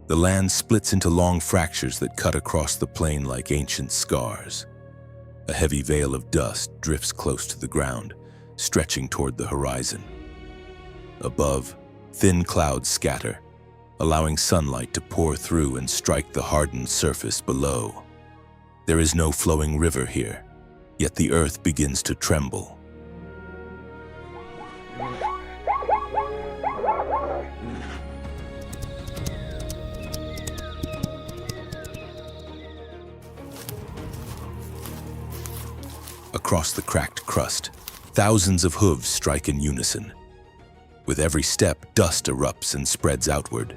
The land splits into long fractures that cut across the plain like ancient scars. A heavy veil of dust drifts close to the ground, stretching toward the horizon. Above, thin clouds scatter, allowing sunlight to pour through and strike the hardened surface below. There is no flowing river here, yet the earth begins to tremble. Across the cracked crust, thousands of hooves strike in unison. With every step, dust erupts and spreads outward.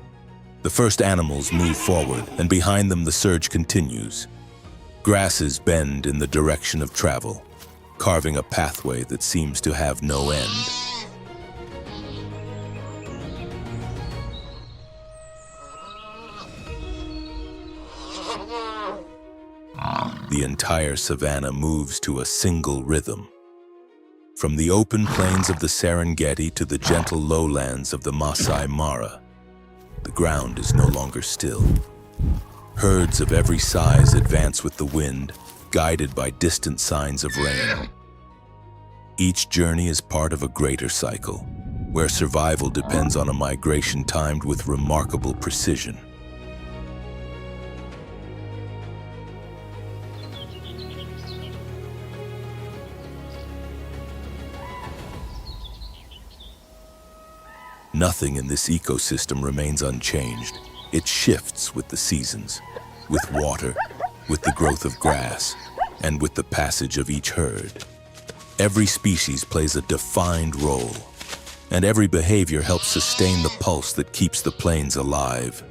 The first animals move forward, and behind them the surge continues. Grasses bend in the direction of travel, carving a pathway that seems to have no end. The entire savanna moves to a single rhythm. From the open plains of the Serengeti to the gentle lowlands of the Masai Mara, the ground is no longer still. Herds of every size advance with the wind, guided by distant signs of rain. Each journey is part of a greater cycle, where survival depends on a migration timed with remarkable precision. Nothing in this ecosystem remains unchanged. It shifts with the seasons, with water, with the growth of grass, and with the passage of each herd. Every species plays a defined role, and every behavior helps sustain the pulse that keeps the plains alive.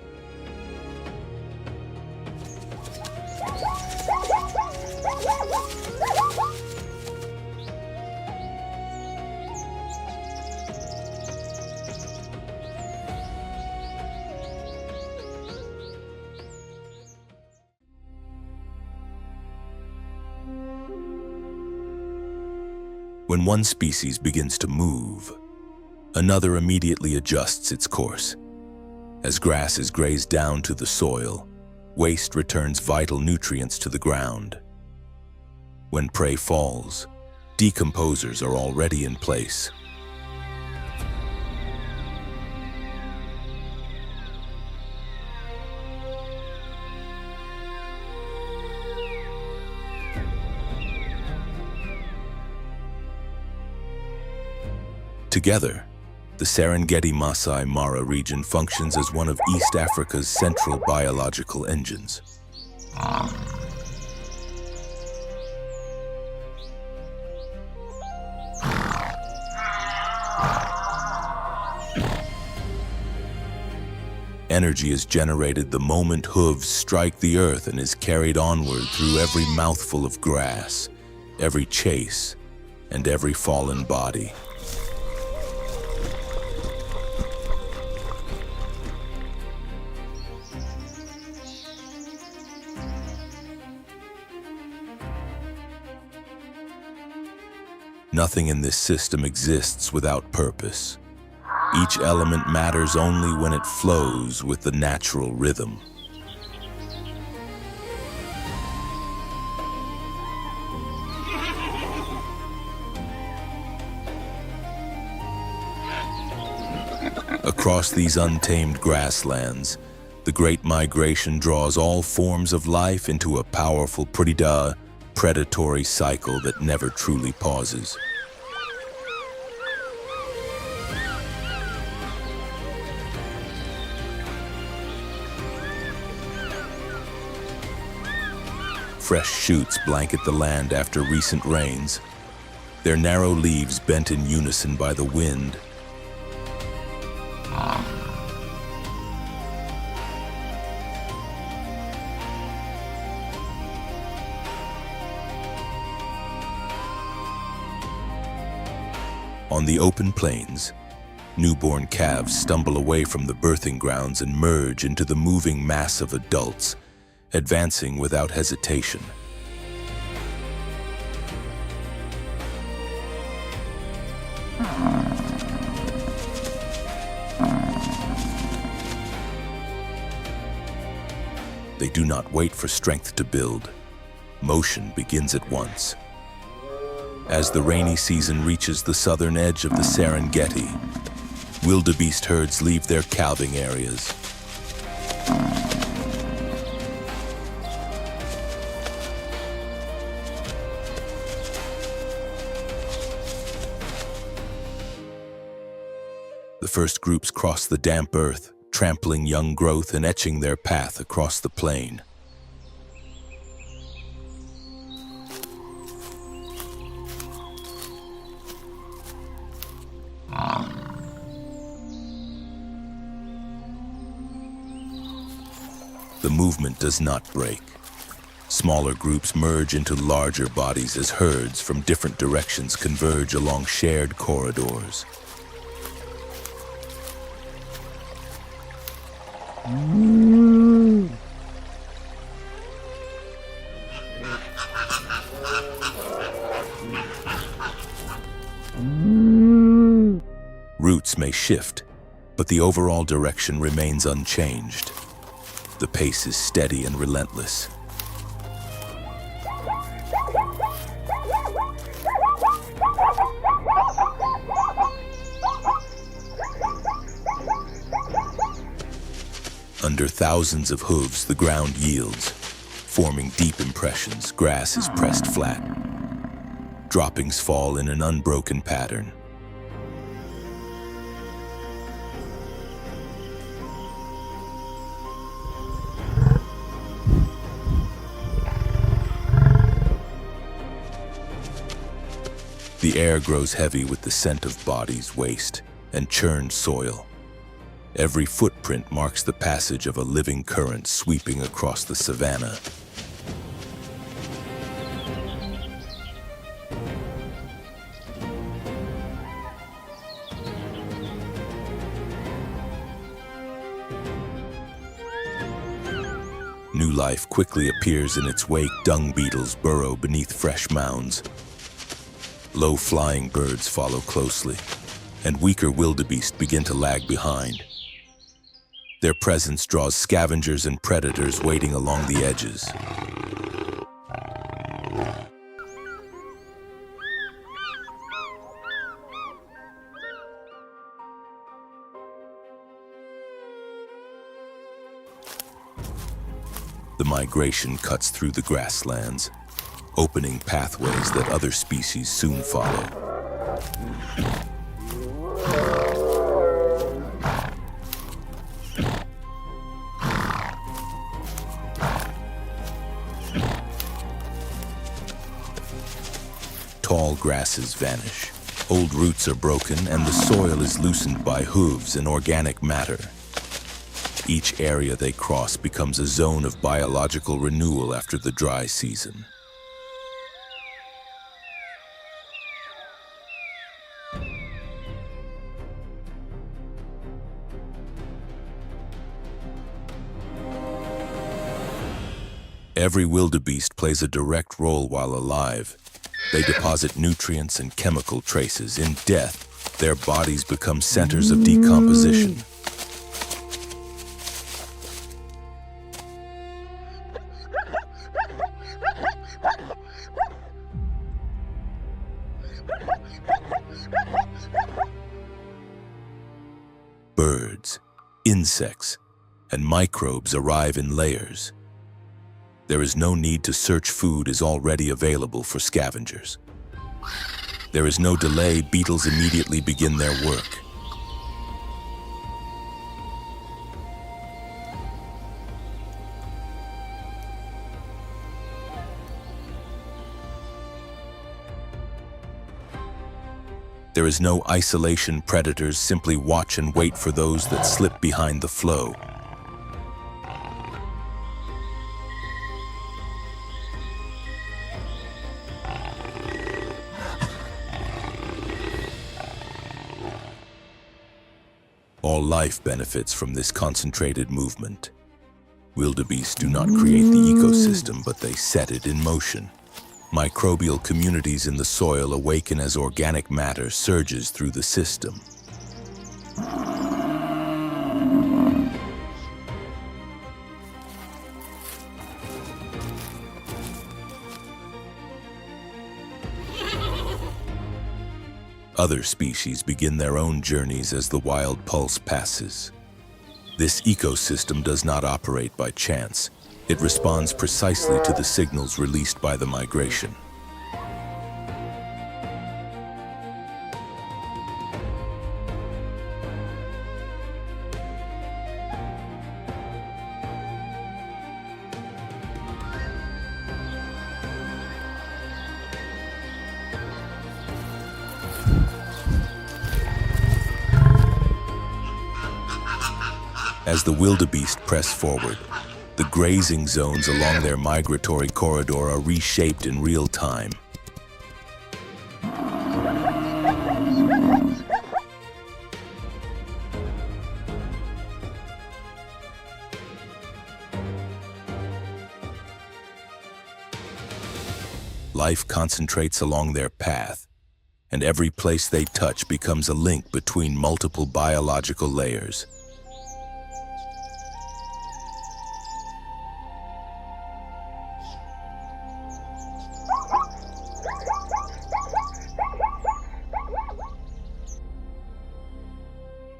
When one species begins to move, another immediately adjusts its course. As grass is grazed down to the soil, waste returns vital nutrients to the ground. When prey falls, decomposers are already in place. Together, the Serengeti Masai Mara region functions as one of East Africa's central biological engines. Energy is generated the moment hooves strike the earth and is carried onward through every mouthful of grass, every chase, and every fallen body. Nothing in this system exists without purpose. Each element matters only when it flows with the natural rhythm. Across these untamed grasslands, the Great Migration draws all forms of life into a powerful predatory cycle that never truly pauses. Fresh shoots blanket the land after recent rains, their narrow leaves bent in unison by the wind. On the open plains, newborn calves stumble away from the birthing grounds and merge into the moving mass of adults, advancing without hesitation. do not wait for strength to build. Motion begins at once. As the rainy season reaches the southern edge of the Serengeti, wildebeest herds leave their calving areas. The first groups cross the damp earth, trampling young growth and etching their path across the plain. The movement does not break. Smaller groups merge into larger bodies as herds from different directions converge along shared corridors. Routes may shift, but the overall direction remains unchanged. The pace is steady and relentless. Under thousands of hooves, the ground yields, forming deep impressions. Grass is pressed flat. Droppings fall in an unbroken pattern. The air grows heavy with the scent of bodies, waste, and churned soil. Every footprint marks the passage of a living current sweeping across the savanna. New life quickly appears in its wake. Dung beetles burrow beneath fresh mounds. Low-flying birds follow closely, and weaker wildebeest begin to lag behind. Their presence draws scavengers and predators waiting along the edges. The migration cuts through the grasslands, opening pathways that other species soon follow. Tall grasses vanish, old roots are broken, and the soil is loosened by hooves and organic matter. Each area they cross becomes a zone of biological renewal after the dry season. Every wildebeest plays a direct role while alive. They deposit nutrients and chemical traces. In death, their bodies become centers of decomposition. Birds, insects, and microbes arrive in layers. There is no need to search. Food is already available for scavengers. There is no delay. Beetles immediately begin their work. There is no isolation. Predators simply watch and wait for those that slip behind the flow. All life benefits from this concentrated movement. Wildebeest do not create the ecosystem, but they set it in motion. Microbial communities in the soil awaken as organic matter surges through the system. Other species begin their own journeys as the wild pulse passes. This ecosystem does not operate by chance. It responds precisely to the signals released by the migration. As the wildebeest press forward, the grazing zones along their migratory corridor are reshaped in real time. Life concentrates along their path, and every place they touch becomes a link between multiple biological layers.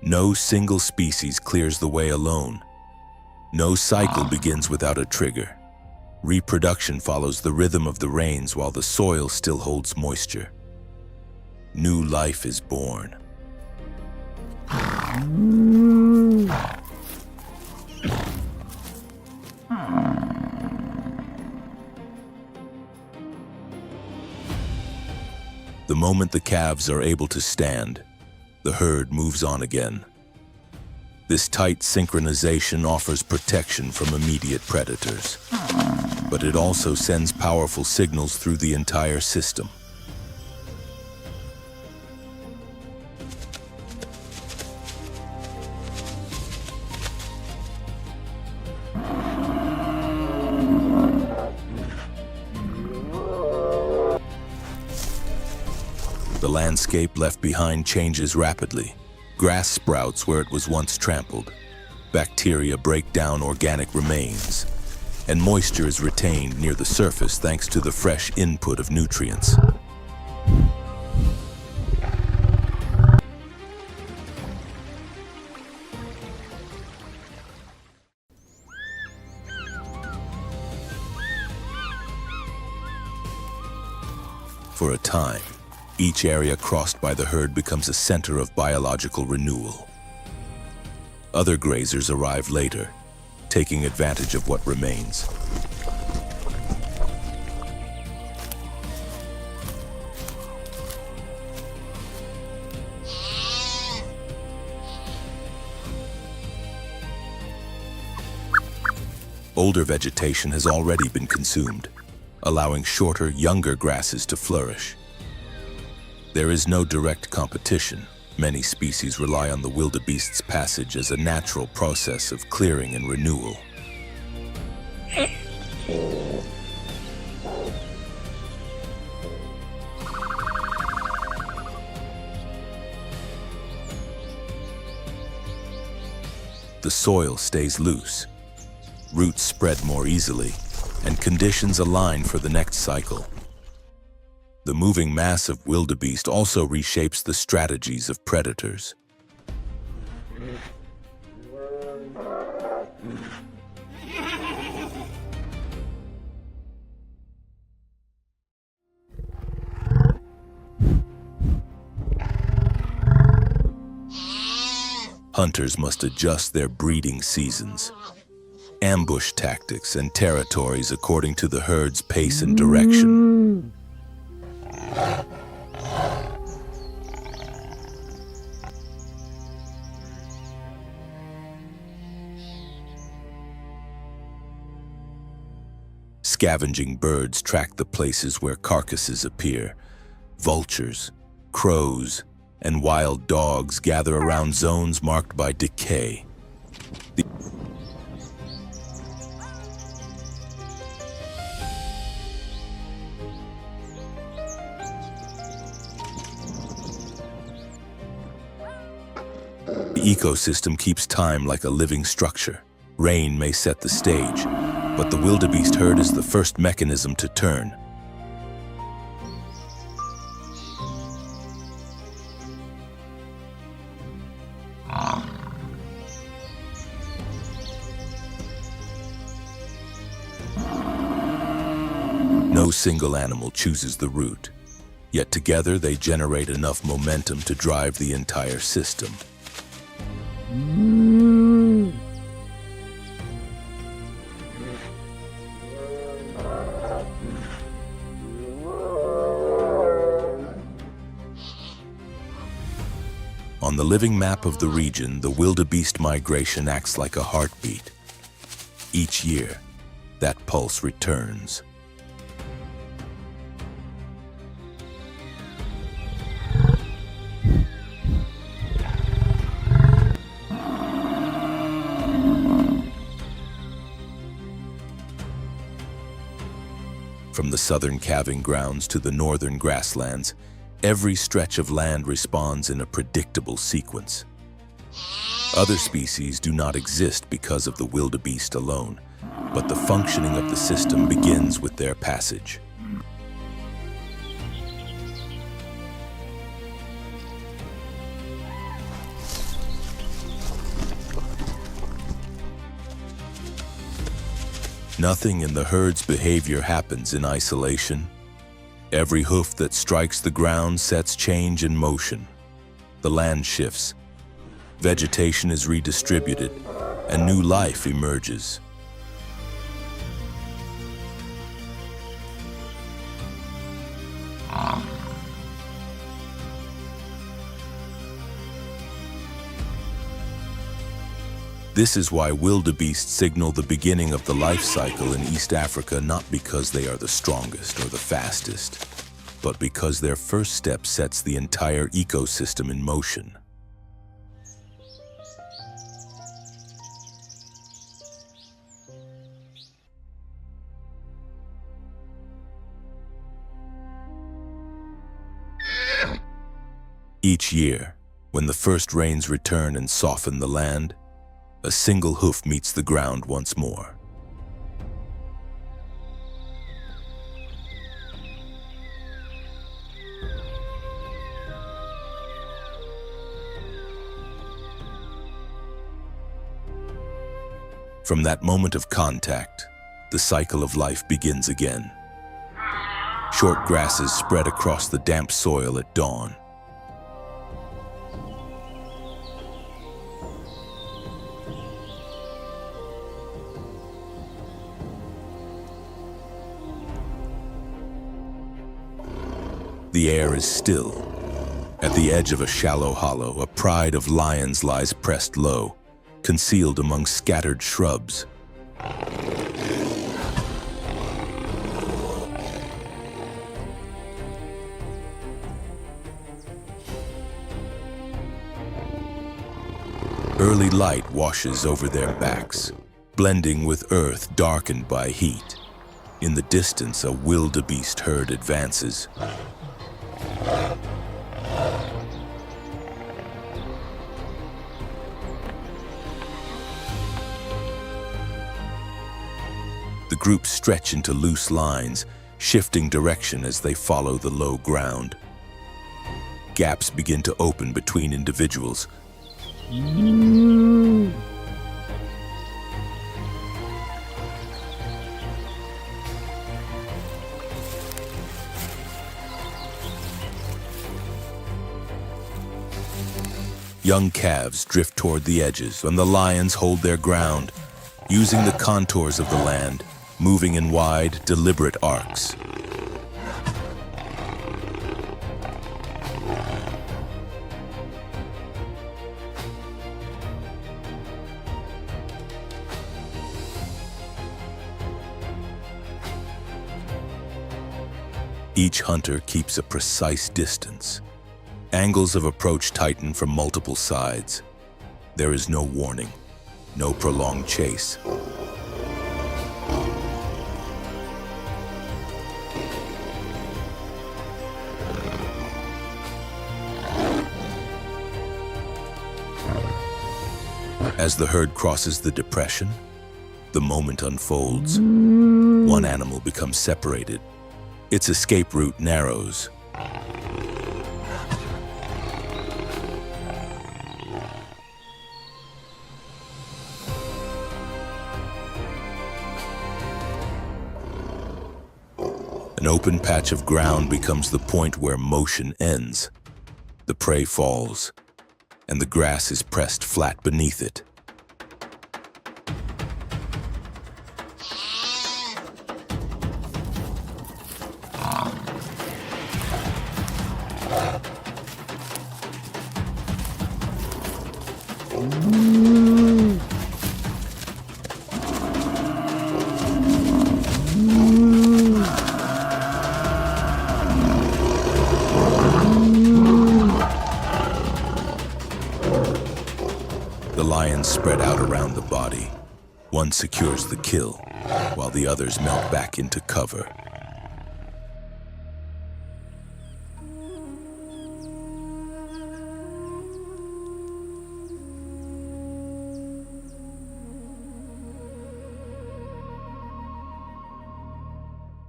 No single species clears the way alone. No cycle begins without a trigger. Reproduction follows the rhythm of the rains while the soil still holds moisture. New life is born. The moment the calves are able to stand, the herd moves on again. This tight synchronization offers protection from immediate predators, but it also sends powerful signals through the entire system. The landscape left behind changes rapidly. Grass sprouts where it was once trampled. Bacteria break down organic remains, and moisture is retained near the surface thanks to the fresh input of nutrients. For a time, each area crossed by the herd becomes a center of biological renewal. Other grazers arrive later, taking advantage of what remains. Older vegetation has already been consumed, allowing shorter, younger grasses to flourish. There is no direct competition. Many species rely on the wildebeest's passage as a natural process of clearing and renewal. The soil stays loose, roots spread more easily, and conditions align for the next cycle. The moving mass of wildebeest also reshapes the strategies of predators. Hunters must adjust their breeding seasons, ambush tactics, and territories according to the herd's pace and direction. Scavenging birds track the places where carcasses appear. Vultures, crows, and wild dogs gather around zones marked by decay. The ecosystem keeps time like a living structure. Rain may set the stage, but the wildebeest herd is the first mechanism to turn. single animal chooses the route, yet together they generate enough momentum to drive the entire system. On the living map of the region, the wildebeest migration acts like a heartbeat. Each year, that pulse returns. From the southern calving grounds to the northern grasslands, every stretch of land responds in a predictable sequence. Other species do not exist because of the wildebeest alone, but the functioning of the system begins with their passage. Nothing in the herd's behavior happens in isolation. Every hoof that strikes the ground sets change in motion. The land shifts, vegetation is redistributed, and new life emerges. This is why wildebeest signal the beginning of the life cycle in East Africa, not because they are the strongest or the fastest, but because their first step sets the entire ecosystem in motion. Each year, when the first rains return and soften the land, a single hoof meets the ground once more. From that moment of contact, the cycle of life begins again. Short grasses spread across the damp soil at dawn. The air is still. At the edge of a shallow hollow, a pride of lions lies pressed low, concealed among scattered shrubs. Early light washes over their backs, blending with earth darkened by heat. In the distance, a wildebeest herd advances. The groups stretch into loose lines, shifting direction as they follow the low ground. Gaps begin to open between individuals. Young calves drift toward the edges, and the lions hold their ground, using the contours of the land, moving in wide, deliberate arcs. Each hunter keeps a precise distance. Angles of approach tighten from multiple sides. There is no warning, no prolonged chase. As the herd crosses the depression, the moment unfolds. One animal becomes separated. Its escape route narrows. An open patch of ground becomes the point where motion ends. The prey falls, and the grass is pressed flat beneath it. The lions spread out around the body. One secures the kill, while the others melt back into cover.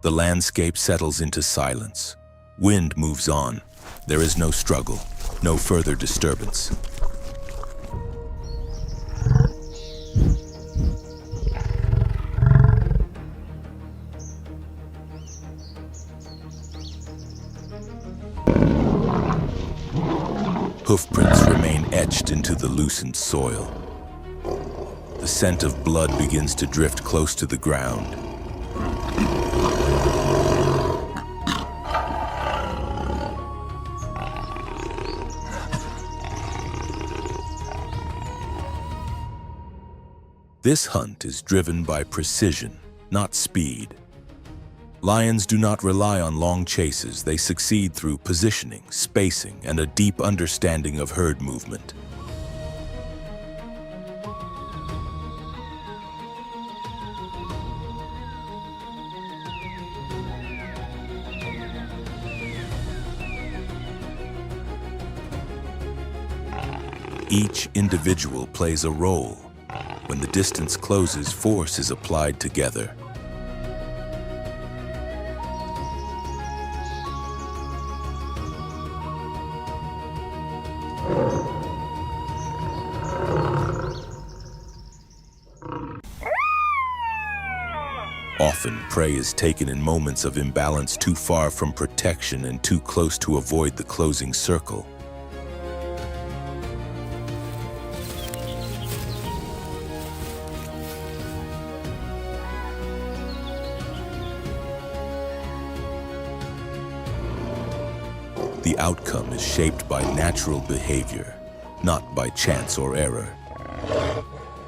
The landscape settles into silence. Wind moves on. There is no struggle, no further disturbance. Hoofprints remain etched into the loosened soil. The scent of blood begins to drift close to the ground. This hunt is driven by precision, not speed. Lions do not rely on long chases. They succeed through positioning, spacing, and a deep understanding of herd movement. Each individual plays a role. When the distance closes, force is applied together. Often, prey is taken in moments of imbalance, too far from protection and too close to avoid the closing circle. The outcome is shaped by natural behavior, not by chance or error.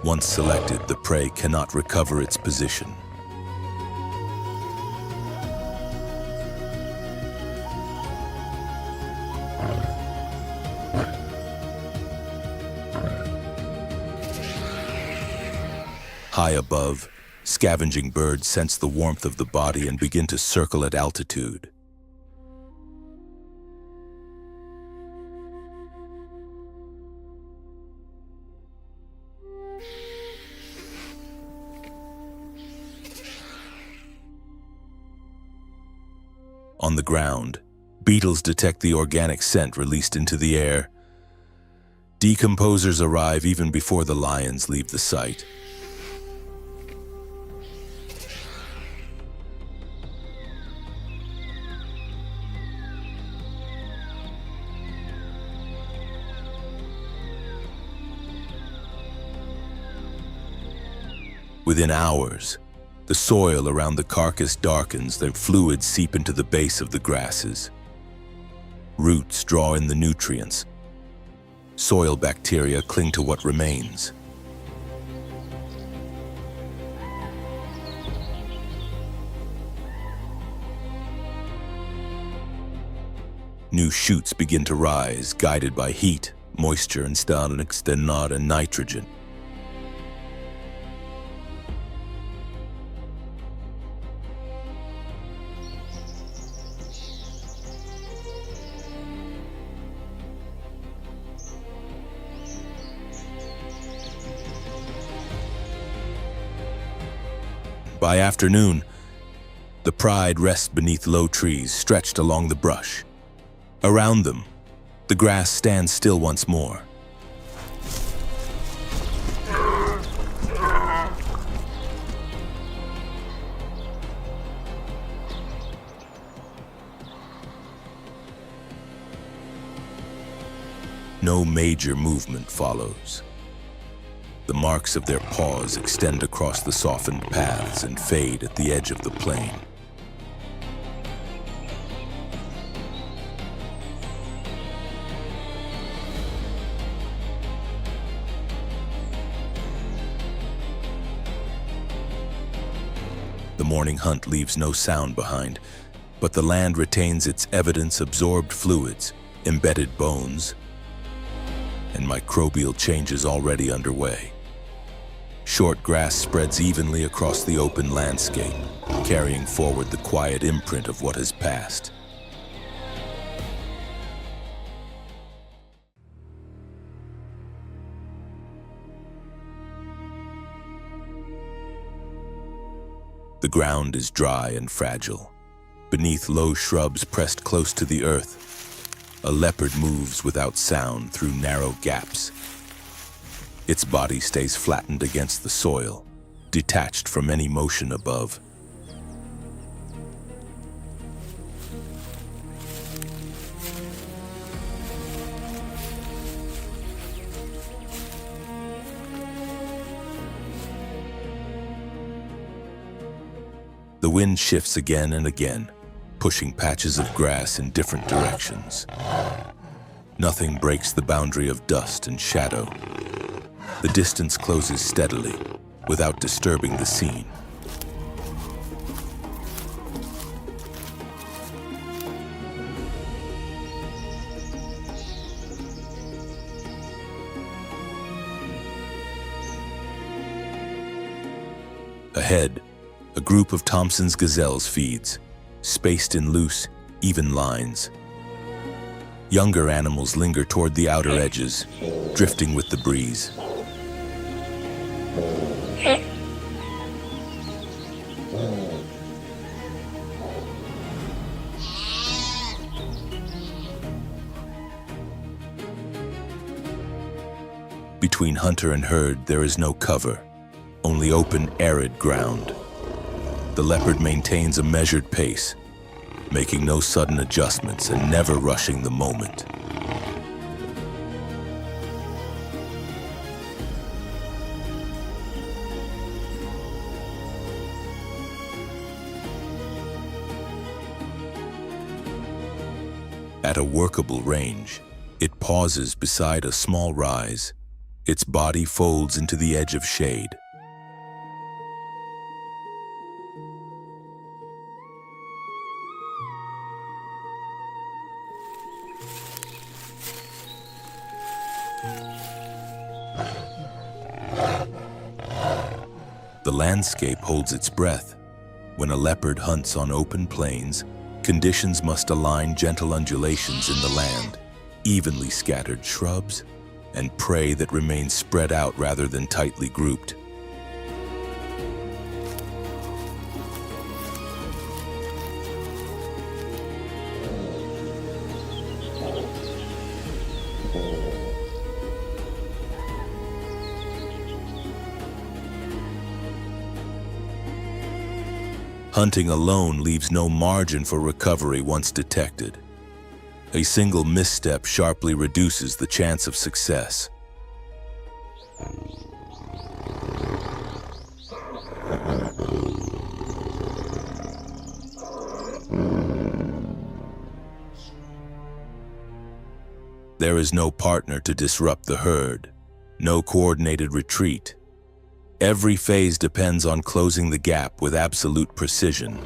Once selected, the prey cannot recover its position. High above, scavenging birds sense the warmth of the body and begin to circle at altitude. On the ground, beetles detect the organic scent released into the air. Decomposers arrive even before the lions leave the site. Within hours, the soil around the carcass darkens, their fluids seep into the base of the grasses. Roots draw in the nutrients. Soil bacteria cling to what remains. New shoots begin to rise, guided by heat, moisture, and nitrogen. By afternoon, the pride rests beneath low trees stretched along the brush. Around them, the grass stands still once more. No major movement follows. The marks of their paws extend across the softened paths and fade at the edge of the plain. The morning hunt leaves no sound behind, but the land retains its evidence-absorbed fluids, embedded bones, and microbial changes already underway. Short grass spreads evenly across the open landscape, carrying forward the quiet imprint of what has passed. The ground is dry and fragile. Beneath low shrubs pressed close to the earth, a leopard moves without sound through narrow gaps. Its body stays flattened against the soil, detached from any motion above. The wind shifts again and again, pushing patches of grass in different directions. Nothing breaks the boundary of dust and shadow. The distance closes steadily, without disturbing the scene. Ahead, a group of Thompson's gazelles feeds, spaced in loose, even lines. Younger animals linger toward the outer edges, drifting with the breeze. Between hunter and herd, there is no cover, only open, arid ground. The leopard maintains a measured pace, making no sudden adjustments and never rushing the moment. At a workable range, it pauses beside a small rise. Its body folds into the edge of shade. The landscape holds its breath. When a leopard hunts on open plains, conditions must align gentle undulations in the land, evenly scattered shrubs, and prey that remains spread out rather than tightly grouped. Hunting alone leaves no margin for recovery once detected. A single misstep sharply reduces the chance of success. There is no partner to disrupt the herd, no coordinated retreat. Every phase depends on closing the gap with absolute precision.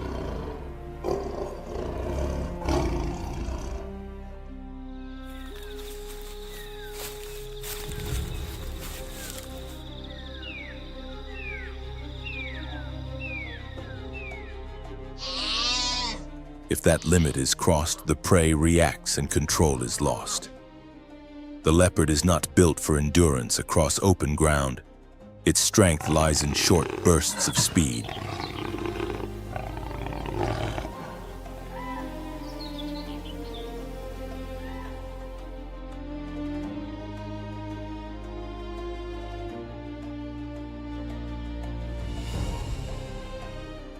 If that limit is crossed, the prey reacts and control is lost. The leopard is not built for endurance across open ground. Its strength lies in short bursts of speed.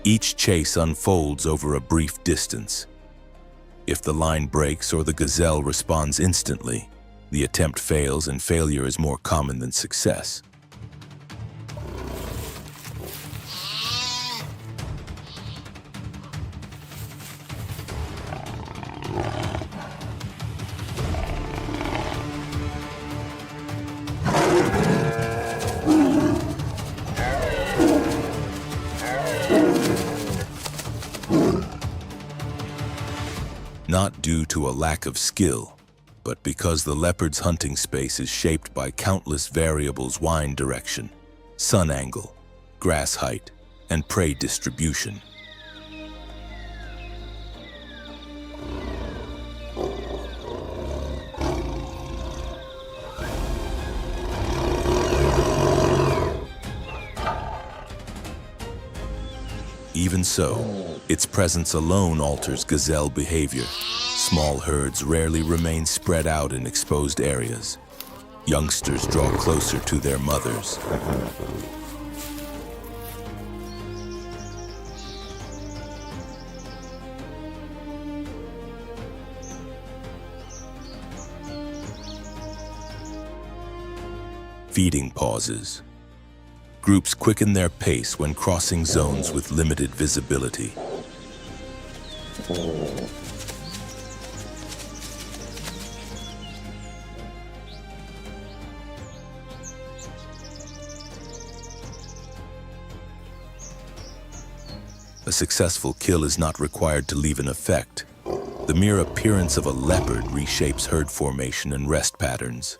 Each chase unfolds over a brief distance. If the line breaks or the gazelle responds instantly, The attempt fails, and failure is more common than success. Not due to a lack of skill, but because the leopard's hunting space is shaped by countless variables: wind direction, sun angle, grass height, and prey distribution. Even so, its presence alone alters gazelle behavior. Small herds rarely remain spread out in exposed areas. Youngsters draw closer to their mothers. Feeding pauses. Groups quicken their pace when crossing zones with limited visibility. A successful kill is not required to leave an effect. The mere appearance of a leopard reshapes herd formation and rest patterns.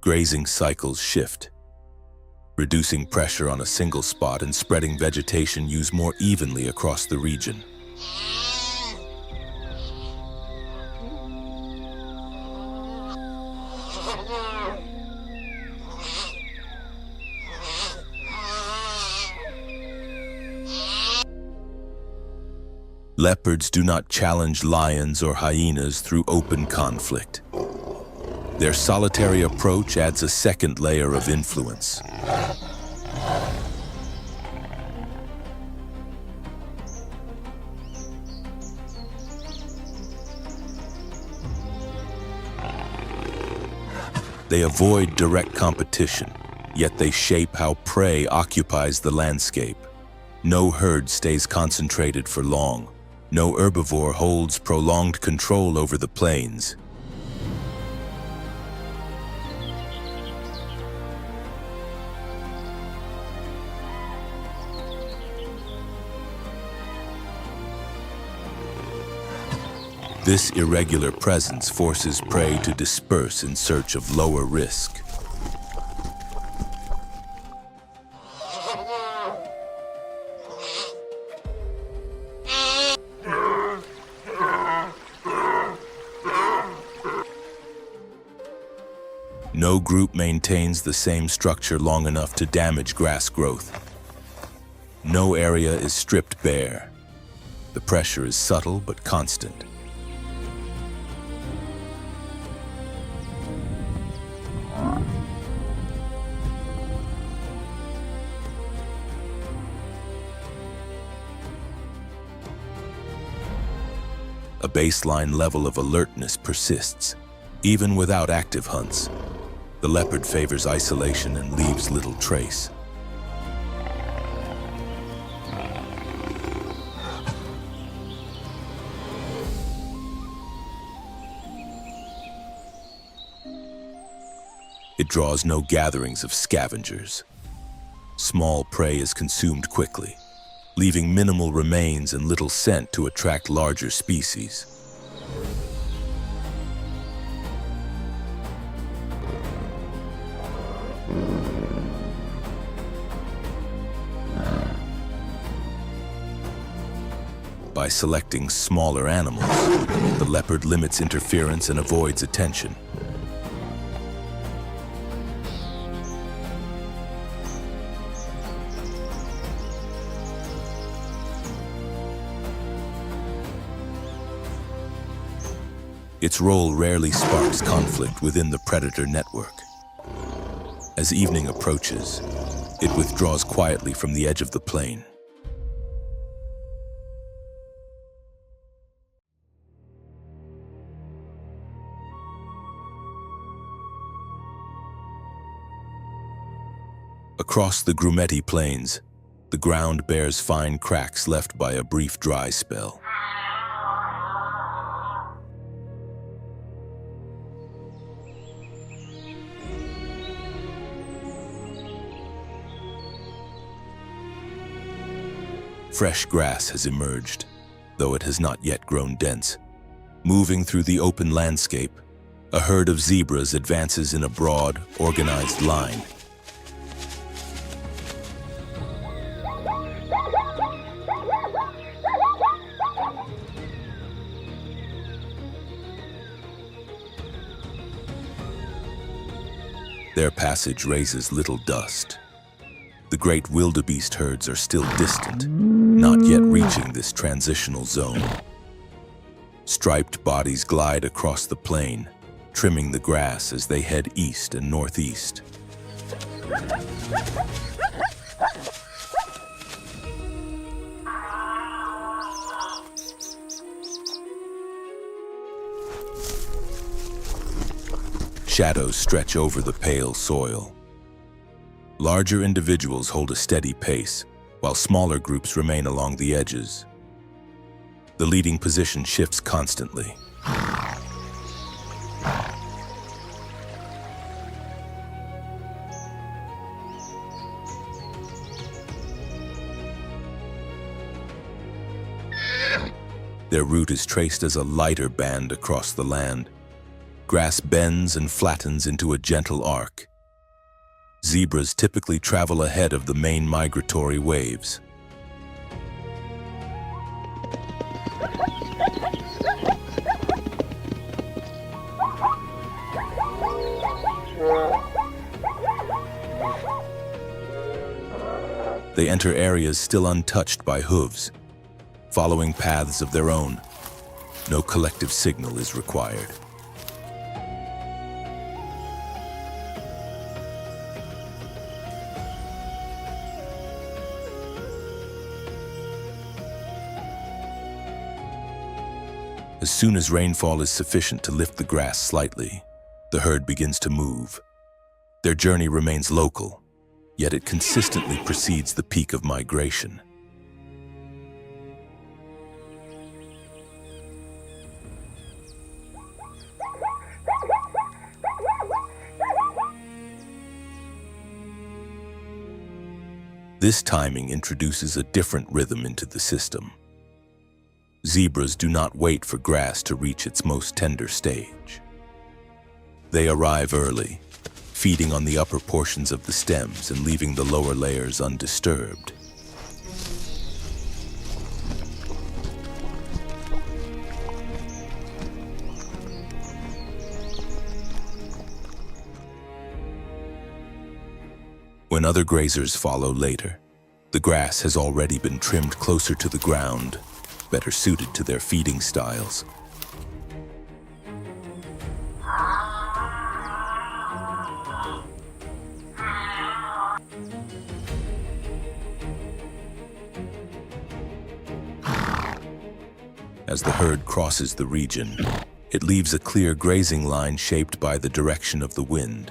Grazing cycles shift, reducing pressure on a single spot and spreading vegetation used more evenly across the region. Leopards do not challenge lions or hyenas through open conflict. Their solitary approach adds a second layer of influence. They avoid direct competition, yet they shape how prey occupies the landscape. No herd stays concentrated for long. No herbivore holds prolonged control over the plains. This irregular presence forces prey to disperse in search of lower risk. No group maintains the same structure long enough to damage grass growth. No area is stripped bare. The pressure is subtle but constant. A baseline level of alertness persists, even without active hunts. The leopard favors isolation and leaves little trace. It draws no gatherings of scavengers. Small prey is consumed quickly, leaving minimal remains and little scent to attract larger species. By selecting smaller animals, the leopard limits interference and avoids attention. Its role rarely sparks conflict within the predator network. As evening approaches, it withdraws quietly from the edge of the plain. Across the Grumeti Plains, the ground bears fine cracks left by a brief dry spell. Fresh grass has emerged, though it has not yet grown dense. Moving through the open landscape, a herd of zebras advances in a broad, organized line. Their passage raises little dust. The great wildebeest herds are still distant, not yet reaching this transitional zone. Striped bodies glide across the plain, trimming the grass as they head east and northeast. Shadows stretch over the pale soil. Larger individuals hold a steady pace, while smaller groups remain along the edges. The leading position shifts constantly. Their route is traced as a lighter band across the land. Grass bends and flattens into a gentle arc. Zebras typically travel ahead of the main migratory waves. They enter areas still untouched by hooves, following paths of their own. No collective signal is required. As soon as rainfall is sufficient to lift the grass slightly, the herd begins to move. Their journey remains local, yet it consistently precedes the peak of migration. This timing introduces a different rhythm into the system. Zebras do not wait for grass to reach its most tender stage. They arrive early, feeding on the upper portions of the stems and leaving the lower layers undisturbed. When other grazers follow later, the grass has already been trimmed closer to the ground, better suited to their feeding styles. As the herd crosses the region, it leaves a clear grazing line shaped by the direction of the wind.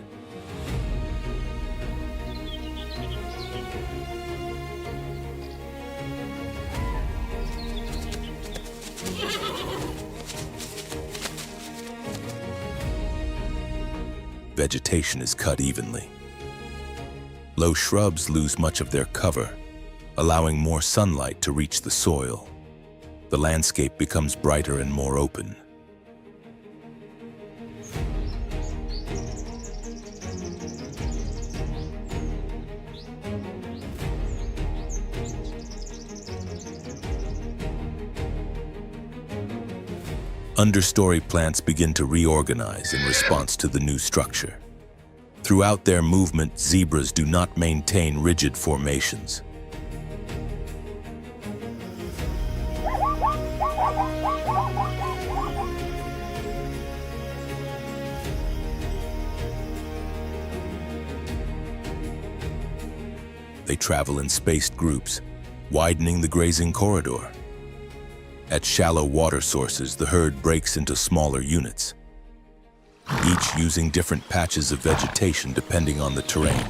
Vegetation is cut evenly. Low shrubs lose much of their cover, allowing more sunlight to reach the soil. The landscape becomes brighter and more open. Understory plants begin to reorganize in response to the new structure. Throughout their movement, zebras do not maintain rigid formations. They travel in spaced groups, widening the grazing corridor. At shallow water sources, the herd breaks into smaller units, each using different patches of vegetation depending on the terrain.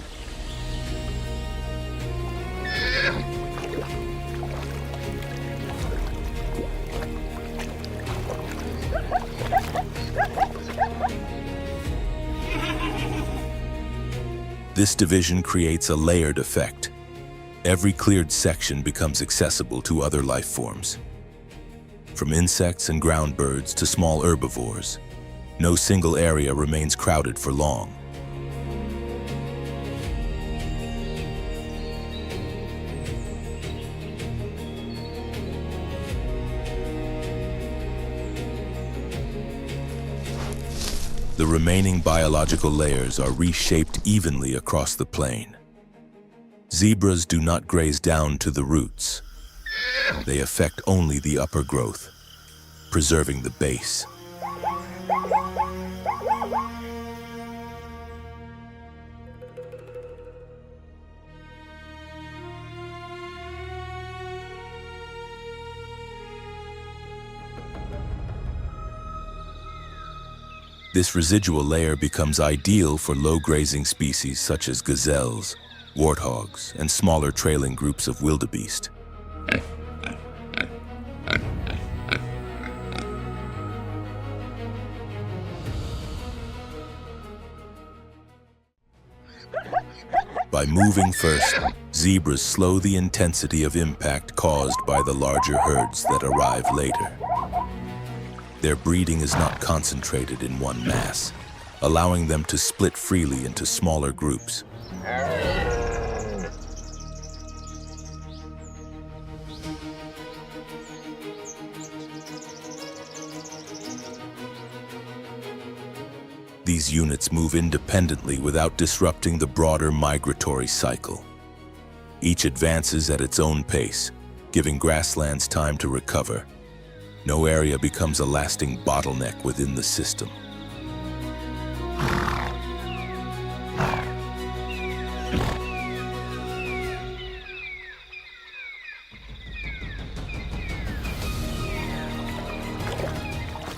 This division creates a layered effect. Every cleared section becomes accessible to other life forms. From insects and ground birds to small herbivores, no single area remains crowded for long. The remaining biological layers are reshaped evenly across the plain. Zebras do not graze down to the roots. They affect only the upper growth, preserving the base. This residual layer becomes ideal for low-grazing species such as gazelles, warthogs, and smaller trailing groups of wildebeest. By moving first, zebras slow the intensity of impact caused by the larger herds that arrive later. Their breeding is not concentrated in one mass, allowing them to split freely into smaller groups. These units move independently without disrupting the broader migratory cycle. Each advances at its own pace, giving grasslands time to recover. No area becomes a lasting bottleneck within the system.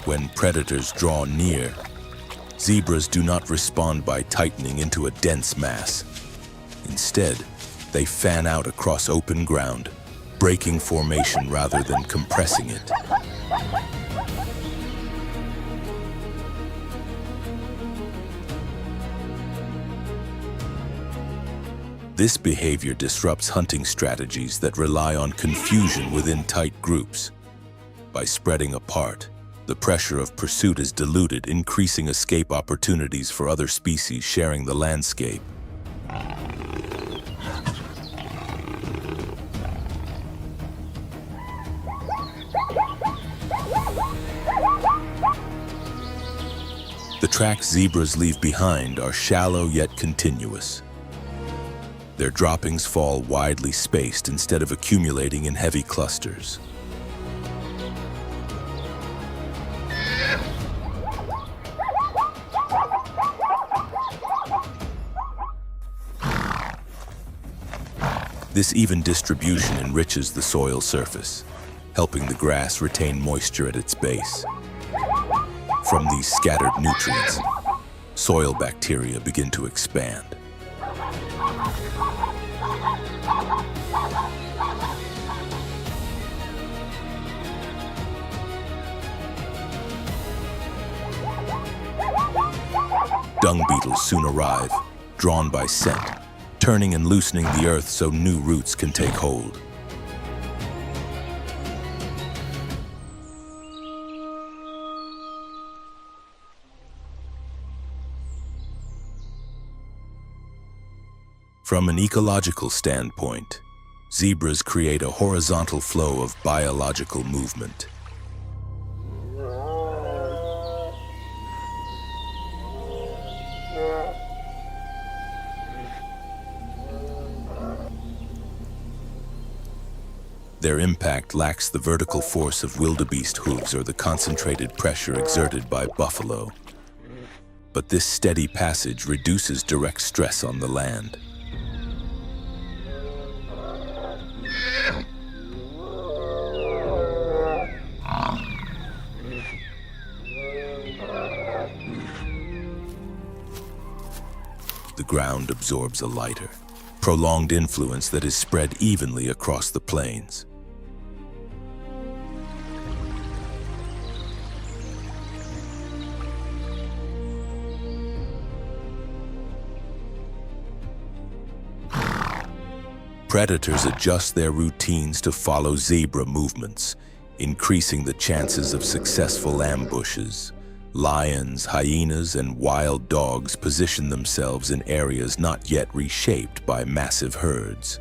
When predators draw near, zebras do not respond by tightening into a dense mass. Instead, they fan out across open ground, breaking formation rather than compressing it. This behavior disrupts hunting strategies that rely on confusion within tight groups. By spreading apart, the pressure of pursuit is diluted, increasing escape opportunities for other species sharing the landscape. The tracks zebras leave behind are shallow yet continuous. Their droppings fall widely spaced instead of accumulating in heavy clusters. This even distribution enriches the soil surface, helping the grass retain moisture at its base. From these scattered nutrients, soil bacteria begin to expand. Dung beetles soon arrive, drawn by scent, turning and loosening the earth so new roots can take hold. From an ecological standpoint, zebras create a horizontal flow of biological movement. Their impact lacks the vertical force of wildebeest hooves or the concentrated pressure exerted by buffalo. But this steady passage reduces direct stress on the land. the ground absorbs a lighter, prolonged influence that is spread evenly across the plains. Predators adjust their routines to follow zebra movements, increasing the chances of successful ambushes. Lions, hyenas, and wild dogs position themselves in areas not yet reshaped by massive herds.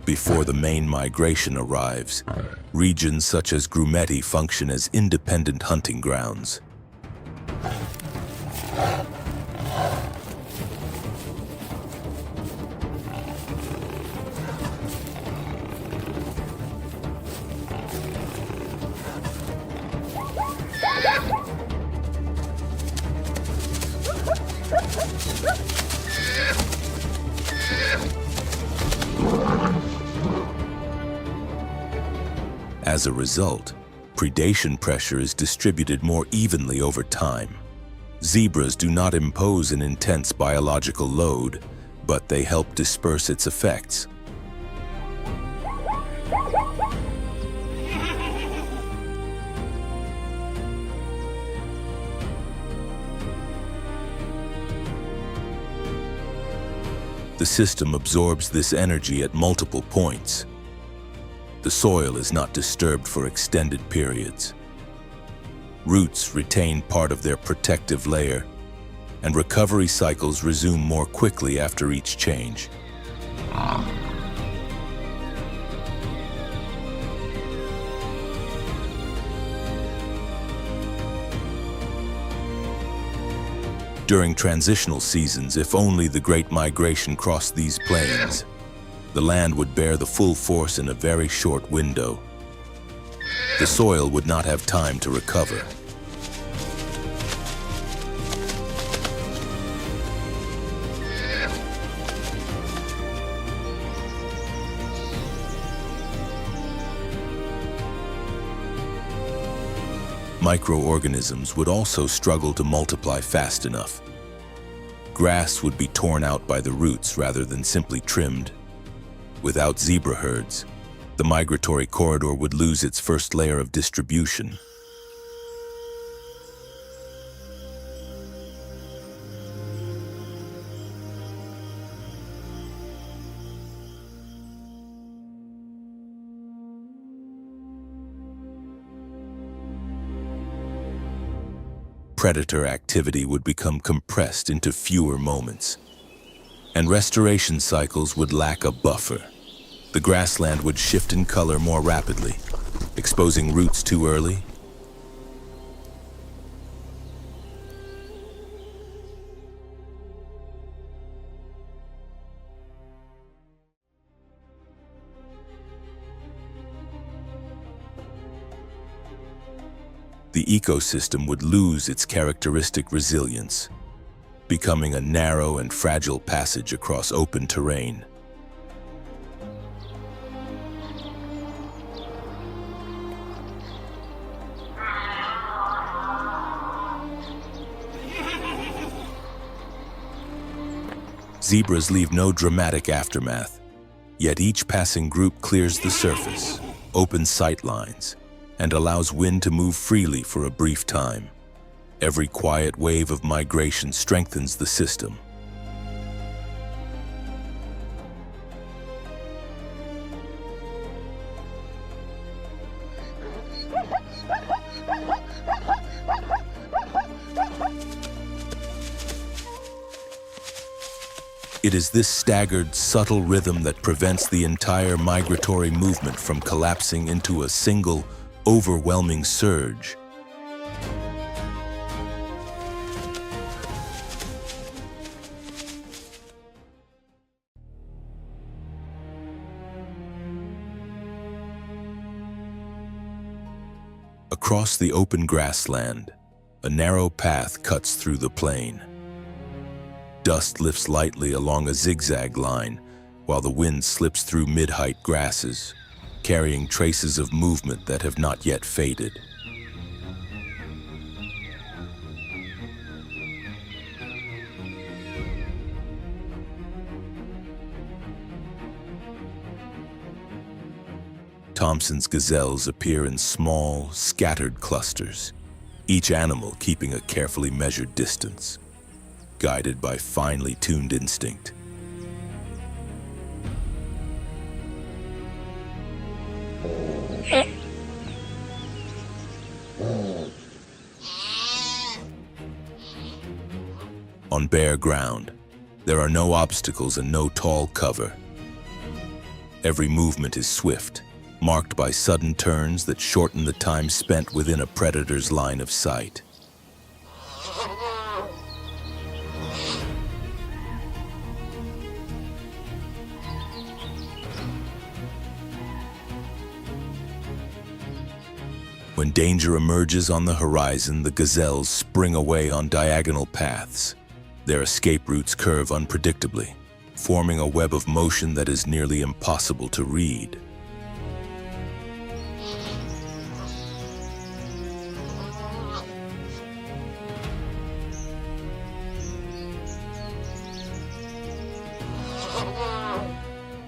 Before the main migration arrives, regions such as Grumeti function as independent hunting grounds. As a result, predation pressure is distributed more evenly over time. Zebras do not impose an intense biological load, but they help disperse its effects. The system absorbs this energy at multiple points. The soil is not disturbed for extended periods. Roots retain part of their protective layer, and recovery cycles resume more quickly after each change. During transitional seasons, if only the Great Migration crossed these plains, the land would bear the full force in a very short window. The soil would not have time to recover. Microorganisms would also struggle to multiply fast enough. Grass would be torn out by the roots rather than simply trimmed. Without zebra herds, the migratory corridor would lose its first layer of distribution. Predator activity would become compressed into fewer moments, and restoration cycles would lack a buffer. The grassland would shift in color more rapidly, exposing roots too early. The ecosystem would lose its characteristic resilience, becoming a narrow and fragile passage across open terrain. Zebras leave no dramatic aftermath, yet each passing group clears the surface, opens sight lines, and allows wind to move freely for a brief time. Every quiet wave of migration strengthens the system. It is this staggered, subtle rhythm that prevents the entire migratory movement from collapsing into a single, overwhelming surge. Across the open grassland, a narrow path cuts through the plain. Dust lifts lightly along a zigzag line, while the wind slips through mid-height grasses, carrying traces of movement that have not yet faded. Thompson's gazelles appear in small, scattered clusters, each animal keeping a carefully measured distance, guided by finely tuned instinct. On bare ground, there are no obstacles and no tall cover. Every movement is swift, marked by sudden turns that shorten the time spent within a predator's line of sight. When danger emerges on the horizon, the gazelles spring away on diagonal paths. Their escape routes curve unpredictably, forming a web of motion that is nearly impossible to read.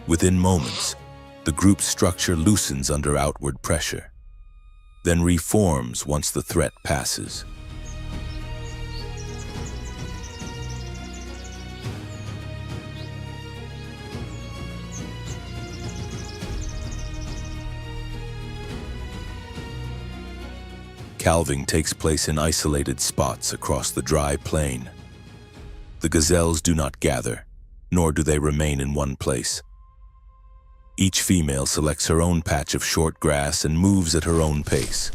Within moments, the group's structure loosens under outward pressure, then reforms once the threat passes. Calving takes place in isolated spots across the dry plain. The gazelles do not gather, nor do they remain in one place. Each female selects her own patch of short grass and moves at her own pace.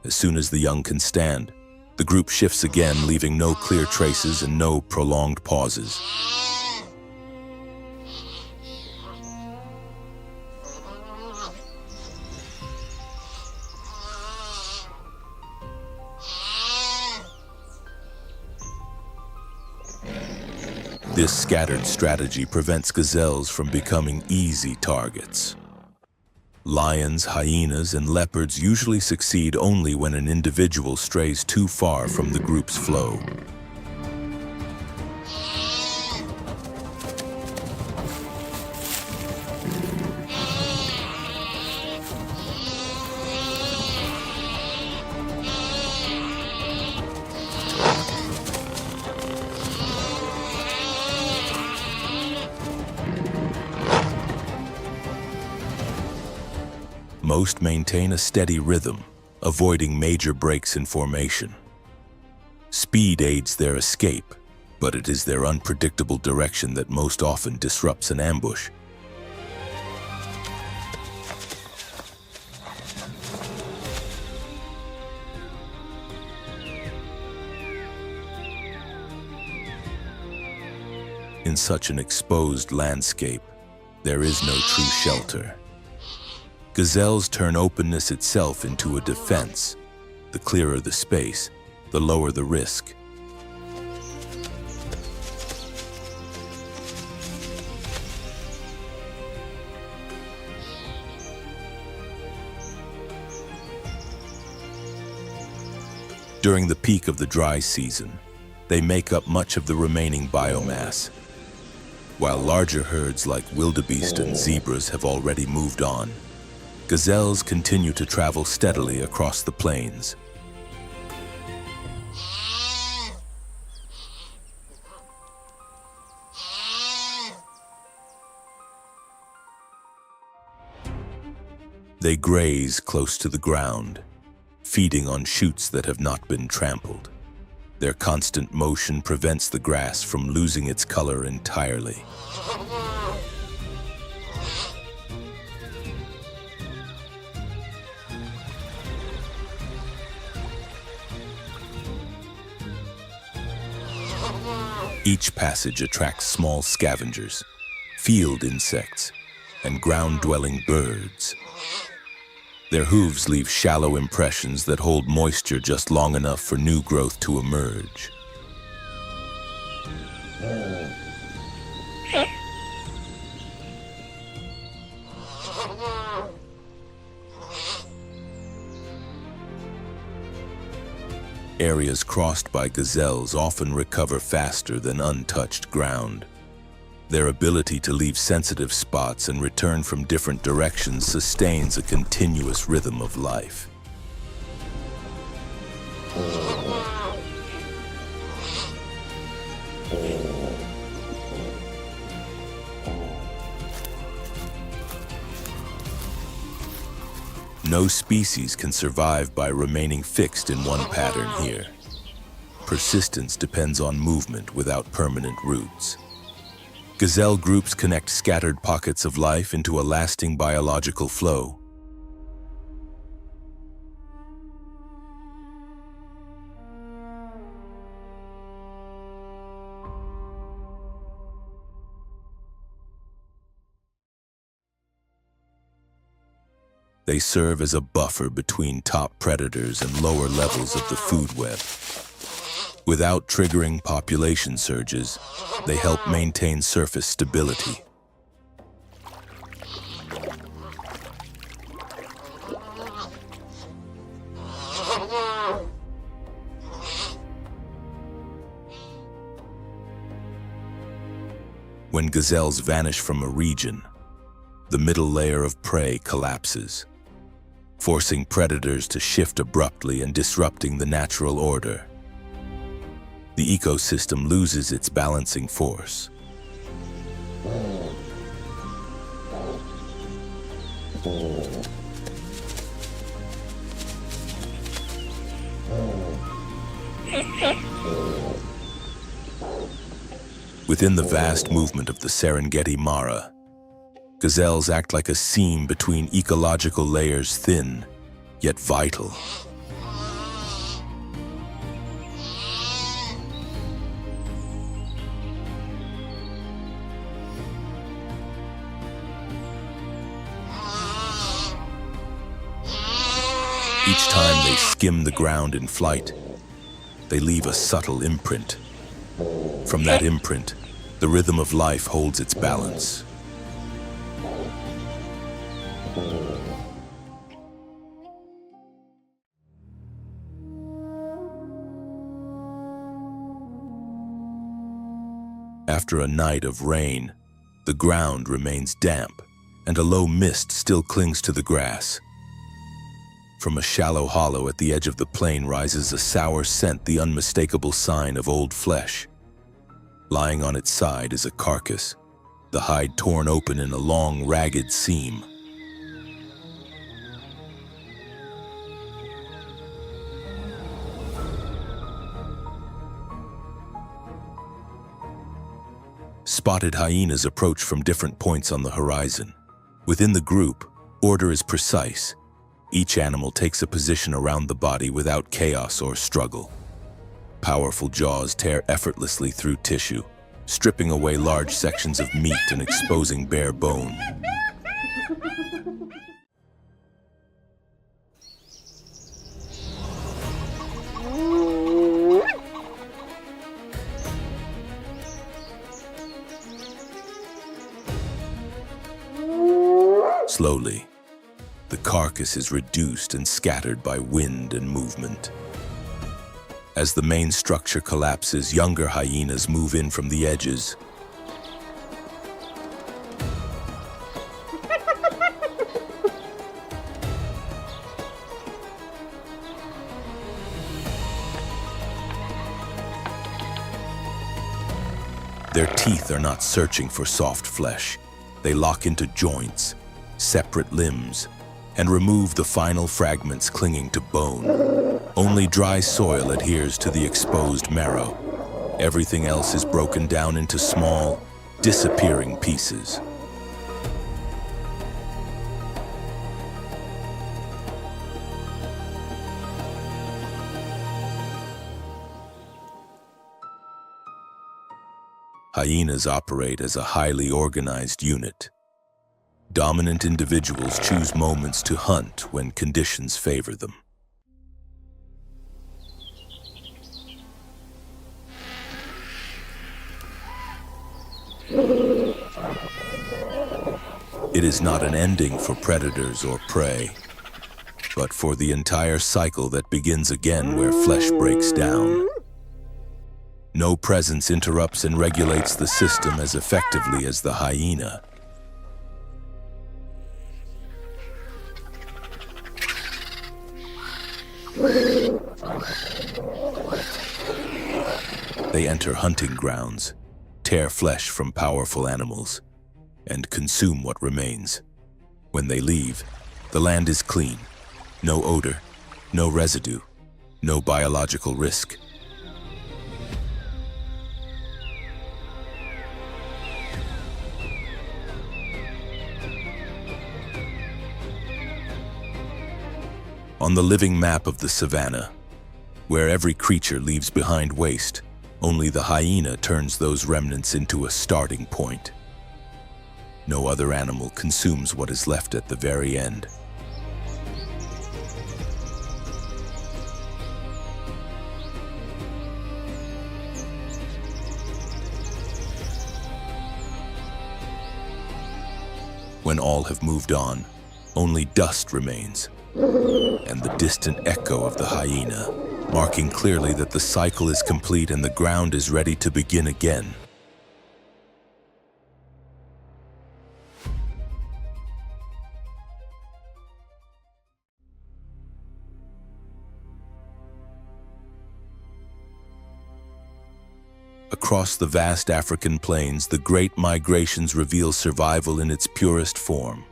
As soon as the young can stand, the group shifts again, leaving no clear traces and no prolonged pauses. This scattered strategy prevents gazelles from becoming easy targets. Lions, hyenas, and leopards usually succeed only when an individual strays too far from the group's flow. Most maintain a steady rhythm, avoiding major breaks in formation. Speed aids their escape, but it is their unpredictable direction that most often disrupts an ambush. In such an exposed landscape, there is no true shelter. Gazelles turn openness itself into a defense. The clearer the space, the lower the risk. During the peak of the dry season, they make up much of the remaining biomass. While larger herds like wildebeest and zebras have already moved on, gazelles continue to travel steadily across the plains. They graze close to the ground, feeding on shoots that have not been trampled. Their constant motion prevents the grass from losing its color entirely. Each passage attracts small scavengers, field insects, and ground-dwelling birds. Their hooves leave shallow impressions that hold moisture just long enough for new growth to emerge. Areas crossed by gazelles often recover faster than untouched ground. Their ability to leave sensitive spots and return from different directions sustains a continuous rhythm of life. No species can survive by remaining fixed in one pattern here. Persistence depends on movement without permanent roots. Gazelle groups connect scattered pockets of life into a lasting biological flow. They serve as a buffer between top predators and lower levels of the food web. Without triggering population surges, they help maintain surface stability. When gazelles vanish from a region, the middle layer of prey collapses, forcing predators to shift abruptly and disrupting the natural order. The ecosystem loses its balancing force. Within the vast movement of the Serengeti Mara, gazelles act like a seam between ecological layers, thin yet vital. Each time they skim the ground in flight, they leave a subtle imprint. From that imprint, the rhythm of life holds its balance. After a night of rain, the ground remains damp, and a low mist still clings to the grass. From a shallow hollow at the edge of the plain rises a sour scent, the unmistakable sign of old flesh. Lying on its side is a carcass, the hide torn open in a long, ragged seam. Spotted hyenas approach from different points on the horizon. Within the group, order is precise. Each animal takes a position around the body without chaos or struggle. Powerful jaws tear effortlessly through tissue, stripping away large sections of meat and exposing bare bone. Slowly, the carcass is reduced and scattered by wind and movement. As the main structure collapses, younger hyenas move in from the edges. Their teeth are not searching for soft flesh. They lock into joints, separate limbs, and remove the final fragments clinging to bone. Only dry soil adheres to the exposed marrow. Everything else is broken down into small, disappearing pieces. Hyenas operate as a highly organized unit. Dominant individuals choose moments to hunt when conditions favor them. It is not an ending for predators or prey, but for the entire cycle that begins again where flesh breaks down. No presence interrupts and regulates the system as effectively as the hyena. They enter hunting grounds, tear flesh from powerful animals, and consume what remains. When they leave, the land is clean. No odor, no residue, no biological risk. On the living map of the savanna, where every creature leaves behind waste, only the hyena turns those remnants into a starting point. No other animal consumes what is left at the very end. When all have moved on, only dust remains, and the distant echo of the hyena, marking clearly that the cycle is complete and the ground is ready to begin again. Across the vast African plains, the great migrations reveal survival in its purest form.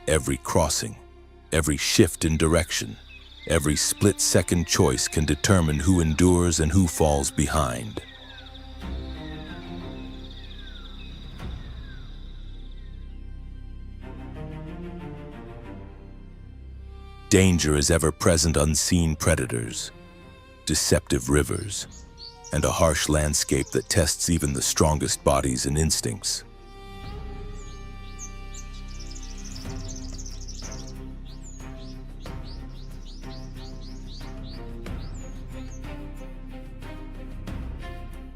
Every crossing, every shift in direction, every split-second choice can determine who endures and who falls behind. Danger is ever-present, unseen predators, deceptive rivers, and a harsh landscape that tests even the strongest bodies and instincts.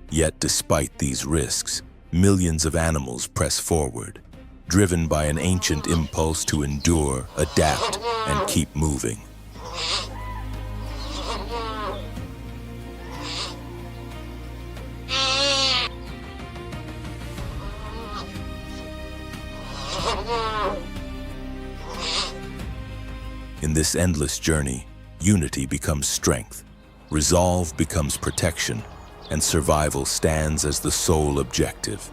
Yet, despite these risks, millions of animals press forward, driven by an ancient impulse to endure, adapt, and keep moving. In this endless journey, unity becomes strength, resolve becomes protection, and survival stands as the sole objective.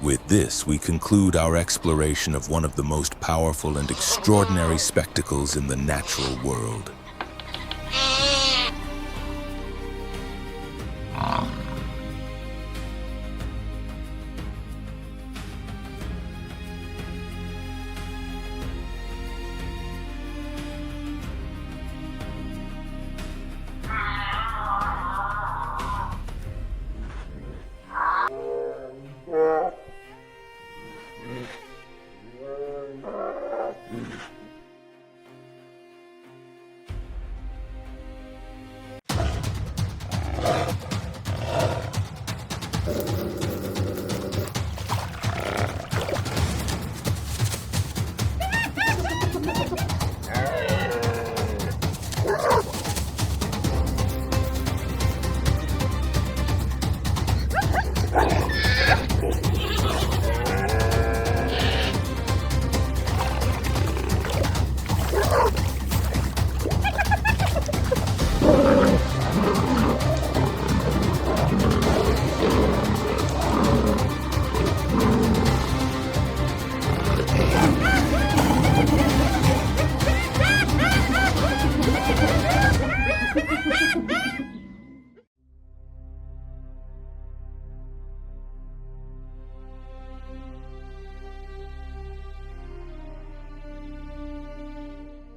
With this, we conclude our exploration of one of the most powerful and extraordinary spectacles in the natural world.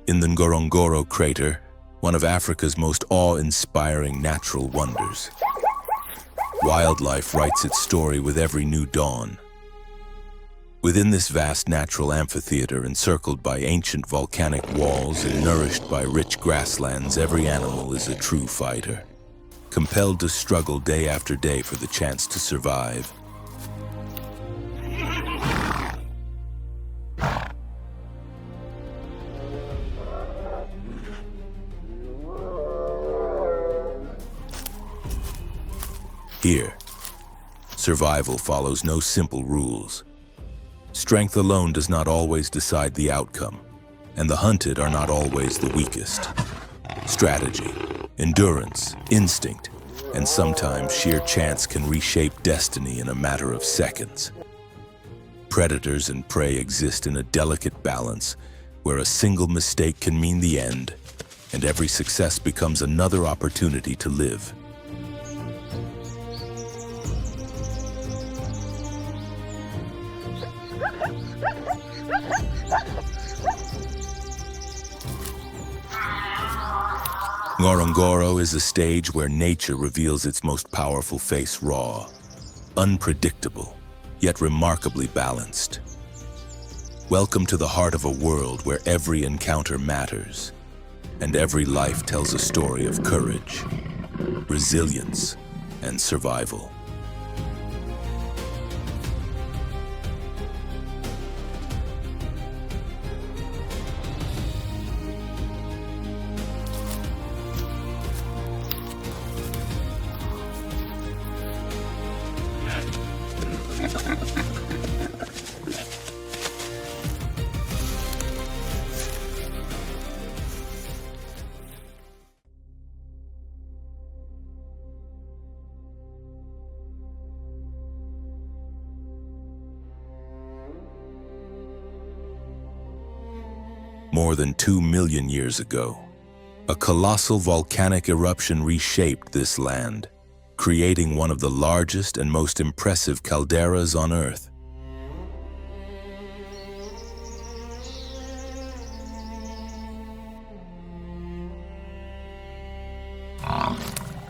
In the Ngorongoro crater, one of Africa's most awe-inspiring natural wonders, wildlife writes its story with every new dawn. Within this vast natural amphitheater, encircled by ancient volcanic walls and nourished by rich grasslands, every animal is a true fighter, compelled to struggle day after day for the chance to survive. Here, survival follows no simple rules. Strength alone does not always decide the outcome, and the hunted are not always the weakest. Strategy, endurance, instinct, and sometimes sheer chance can reshape destiny in a matter of seconds. Predators and prey exist in a delicate balance where a single mistake can mean the end, and every success becomes another opportunity to live. Ngorongoro is a stage where nature reveals its most powerful face raw, unpredictable, yet remarkably balanced. Welcome to the heart of a world where every encounter matters, and every life tells a story of courage, resilience, and survival. More than 2 million years ago, a colossal volcanic eruption reshaped this land, creating one of the largest and most impressive calderas on Earth.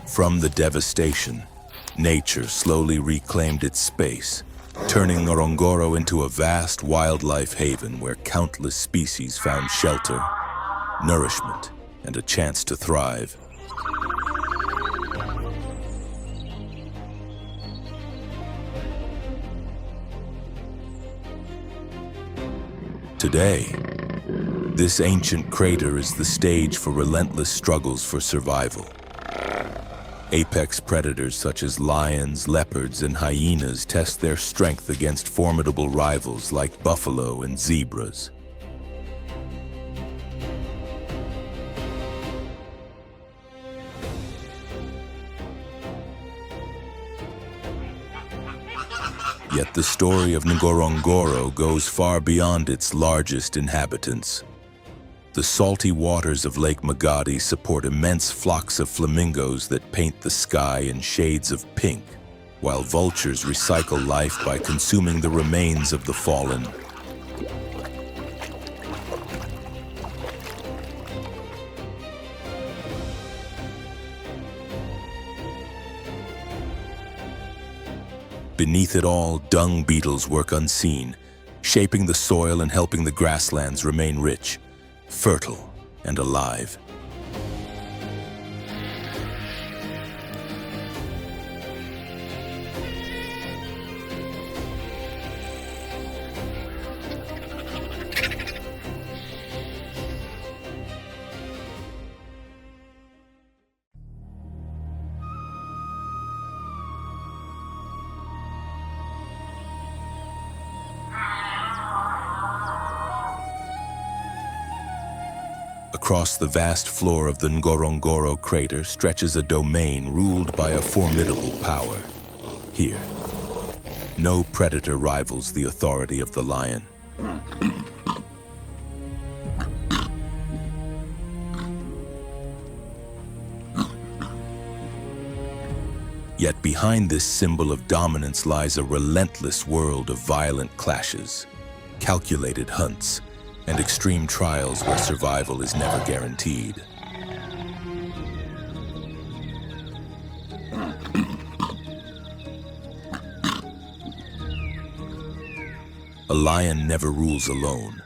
From the devastation, nature slowly reclaimed its space, turning Ngorongoro into a vast wildlife haven where countless species found shelter, nourishment, and a chance to thrive. Today, this ancient crater is the stage for relentless struggles for survival. Apex predators such as lions, leopards, and hyenas test their strength against formidable rivals like buffalo and zebras. Yet the story of Ngorongoro goes far beyond its largest inhabitants. The salty waters of Lake Magadi support immense flocks of flamingos that paint the sky in shades of pink, while vultures recycle life by consuming the remains of the fallen. Beneath it all, dung beetles work unseen, shaping the soil and helping the grasslands remain rich, fertile, and alive. Across the vast floor of the Ngorongoro crater stretches a domain ruled by a formidable power. Here, no predator rivals the authority of the lion. Yet behind this symbol of dominance lies a relentless world of violent clashes, calculated hunts, and extreme trials where survival is never guaranteed. a lion never rules alone.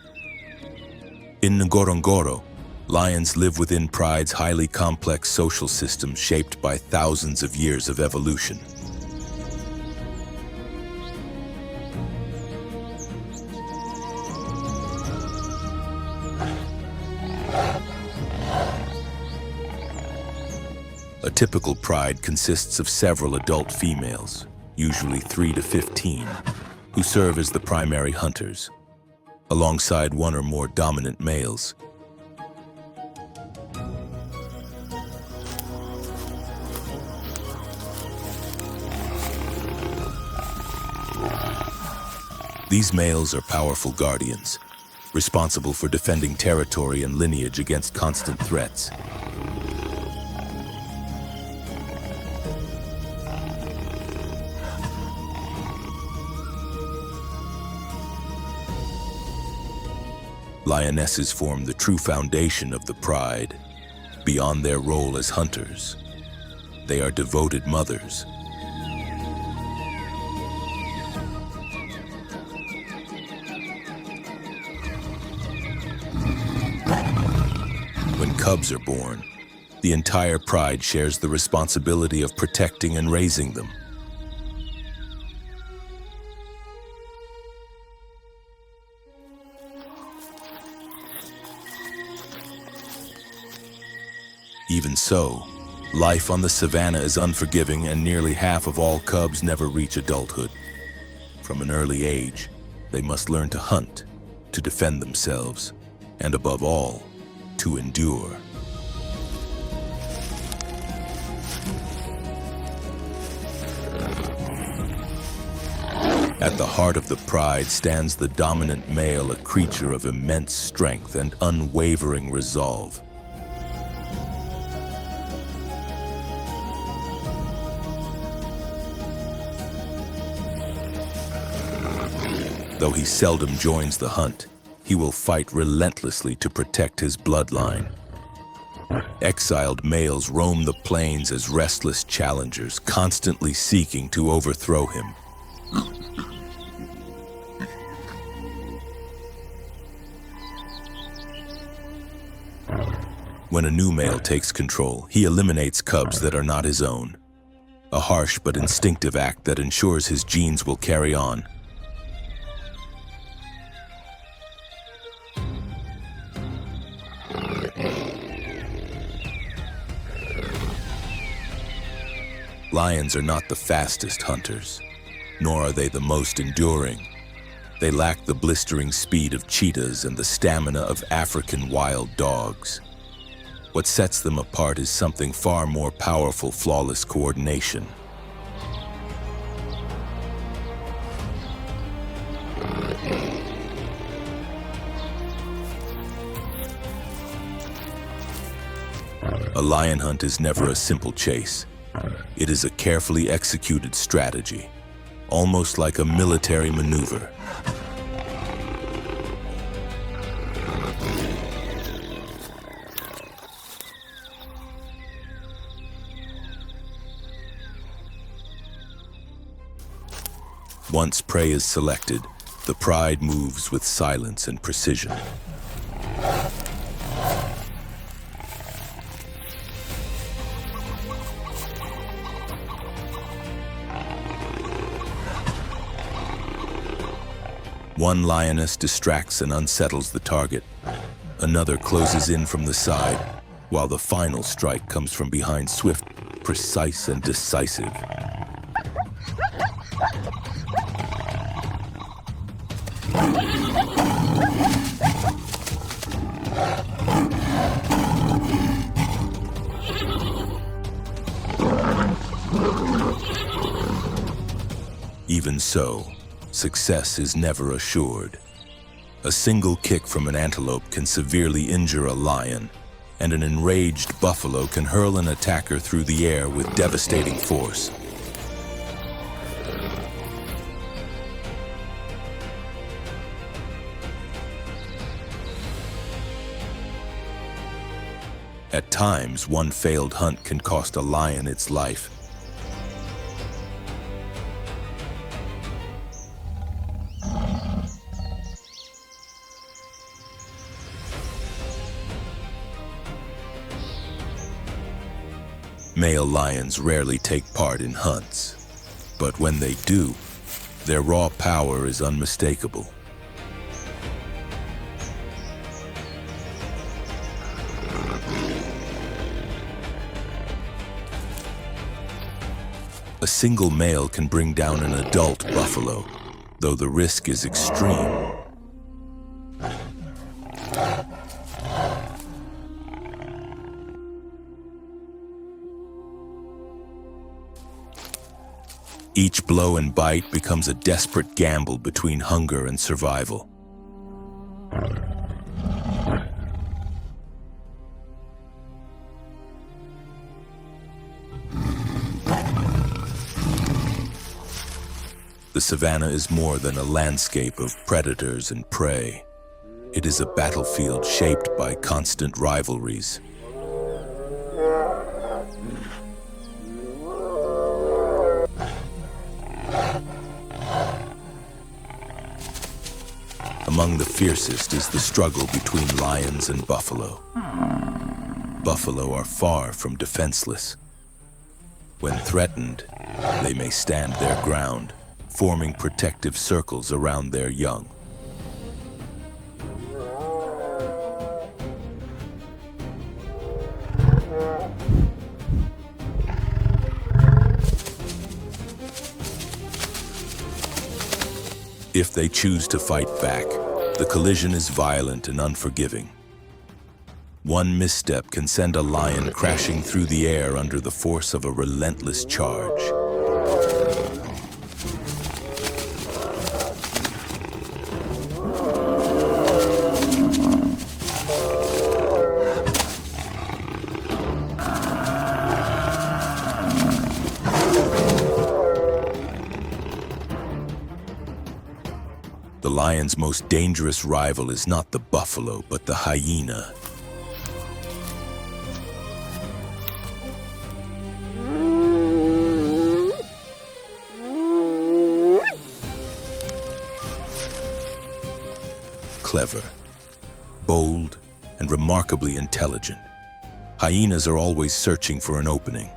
In Ngorongoro, lions live within pride's highly complex social system shaped by thousands of years of evolution. A typical pride consists of several adult females, usually 3 to 15, who serve as the primary hunters, alongside one or more dominant males. These males are powerful guardians, responsible for defending territory and lineage against constant threats. Lionesses form the true foundation of the pride. Beyond their role as hunters, they are devoted mothers. When cubs are born, the entire pride shares the responsibility of protecting and raising them. Even so, life on the savannah is unforgiving, and nearly half of all cubs never reach adulthood. From an early age, they must learn to hunt, to defend themselves, and above all, to endure. At the heart of the pride stands the dominant male, a creature of immense strength and unwavering resolve. Though he seldom joins the hunt, he will fight relentlessly to protect his bloodline. Exiled males roam the plains as restless challengers, constantly seeking to overthrow him. When a new male takes control, he eliminates cubs that are not his own. A harsh but instinctive act that ensures his genes will carry on. Lions are not the fastest hunters, nor are they the most enduring. They lack the blistering speed of cheetahs and the stamina of African wild dogs. What sets them apart is something far more powerful: flawless coordination. A lion hunt is never a simple chase. It is a carefully executed strategy, almost like a military maneuver. Once prey is selected, the pride moves with silence and precision. One lioness distracts and unsettles the target. Another closes in from the side, while the final strike comes from behind, swift, precise, and decisive. Even so, success is never assured. A single kick from an antelope can severely injure a lion, and an enraged buffalo can hurl an attacker through the air with devastating force. At times, one failed hunt can cost a lion its life. Male lions rarely take part in hunts, but when they do, their raw power is unmistakable. A single male can bring down an adult buffalo, though the risk is extreme. Each blow and bite becomes a desperate gamble between hunger and survival. The savanna is more than a landscape of predators and prey. It is a battlefield shaped by constant rivalries. Among the fiercest is the struggle between lions and buffalo. Buffalo are far from defenseless. When threatened, they may stand their ground, forming protective circles around their young. If they choose to fight back, the collision is violent and unforgiving. One misstep can send a lion crashing through the air under the force of a relentless charge. The lion's most dangerous rival is not the buffalo, but the hyena. Clever, bold, and remarkably intelligent, hyenas are always searching for an opening.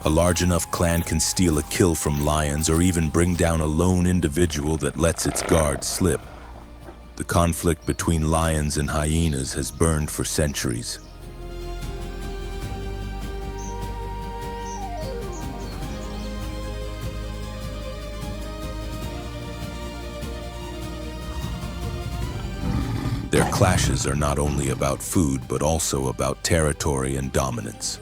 A large enough clan can steal a kill from lions or even bring down a lone individual that lets its guard slip. The conflict between lions and hyenas has burned for centuries. Their clashes are not only about food, but also about territory and dominance.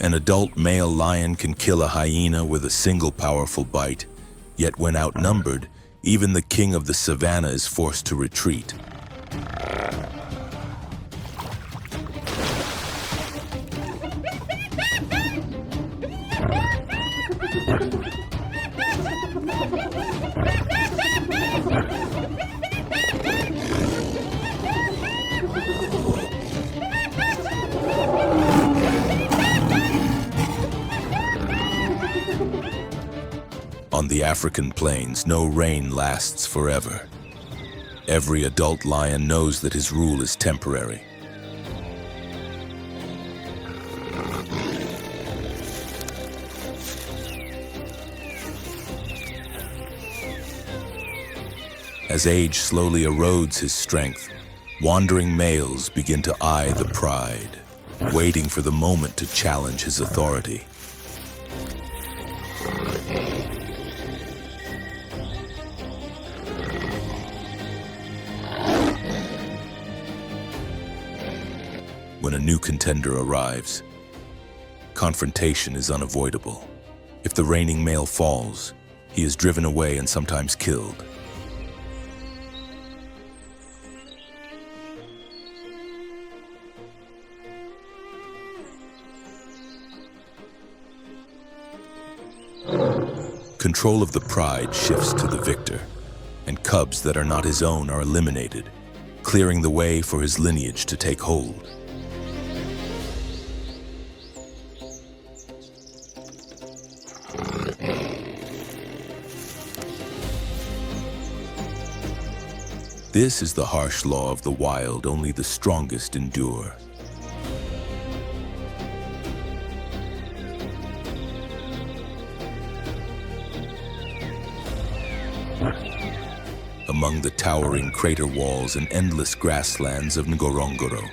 An adult male lion can kill a hyena with a single powerful bite, yet when outnumbered, even the king of the savanna is forced to retreat. On the African plains, no reign lasts forever. Every adult lion knows that his rule is temporary. As age slowly erodes his strength, wandering males begin to eye the pride, waiting for the moment to challenge his authority. When a new contender arrives, confrontation is unavoidable. If the reigning male falls, he is driven away and sometimes killed. Control of the pride shifts to the victor, and cubs that are not his own are eliminated, clearing the way for his lineage to take hold. This is the harsh law of the wild, only the strongest endure. Among the towering crater walls and endless grasslands of Ngorongoro,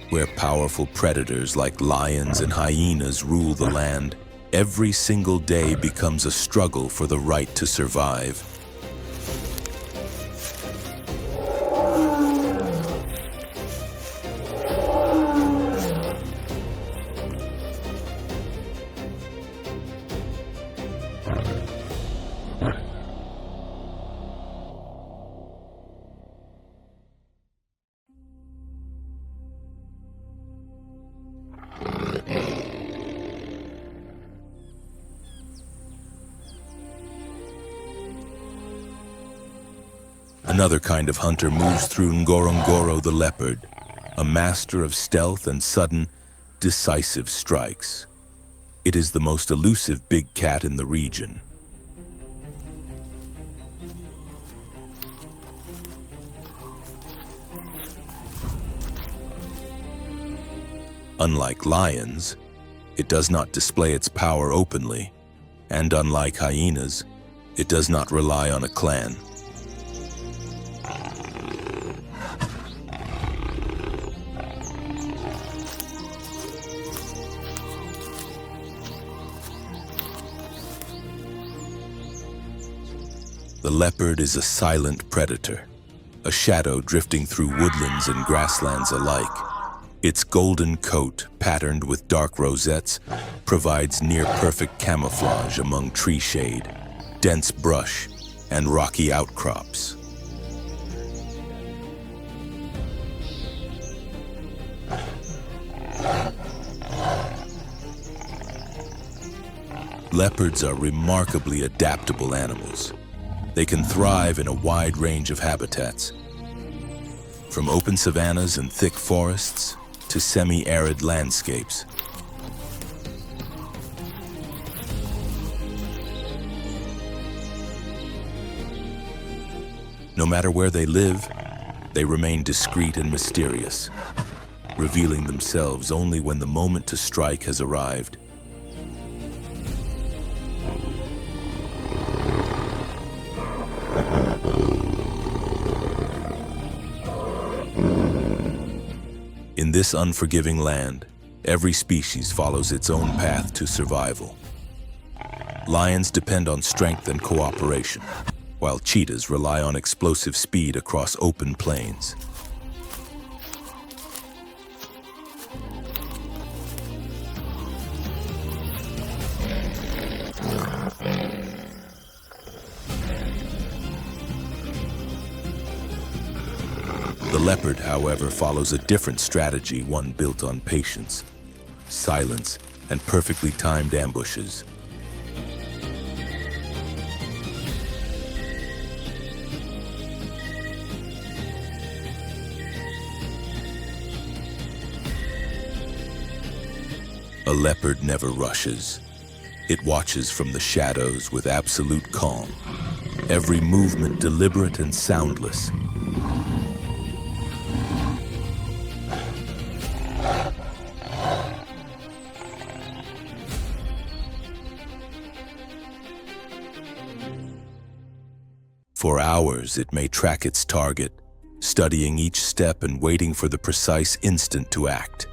where powerful predators like lions and hyenas rule the land, every single day becomes a struggle for the right to survive. Another kind of hunter moves through Ngorongoro the leopard, a master of stealth and sudden, decisive strikes. It is the most elusive big cat in the region. Unlike lions, it does not display its power openly, and unlike hyenas, it does not rely on a clan. The leopard is a silent predator, a shadow drifting through woodlands and grasslands alike. Its golden coat, patterned with dark rosettes, provides near-perfect camouflage among tree shade, dense brush, and rocky outcrops. Leopards are remarkably adaptable animals. They can thrive in a wide range of habitats, from open savannas and thick forests to semi-arid landscapes. No matter where they live, they remain discreet and mysterious, revealing themselves only when the moment to strike has arrived. In this unforgiving land, every species follows its own path to survival. Lions depend on strength and cooperation, while cheetahs rely on explosive speed across open plains. The leopard, however, follows a different strategy, one built on patience, silence, and perfectly timed ambushes. A leopard never rushes. It watches from the shadows with absolute calm, every movement deliberate and soundless. For hours, it may track its target, studying each step and waiting for the precise instant to act.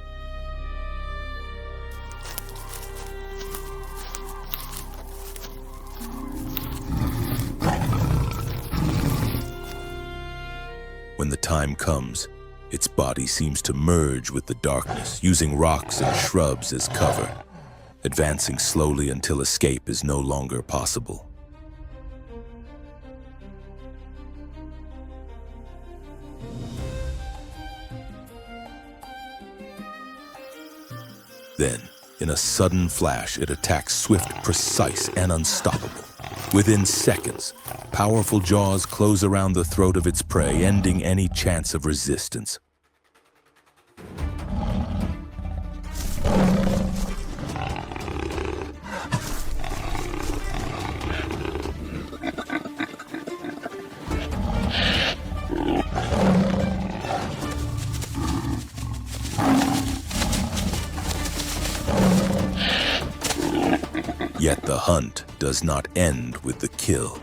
When the time comes, its body seems to merge with the darkness, using rocks and shrubs as cover, advancing slowly until escape is no longer possible. Then, in a sudden flash, it attacks swift, precise, and unstoppable. Within seconds, powerful jaws close around the throat of its prey, ending any chance of resistance. Yet the hunt does not end with the kill.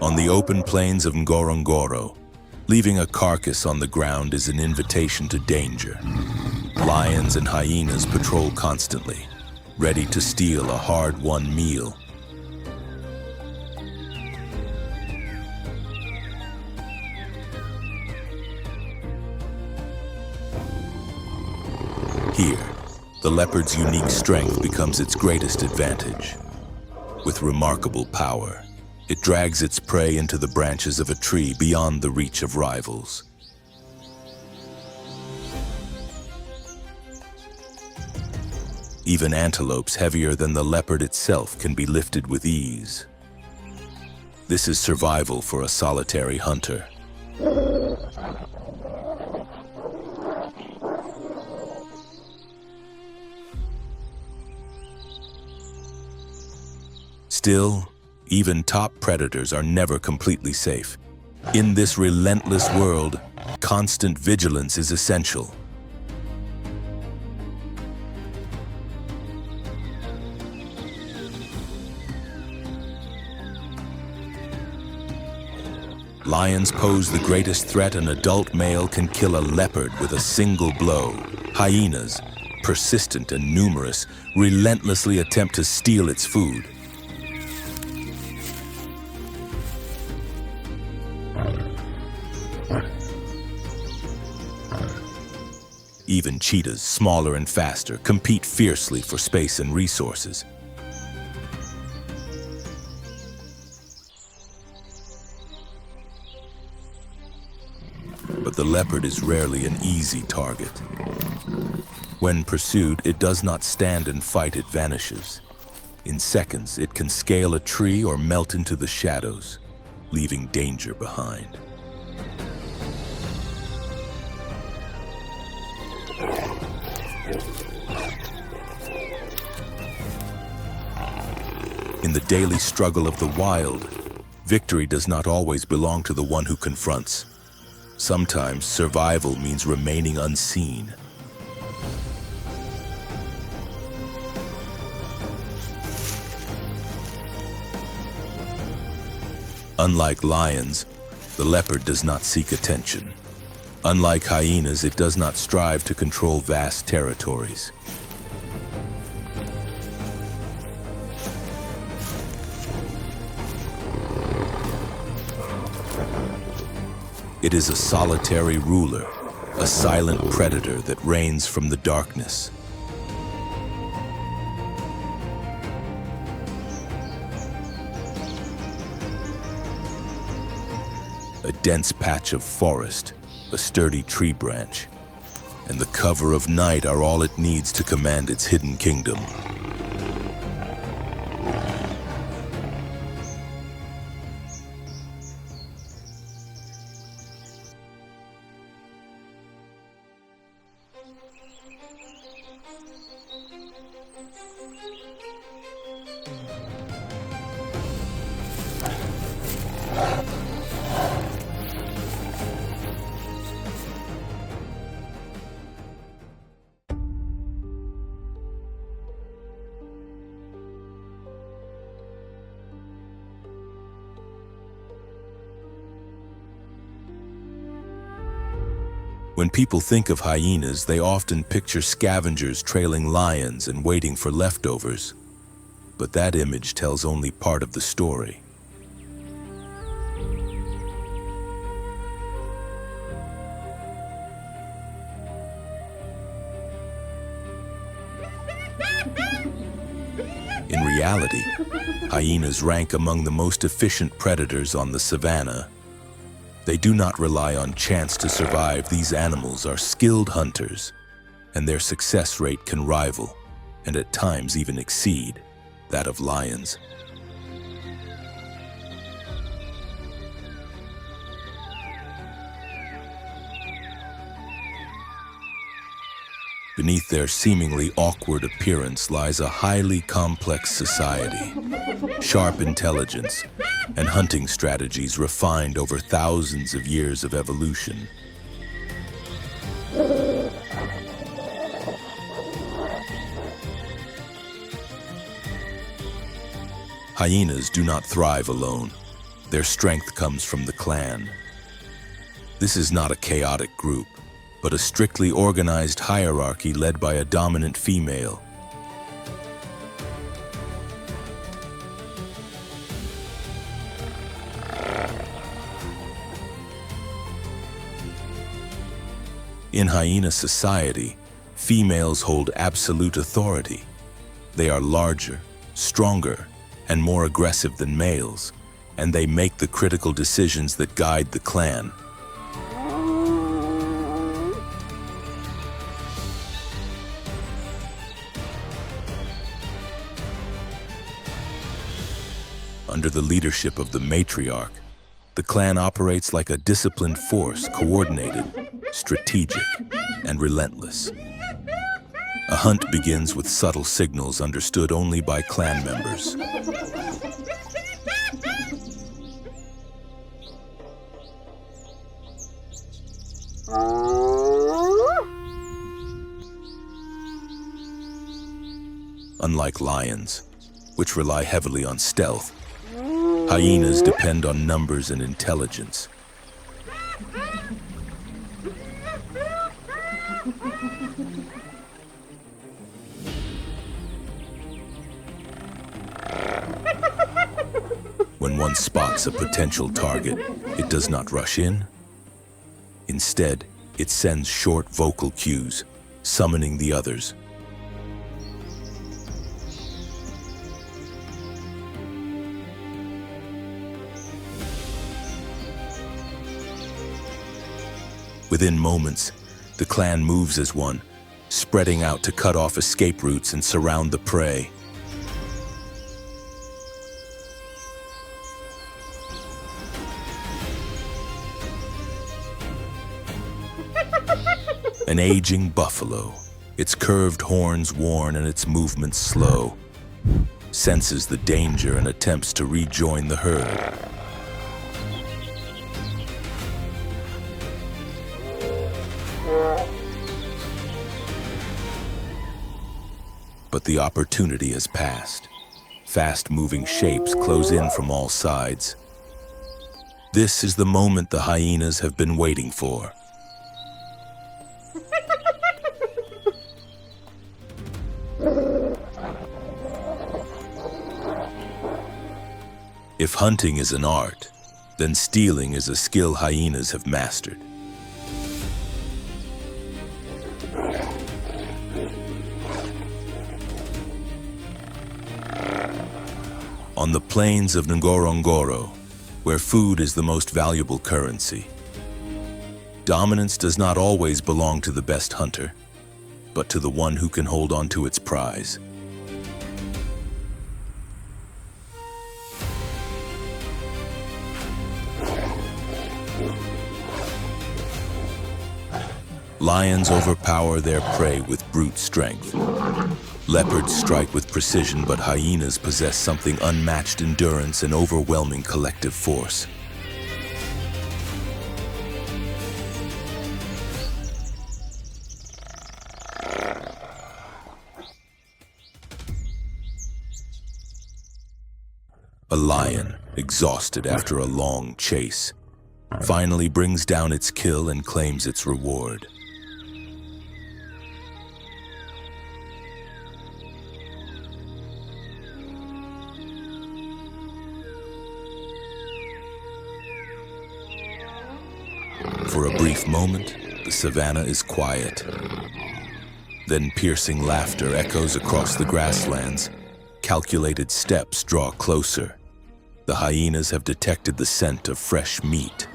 On the open plains of Ngorongoro, leaving a carcass on the ground is an invitation to danger. Lions and hyenas patrol constantly, ready to steal a hard-won meal. Here, the leopard's unique strength becomes its greatest advantage. With remarkable power, it drags its prey into the branches of a tree beyond the reach of rivals. Even antelopes heavier than the leopard itself can be lifted with ease. This is survival for a solitary hunter. Still, even top predators are never completely safe. In this relentless world, constant vigilance is essential. Lions pose the greatest threat. An adult male can kill a leopard with a single blow. Hyenas, persistent and numerous, relentlessly attempt to steal its food. Even cheetahs, smaller and faster, compete fiercely for space and resources. But the leopard is rarely an easy target. When pursued, it does not stand and fight, it vanishes. In seconds, it can scale a tree or melt into the shadows, leaving danger behind. In the daily struggle of the wild, victory does not always belong to the one who confronts. Sometimes survival means remaining unseen. Unlike lions, the leopard does not seek attention. Unlike hyenas, it does not strive to control vast territories. It is a solitary ruler, a silent predator that reigns from the darkness. A dense patch of forest, a sturdy tree branch, and the cover of night are all it needs to command its hidden kingdom. When people think of hyenas, they often picture scavengers trailing lions and waiting for leftovers. But that image tells only part of the story. In reality, hyenas rank among the most efficient predators on the savanna. They do not rely on chance to survive. These animals are skilled hunters, and their success rate can rival, and at times even exceed, that of lions. Beneath their seemingly awkward appearance lies a highly complex society, sharp intelligence, and hunting strategies refined over thousands of years of evolution. Hyenas do not thrive alone. Their strength comes from the clan. This is not a chaotic group, but a strictly organized hierarchy led by a dominant female. In hyena society, females hold absolute authority. They are larger, stronger, and more aggressive than males, and they make the critical decisions that guide the clan. Under the leadership of the matriarch, the clan operates like a disciplined force, coordinated, strategic, and relentless. A hunt begins with subtle signals understood only by clan members. Unlike lions, which rely heavily on stealth, hyenas depend on numbers and intelligence. When one spots a potential target, it does not rush in. Instead, it sends short vocal cues, summoning the others. Within moments, the clan moves as one, spreading out to cut off escape routes and surround the prey. An aging buffalo, its curved horns worn and its movements slow, senses the danger and attempts to rejoin the herd. But the opportunity has passed. Fast-moving shapes close in from all sides. This is the moment the hyenas have been waiting for. If hunting is an art, then stealing is a skill hyenas have mastered. On the plains of Ngorongoro, where food is the most valuable currency, dominance does not always belong to the best hunter, but to the one who can hold on to its prize. Lions overpower their prey with brute strength. Leopards strike with precision, but hyenas possess something unmatched: endurance and overwhelming collective force. A lion, exhausted after a long chase, finally brings down its kill and claims its reward. For a brief moment, the savannah is quiet. Then piercing laughter echoes across the grasslands. Calculated steps draw closer. The hyenas have detected the scent of fresh meat.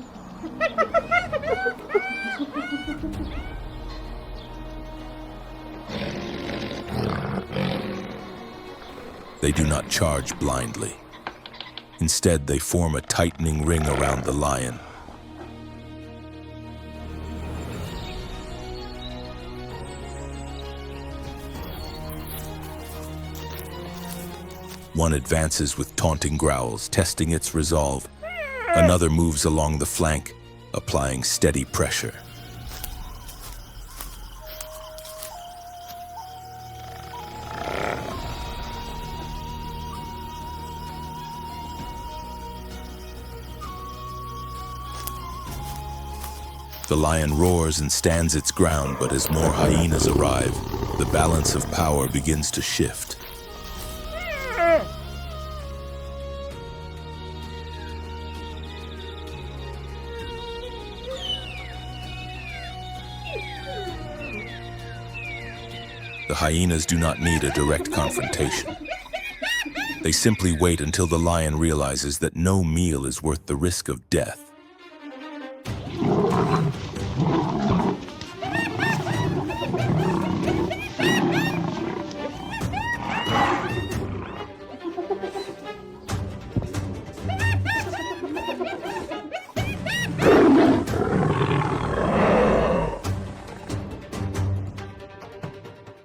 They do not charge blindly. Instead, they form a tightening ring around the lion. One advances with taunting growls, testing its resolve. Another moves along the flank, applying steady pressure. The lion roars and stands its ground, but as more hyenas arrive, the balance of power begins to shift. The hyenas do not need a direct confrontation. They simply wait until the lion realizes that no meal is worth the risk of death.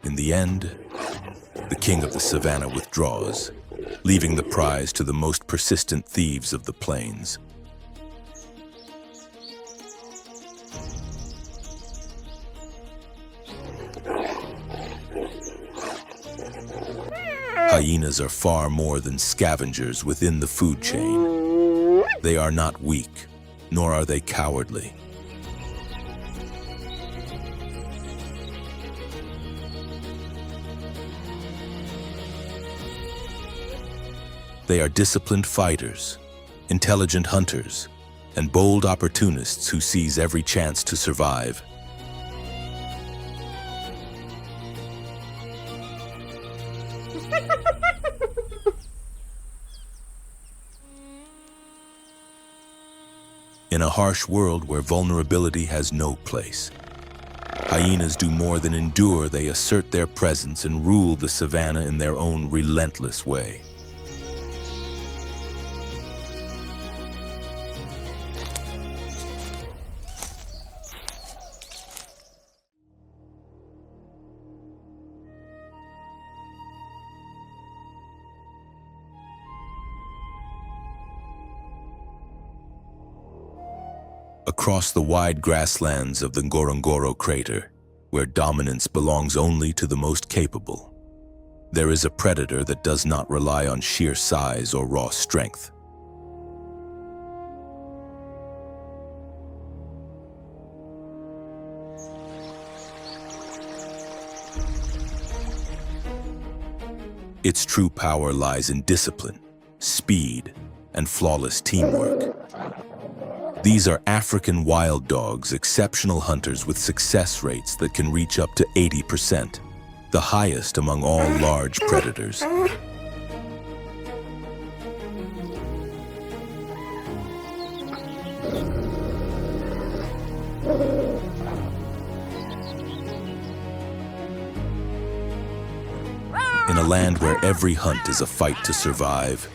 In the end, the king of the savannah withdraws, leaving the prize to the most persistent thieves of the plains. Hyenas are far more than scavengers within the food chain. They are not weak, nor are they cowardly. They are disciplined fighters, intelligent hunters, and bold opportunists who seize every chance to survive. In a harsh world where vulnerability has no place, hyenas do more than endure. They assert their presence and rule the savannah in their own relentless way. Across the wide grasslands of the Ngorongoro crater, where dominance belongs only to the most capable, there is a predator that does not rely on sheer size or raw strength. Its true power lies in discipline, speed, and flawless teamwork. These are African wild dogs, exceptional hunters with success rates that can reach up to 80%, the highest among all large predators. In a land where every hunt is a fight to survive,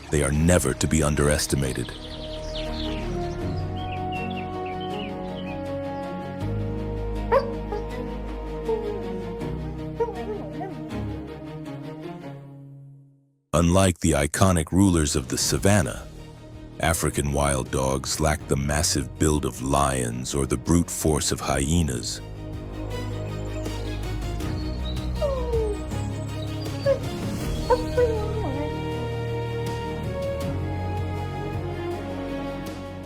they are never to be underestimated. Unlike the iconic rulers of the savannah, African wild dogs lack the massive build of lions or the brute force of hyenas.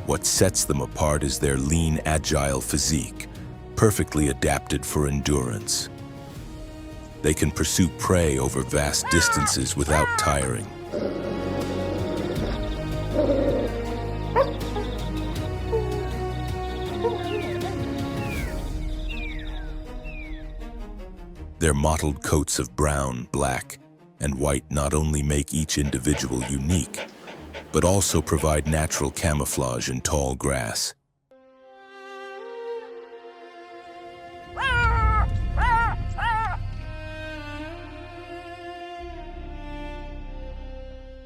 What sets them apart is their lean, agile physique, perfectly adapted for endurance. They can pursue prey over vast distances without tiring. Their mottled coats of brown, black, and white not only make each individual unique, but also provide natural camouflage in tall grass.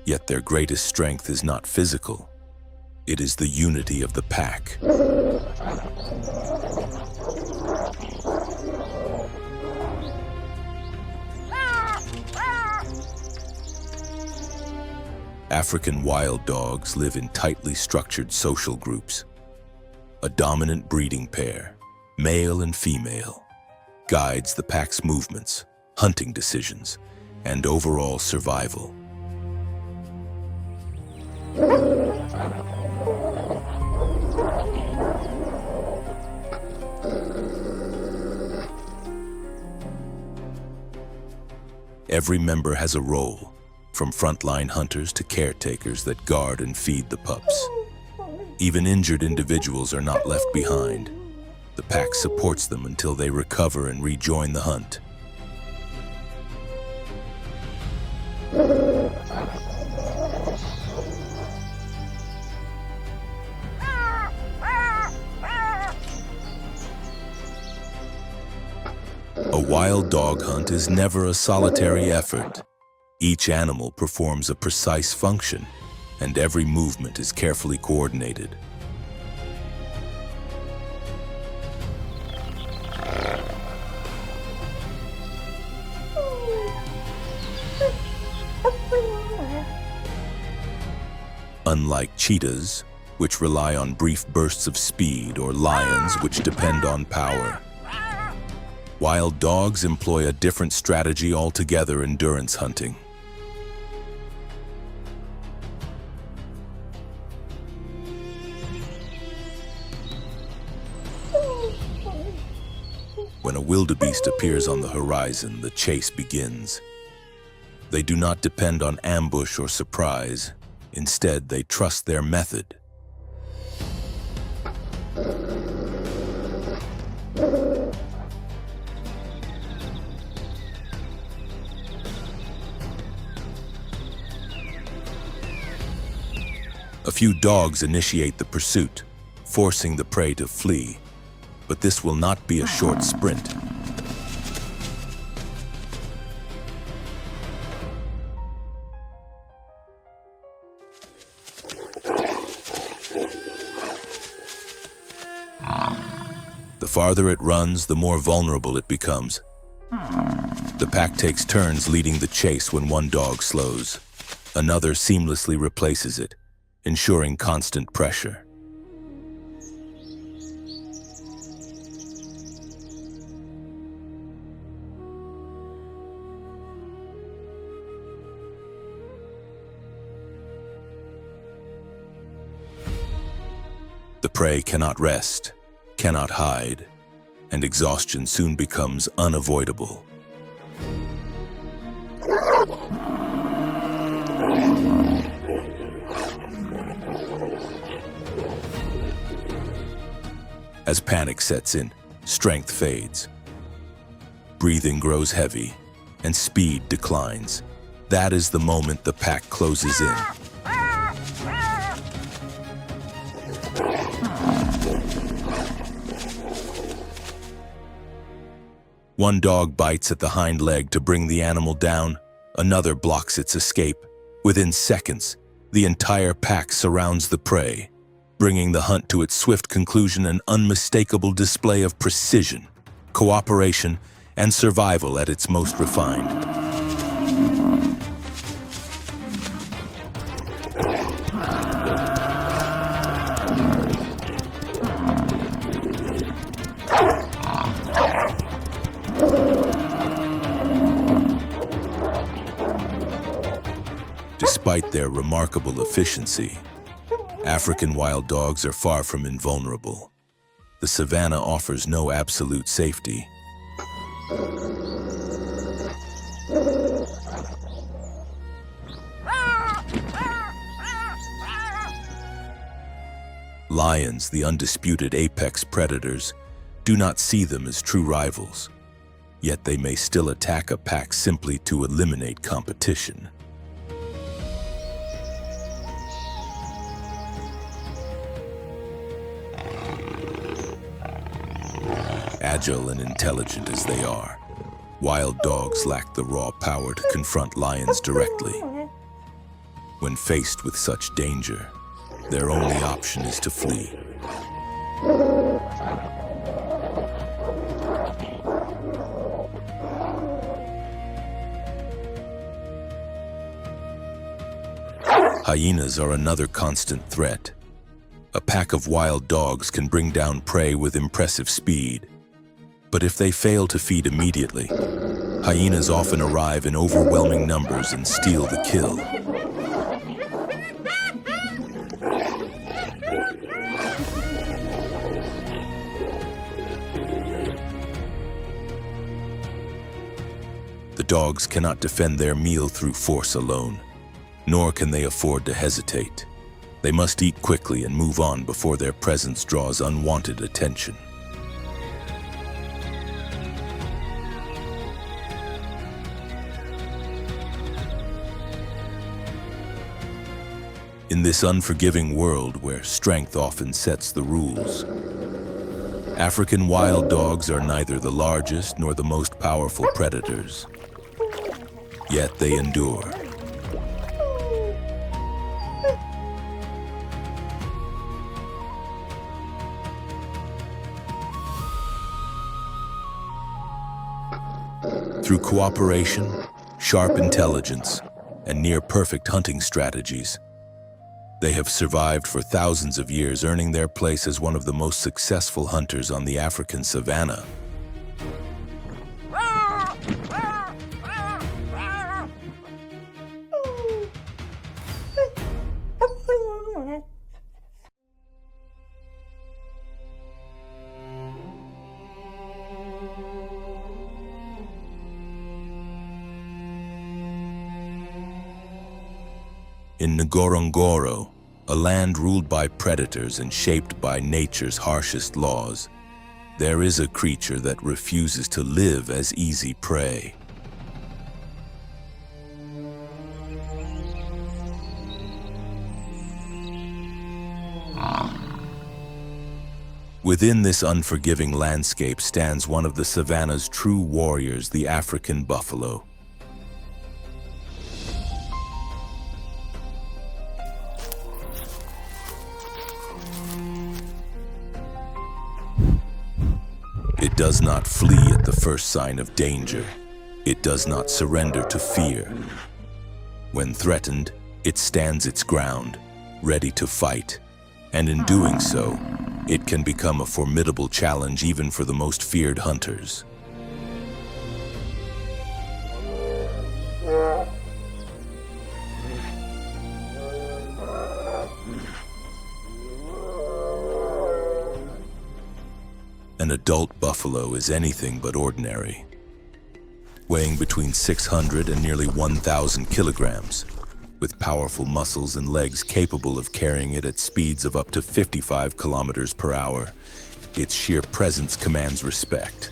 Yet their greatest strength is not physical. It is the unity of the pack. African wild dogs live in tightly structured social groups. A dominant breeding pair, male and female, guides the pack's movements, hunting decisions, and overall survival. Every member has a role, from frontline hunters to caretakers that guard and feed the pups. Even injured individuals are not left behind. The pack supports them until they recover and rejoin the hunt. A wild dog hunt is never a solitary effort. Each animal performs a precise function, and every movement is carefully coordinated. Unlike cheetahs, which rely on brief bursts of speed, or lions, which depend on power, wild dogs employ a different strategy altogether: endurance hunting. When a wildebeest appears on the horizon, the chase begins. They do not depend on ambush or surprise. Instead, they trust their method. A few dogs initiate the pursuit, forcing the prey to flee. But this will not be a short sprint. The farther it runs, the more vulnerable it becomes. The pack takes turns leading the chase. When one dog slows, another seamlessly replaces it, ensuring constant pressure. The prey cannot rest, cannot hide, and exhaustion soon becomes unavoidable. As panic sets in, strength fades. Breathing grows heavy, and speed declines. That is the moment the pack closes in. One dog bites at the hind leg to bring the animal down. Another blocks its escape. Within seconds, the entire pack surrounds the prey, bringing the hunt to its swift conclusion, an unmistakable display of precision, cooperation, and survival at its most refined. Despite their remarkable efficiency, African wild dogs are far from invulnerable. The savanna offers no absolute safety. Lions, the undisputed apex predators, do not see them as true rivals. Yet they may still attack a pack simply to eliminate competition. Agile and intelligent as they are, wild dogs lack the raw power to confront lions directly. When When faced with such danger, their only option is to flee. Hyenas are another constant threat. A pack of wild dogs can bring down prey with impressive speed. But if they fail to feed immediately, hyenas often arrive in overwhelming numbers and steal the kill. The dogs cannot defend their meal through force alone, nor can they afford to hesitate. They must eat quickly and move on before their presence draws unwanted attention. In this unforgiving world where strength often sets the rules, African wild dogs are neither the largest nor the most powerful predators. Yet they endure. Through cooperation, sharp intelligence, and near-perfect hunting strategies, they have survived for thousands of years, earning their place as one of the most successful hunters on the African savanna. In Ngorongoro, a land ruled by predators and shaped by nature's harshest laws, there is a creature that refuses to live as easy prey. Within this unforgiving landscape stands one of the savanna's true warriors, the African buffalo. It does not flee at the first sign of danger. It does not surrender to fear. When threatened, it stands its ground, ready to fight. And in doing so, it can become a formidable challenge even for the most feared hunters. An adult buffalo is anything but ordinary, weighing between 600 and nearly 1,000 kilograms, with powerful muscles and legs capable of carrying it at speeds of up to 55 kilometers per hour. Its sheer presence commands respect.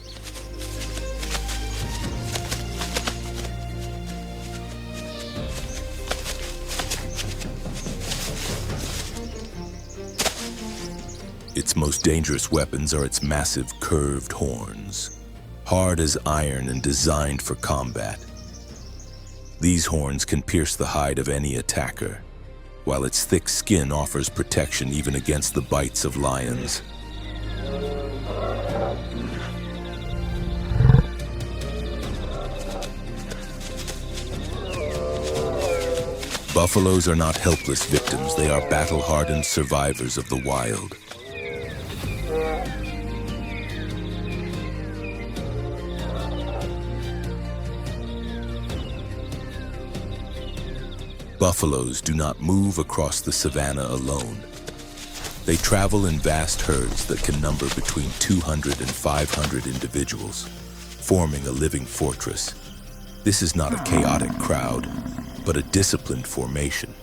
Its most dangerous weapons are its massive curved horns, hard as iron and designed for combat. These horns can pierce the hide of any attacker, while its thick skin offers protection even against the bites of lions. Buffaloes are not helpless victims, they are battle-hardened survivors of the wild. Buffaloes do not move across the savanna alone. They travel in vast herds that can number between 200 and 500 individuals, forming a living fortress. This is not a chaotic crowd, but a disciplined formation.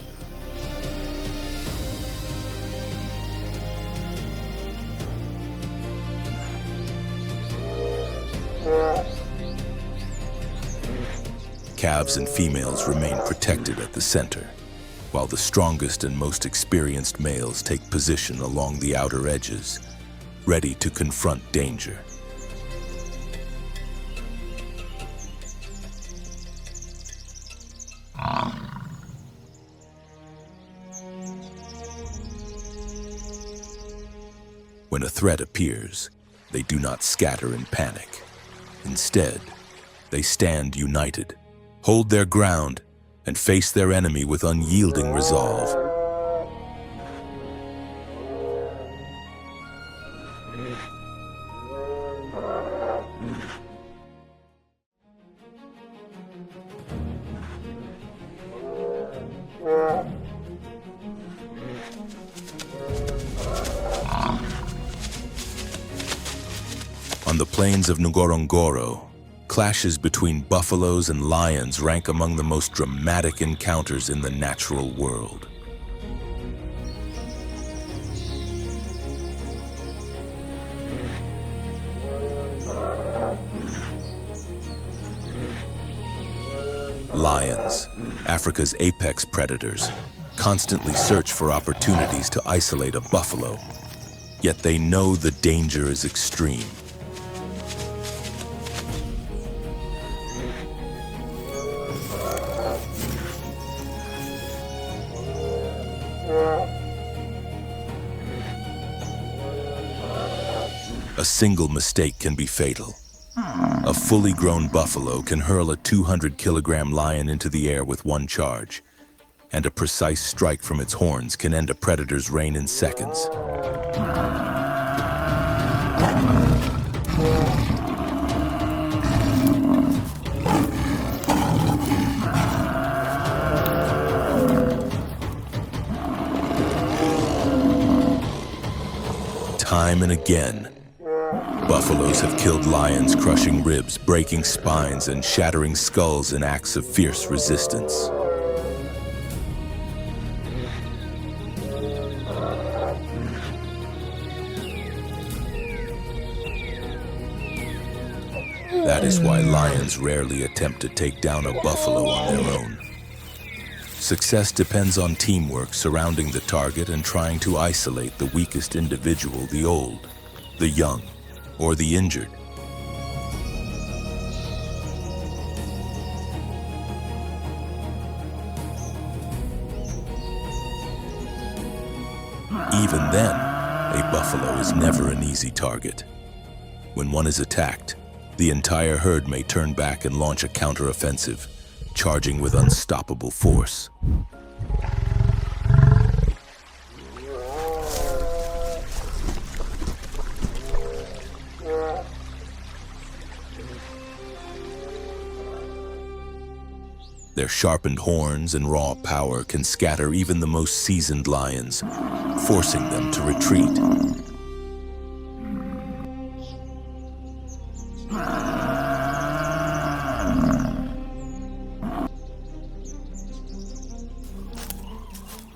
Calves and females remain protected at the center, while the strongest and most experienced males take position along the outer edges, ready to confront danger. When a threat appears, they do not scatter in panic. Instead, they stand united, hold their ground, and face their enemy with unyielding resolve. On the plains of Ngorongoro, clashes between buffaloes and lions rank among the most dramatic encounters in the natural world. Lions, Africa's apex predators, constantly search for opportunities to isolate a buffalo, yet they know the danger is extreme. A single mistake can be fatal. A fully grown buffalo can hurl a 200-kilogram lion into the air with one charge, and a precise strike from its horns can end a predator's reign in seconds. Time and again, buffaloes have killed lions, crushing ribs, breaking spines, and shattering skulls in acts of fierce resistance. That is why lions rarely attempt to take down a buffalo on their own. Success depends on teamwork surrounding the target and trying to isolate the weakest individual, the old, the young, or the injured. Even then, a buffalo is never an easy target. When one is attacked, the entire herd may turn back and launch a counteroffensive, charging with unstoppable force. Their sharpened horns and raw power can scatter even the most seasoned lions, forcing them to retreat.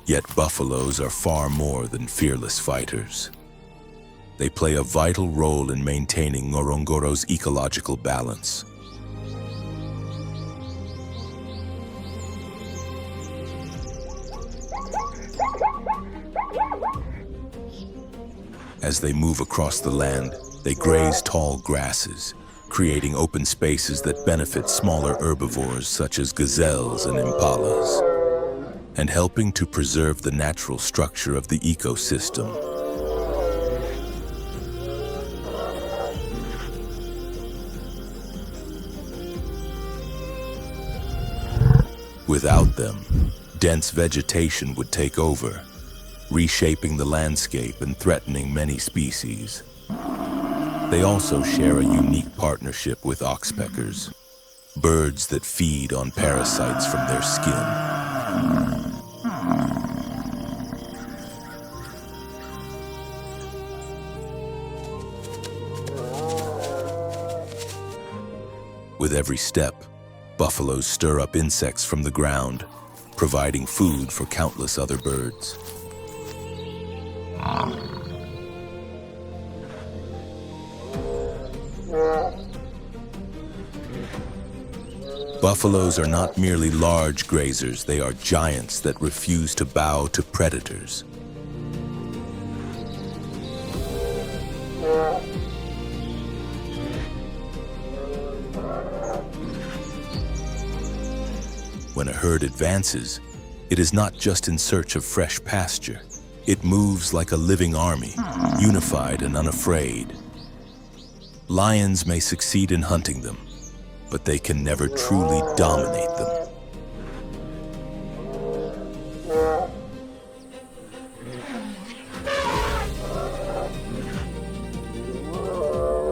Yet buffaloes are far more than fearless fighters. They play a vital role in maintaining Ngorongoro's ecological balance. As they move across the land, they graze tall grasses, creating open spaces that benefit smaller herbivores such as gazelles and impalas, and helping to preserve the natural structure of the ecosystem. Without them, dense vegetation would take over, reshaping the landscape and threatening many species. They also share a unique partnership with oxpeckers, birds that feed on parasites from their skin. With every step, buffaloes stir up insects from the ground, providing food for countless other birds. Buffaloes are not merely large grazers, they are giants that refuse to bow to predators. When a herd advances, it is not just in search of fresh pasture. It moves like a living army, unified and unafraid. Lions may succeed in hunting them, but they can never truly dominate them.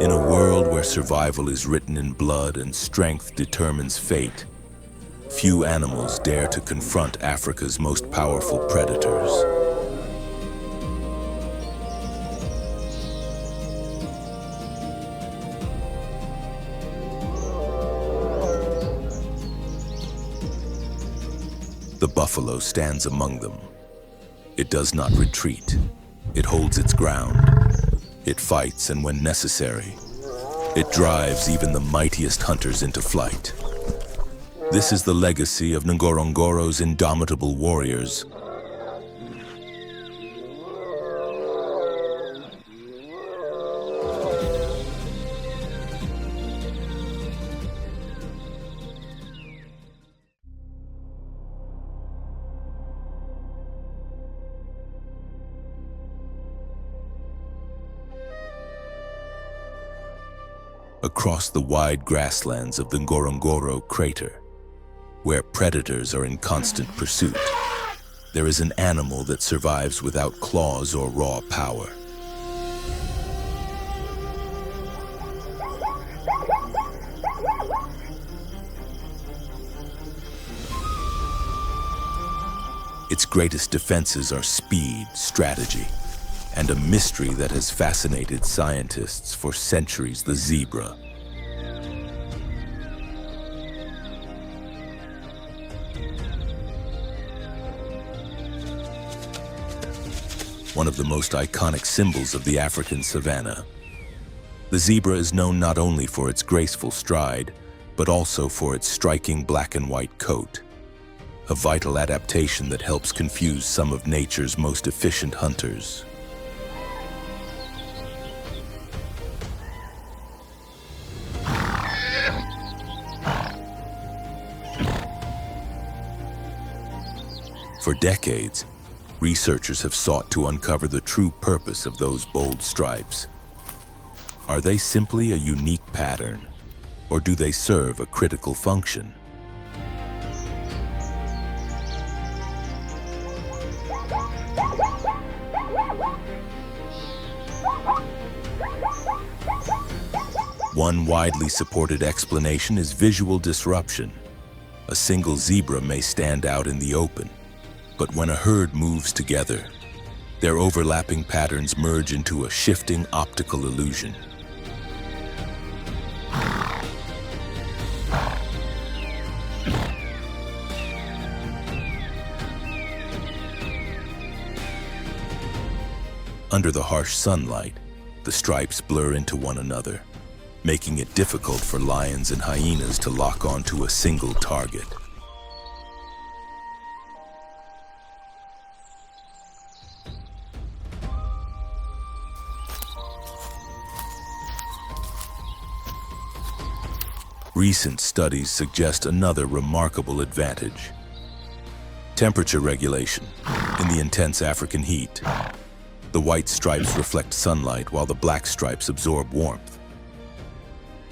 In a world where survival is written in blood and strength determines fate, few animals dare to confront Africa's most powerful predators. The buffalo stands among them. It does not retreat. It holds its ground. It fights, and when necessary, it drives even the mightiest hunters into flight. This is the legacy of Ngorongoro's indomitable warriors. Across the wide grasslands of the Ngorongoro crater, where predators are in constant pursuit, there is an animal that survives without claws or raw power. Its greatest defenses are speed, strategy, and a mystery that has fascinated scientists for centuries: the zebra. One of the most iconic symbols of the African savanna. The zebra is known not only for its graceful stride, but also for its striking black and white coat, a vital adaptation that helps confuse some of nature's most efficient hunters. For decades, researchers have sought to uncover the true purpose of those bold stripes. Are they simply a unique pattern, or do they serve a critical function? One widely supported explanation is visual disruption. A single zebra may stand out in the open, but when a herd moves together, their overlapping patterns merge into a shifting optical illusion. Under the harsh sunlight, the stripes blur into one another, making it difficult for lions and hyenas to lock onto a single target. Recent studies suggest another remarkable advantage: temperature regulation. In the intense African heat, the white stripes reflect sunlight while the black stripes absorb warmth,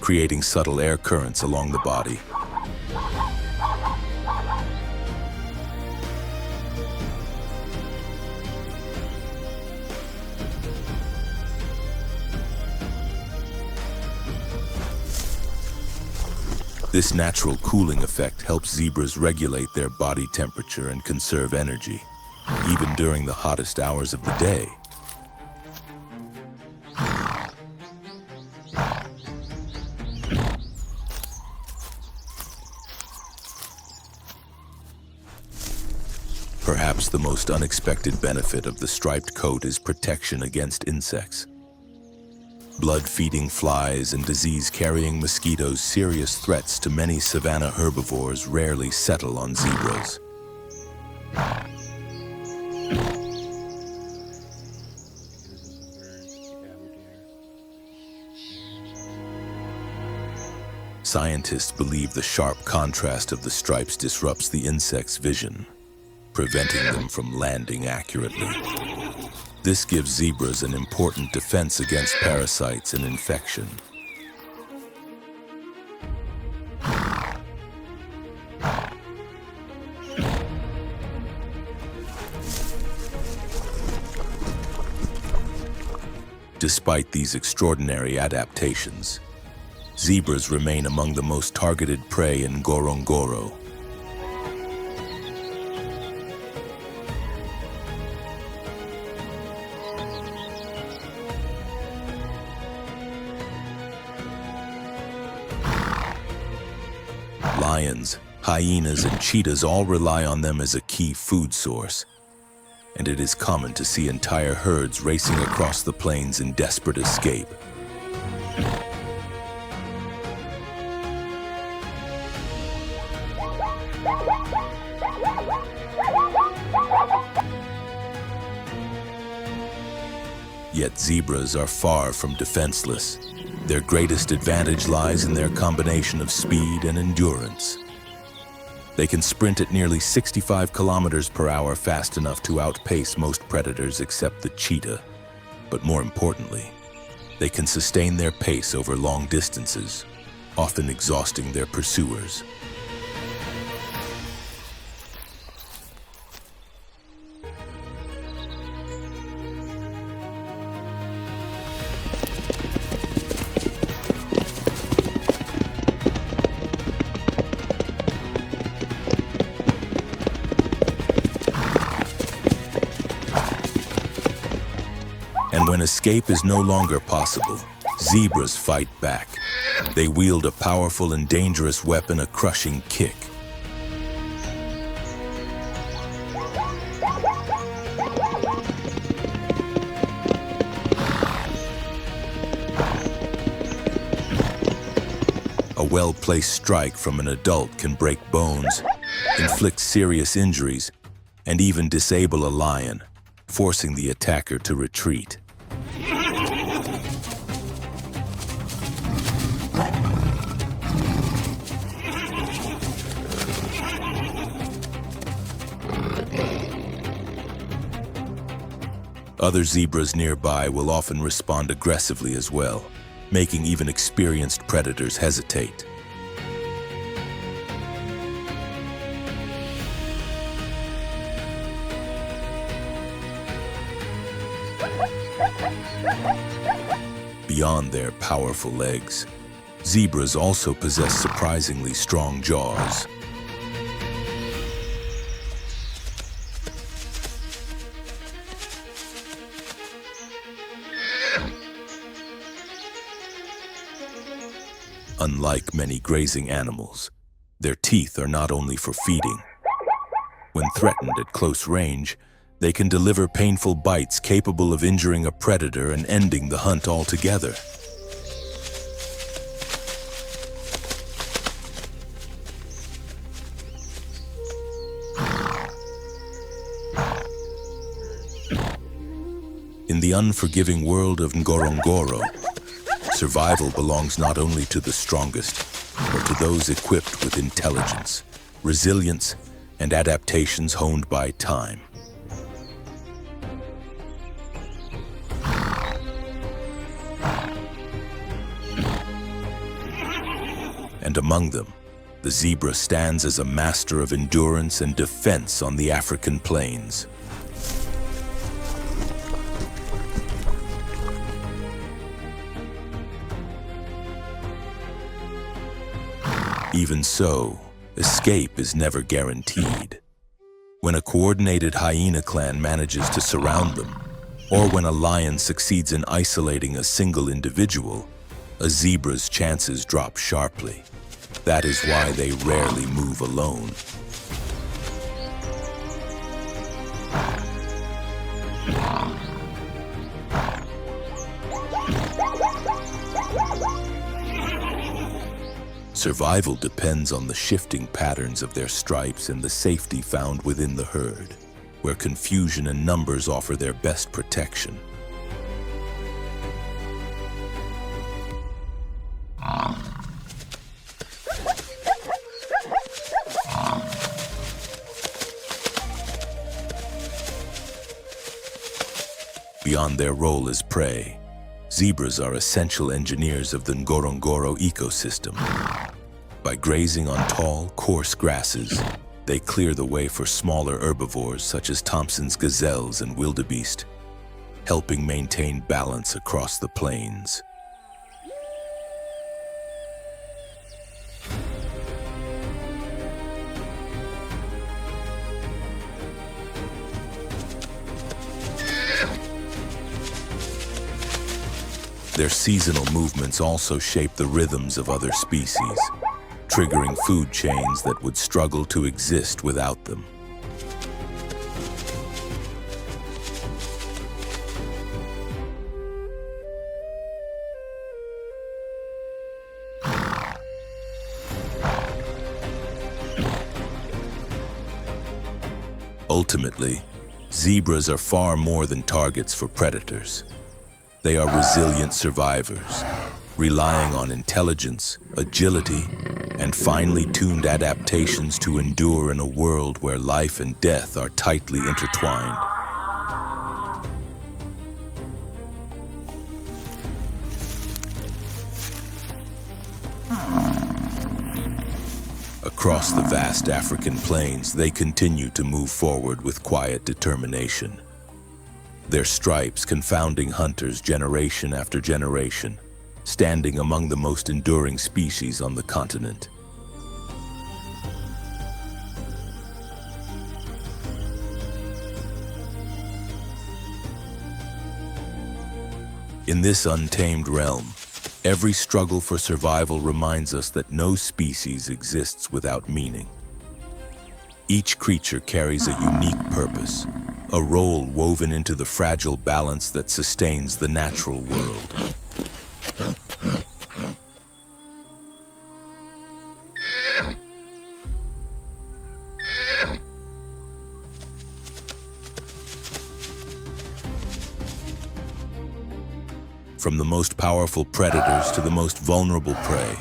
creating subtle air currents along the body. This natural cooling effect helps zebras regulate their body temperature and conserve energy, even during the hottest hours of the day. Perhaps the most unexpected benefit of the striped coat is protection against insects. Blood-feeding flies and disease-carrying mosquitoes, serious threats to many savanna herbivores, rarely settle on zebras. Scientists believe the sharp contrast of the stripes disrupts the insect's vision, preventing them from landing accurately. This gives zebras an important defense against parasites and infection. Despite these extraordinary adaptations, zebras remain among the most targeted prey in Ngorongoro. Lions, hyenas, and cheetahs all rely on them as a key food source, and it is common to see entire herds racing across the plains in desperate escape. Yet zebras are far from defenseless. Their greatest advantage lies in their combination of speed and endurance. They can sprint at nearly 65 kilometers per hour, fast enough to outpace most predators except the cheetah. But more importantly, they can sustain their pace over long distances, often exhausting their pursuers. And when escape is no longer possible, zebras fight back. They wield a powerful and dangerous weapon, a crushing kick. A well-placed strike from an adult can break bones, inflict serious injuries, and even disable a lion, forcing the attacker to retreat. Other zebras nearby will often respond aggressively as well, making even experienced predators hesitate. Beyond their powerful legs, zebras also possess surprisingly strong jaws. Unlike many grazing animals, their teeth are not only for feeding. When threatened at close range, they can deliver painful bites capable of injuring a predator and ending the hunt altogether. In the unforgiving world of Ngorongoro, survival belongs not only to the strongest, but to those equipped with intelligence, resilience, and adaptations honed by time. And among them, the zebra stands as a master of endurance and defense on the African plains. Even so, escape is never guaranteed. When a coordinated hyena clan manages to surround them, or when a lion succeeds in isolating a single individual, a zebra's chances drop sharply. That is why they rarely move alone. Survival depends on the shifting patterns of their stripes and the safety found within the herd, where confusion and numbers offer their best protection. beyond their role as prey. Zebras are essential engineers of the Ngorongoro ecosystem. By grazing on tall, coarse grasses, they clear the way for smaller herbivores such as Thompson's gazelles and wildebeest, helping maintain balance across the plains. Their seasonal movements also shape the rhythms of other species, triggering food chains that would struggle to exist without them. Ultimately, zebras are far more than targets for predators. They are resilient survivors, relying on intelligence, agility, and finely tuned adaptations to endure in a world where life and death are tightly intertwined. Across the vast African plains, they continue to move forward with quiet determination. Their stripes confounding hunters generation after generation, standing among the most enduring species on the continent. In this untamed realm, every struggle for survival reminds us that no species exists without meaning. Each creature carries a unique purpose, a role woven into the fragile balance that sustains the natural world. From the most powerful predators to the most vulnerable prey,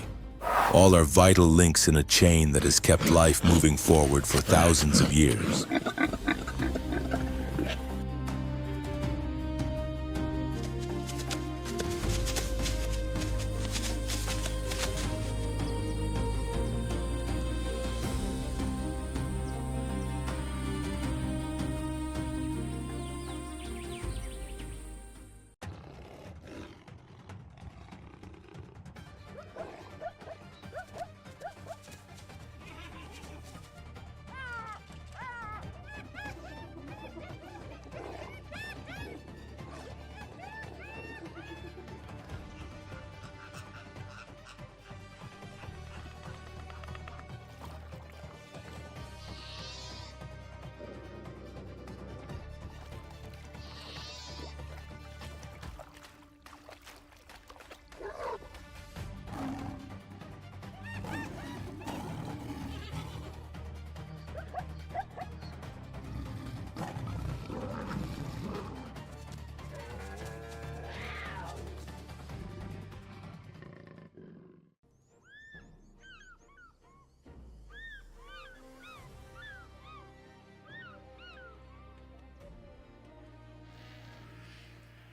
all are vital links in a chain that has kept life moving forward for thousands of years.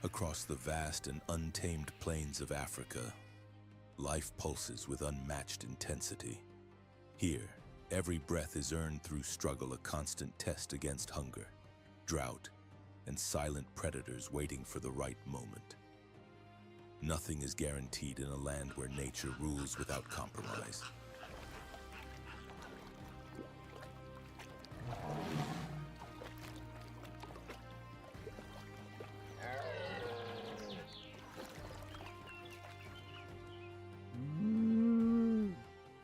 Across the vast and untamed plains of Africa, life pulses with unmatched intensity. Here, every breath is earned through struggle, a constant test against hunger, drought, and silent predators waiting for the right moment. Nothing is guaranteed in a land where nature rules without compromise.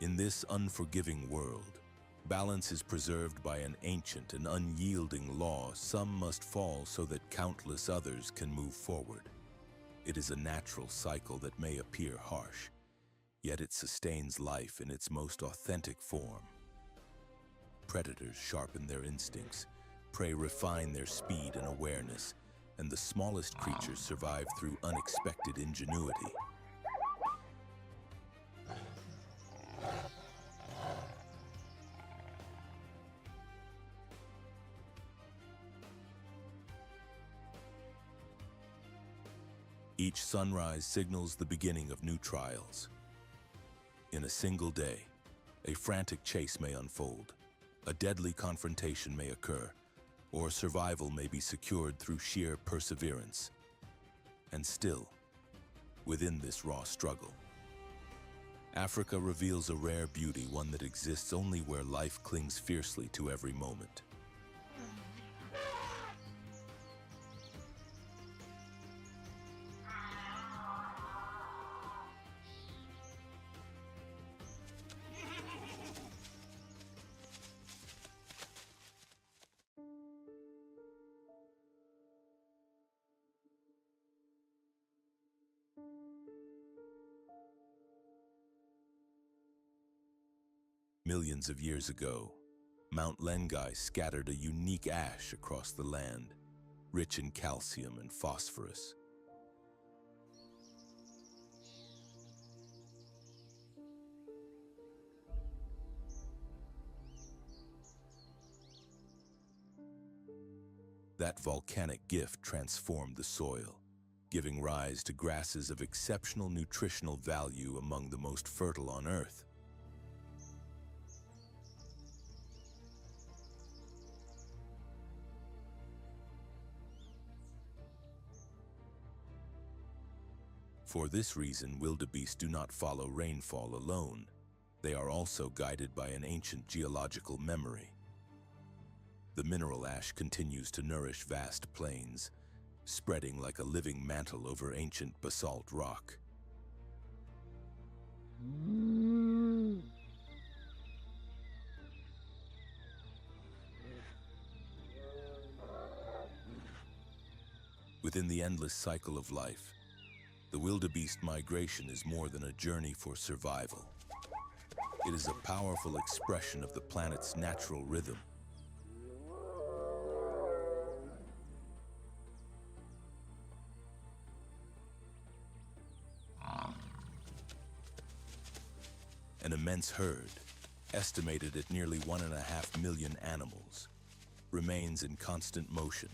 In this unforgiving world, balance is preserved by an ancient and unyielding law. Some must fall so that countless others can move forward. It is a natural cycle that may appear harsh, yet it sustains life in its most authentic form. Predators sharpen their instincts, prey refine their speed and awareness, and the smallest creatures survive through unexpected ingenuity. Each sunrise signals the beginning of new trials. In a single day, a frantic chase may unfold, a deadly confrontation may occur, or survival may be secured through sheer perseverance. And still, within this raw struggle, Africa reveals a rare beauty, one that exists only where life clings fiercely to every moment. Millions of years ago, Mount Lengai scattered a unique ash across the land, rich in calcium and phosphorus. That volcanic gift transformed the soil, giving rise to grasses of exceptional nutritional value among the most fertile on Earth. For this reason, wildebeest do not follow rainfall alone. They are also guided by an ancient geological memory. The mineral ash continues to nourish vast plains, spreading like a living mantle over ancient basalt rock. Within the endless cycle of life, the wildebeest migration is more than a journey for survival. It is a powerful expression of the planet's natural rhythm. An immense herd, estimated at nearly 1.5 million animals, remains in constant motion.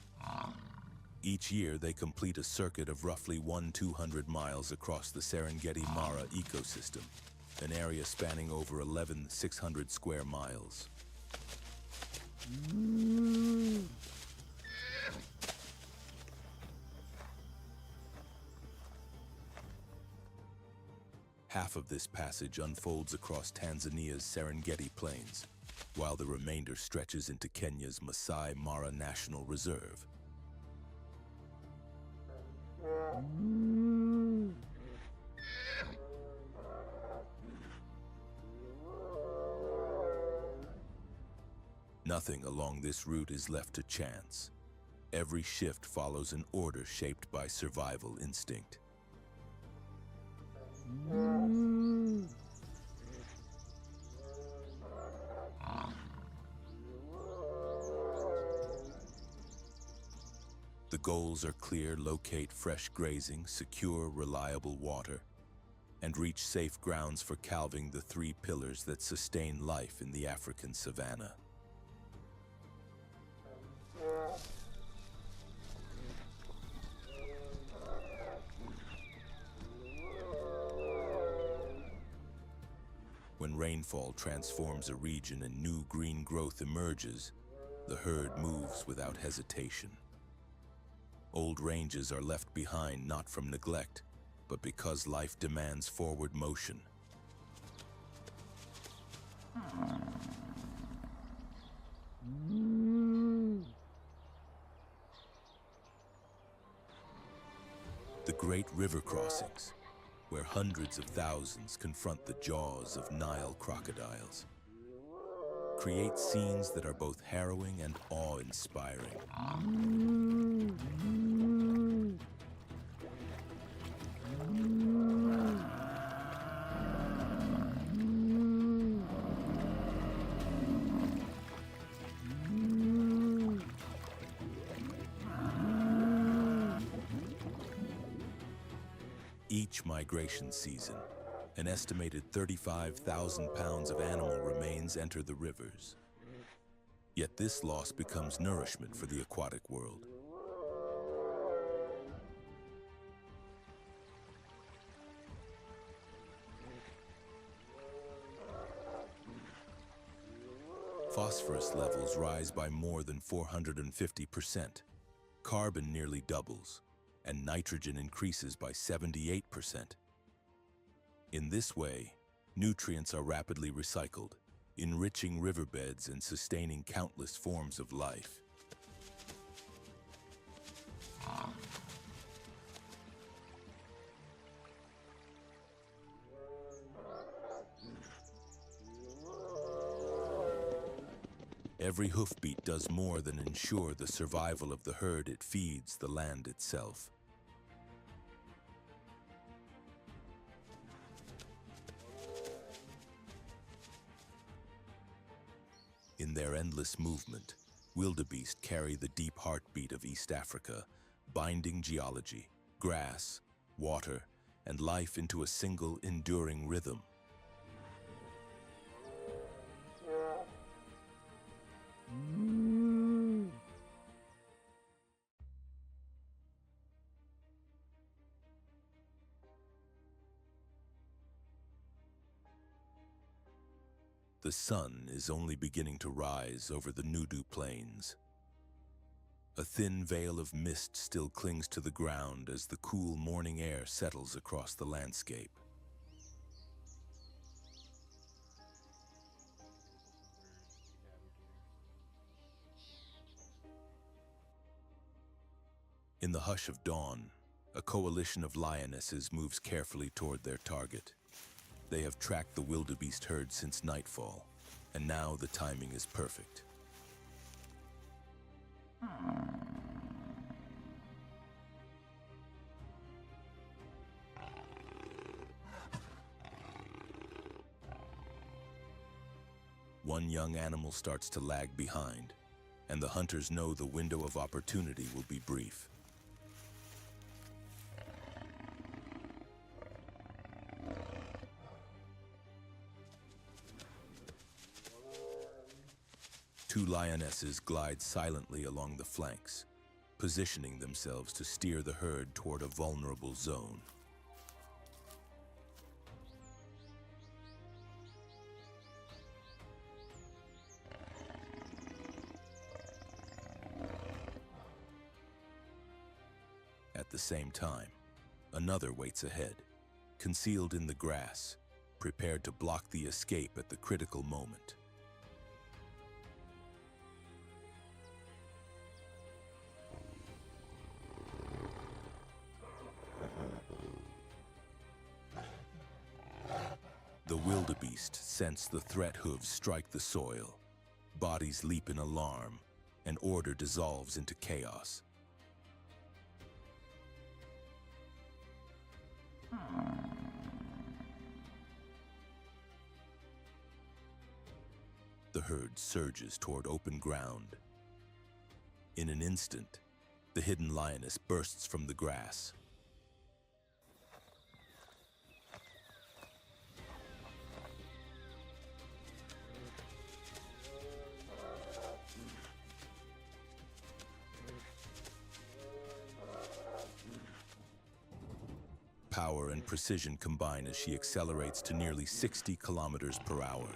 Each year, they complete a circuit of roughly 200 miles across the Serengeti Mara ecosystem, an area spanning over 11,600 square miles. Half of this passage unfolds across Tanzania's Serengeti Plains, while the remainder stretches into Kenya's Masai Mara National Reserve. Nothing along this route is left to chance. Every shift follows an order shaped by survival instinct. The goals are clear: locate fresh grazing, secure reliable water, and reach safe grounds for calving, the three pillars that sustain life in the African savanna. When rainfall transforms a region and new green growth emerges, the herd moves without hesitation. Old ranges are left behind not from neglect, but because life demands forward motion. The great river crossings, where hundreds of thousands confront the jaws of Nile crocodiles, create scenes that are both harrowing and awe-inspiring. Each migration season, an estimated 35,000 pounds of animal remains enter the rivers. Yet this loss becomes nourishment for the aquatic world. Phosphorus levels rise by more than 450%. Carbon nearly doubles, and nitrogen increases by 78%. In this way, nutrients are rapidly recycled, enriching riverbeds and sustaining countless forms of life. Every hoofbeat does more than ensure the survival of the herd. It feeds the land itself. In their endless movement, wildebeest carry the deep heartbeat of East Africa, binding geology, grass, water, and life into a single enduring rhythm. The sun is only beginning to rise over the Nudu Plains. A thin veil of mist still clings to the ground as the cool morning air settles across the landscape. In the hush of dawn, a coalition of lionesses moves carefully toward their target. They have tracked the wildebeest herd since nightfall, and now the timing is perfect. One young animal starts to lag behind, and the hunters know the window of opportunity will be brief. Two lionesses glide silently along the flanks, positioning themselves to steer the herd toward a vulnerable zone. At the same time, another waits ahead, concealed in the grass, prepared to block the escape at the critical moment. The wildebeest sense the threat hooves strike the soil. Bodies leap in alarm, and order dissolves into chaos. The herd surges toward open ground. In an instant, the hidden lioness bursts from the grass. Power and precision combine as she accelerates to nearly 60 kilometers per hour.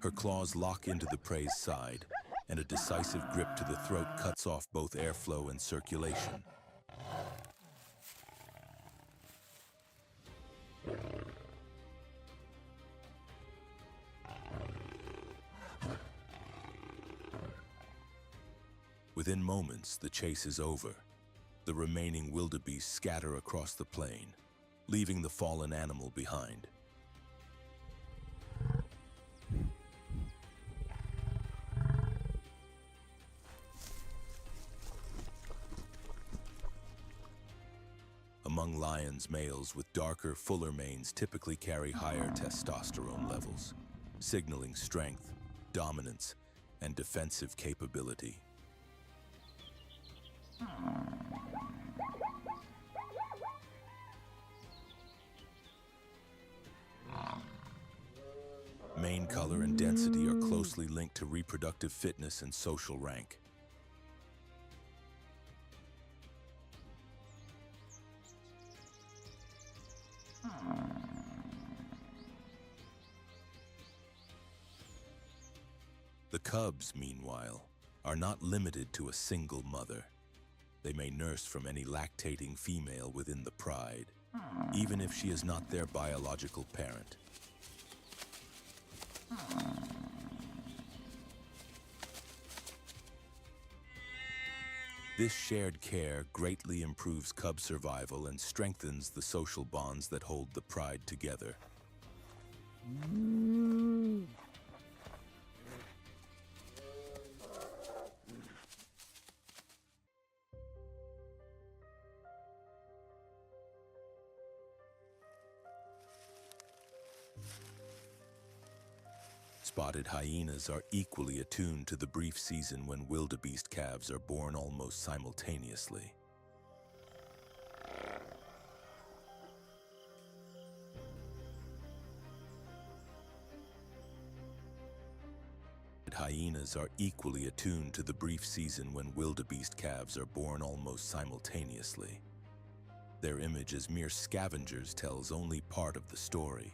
Her claws lock into the prey's side, and a decisive grip to the throat cuts off both airflow and circulation. Within moments, the chase is over. The remaining wildebeest scatter across the plain, leaving the fallen animal behind. Among lions, males with darker, fuller manes typically carry higher testosterone levels, signaling strength, dominance, and defensive capability. Mane color and density are closely linked to reproductive fitness and social rank. The cubs, meanwhile, are not limited to a single mother. They may nurse from any lactating female within the pride, even if she is not their biological parent. This shared care greatly improves cub survival and strengthens the social bonds that hold the pride together. Spotted hyenas are equally attuned to the brief season when wildebeest calves are born almost simultaneously. Hyenas are equally attuned to the brief season when wildebeest calves are born almost simultaneously. Their image as mere scavengers tells only part of the story.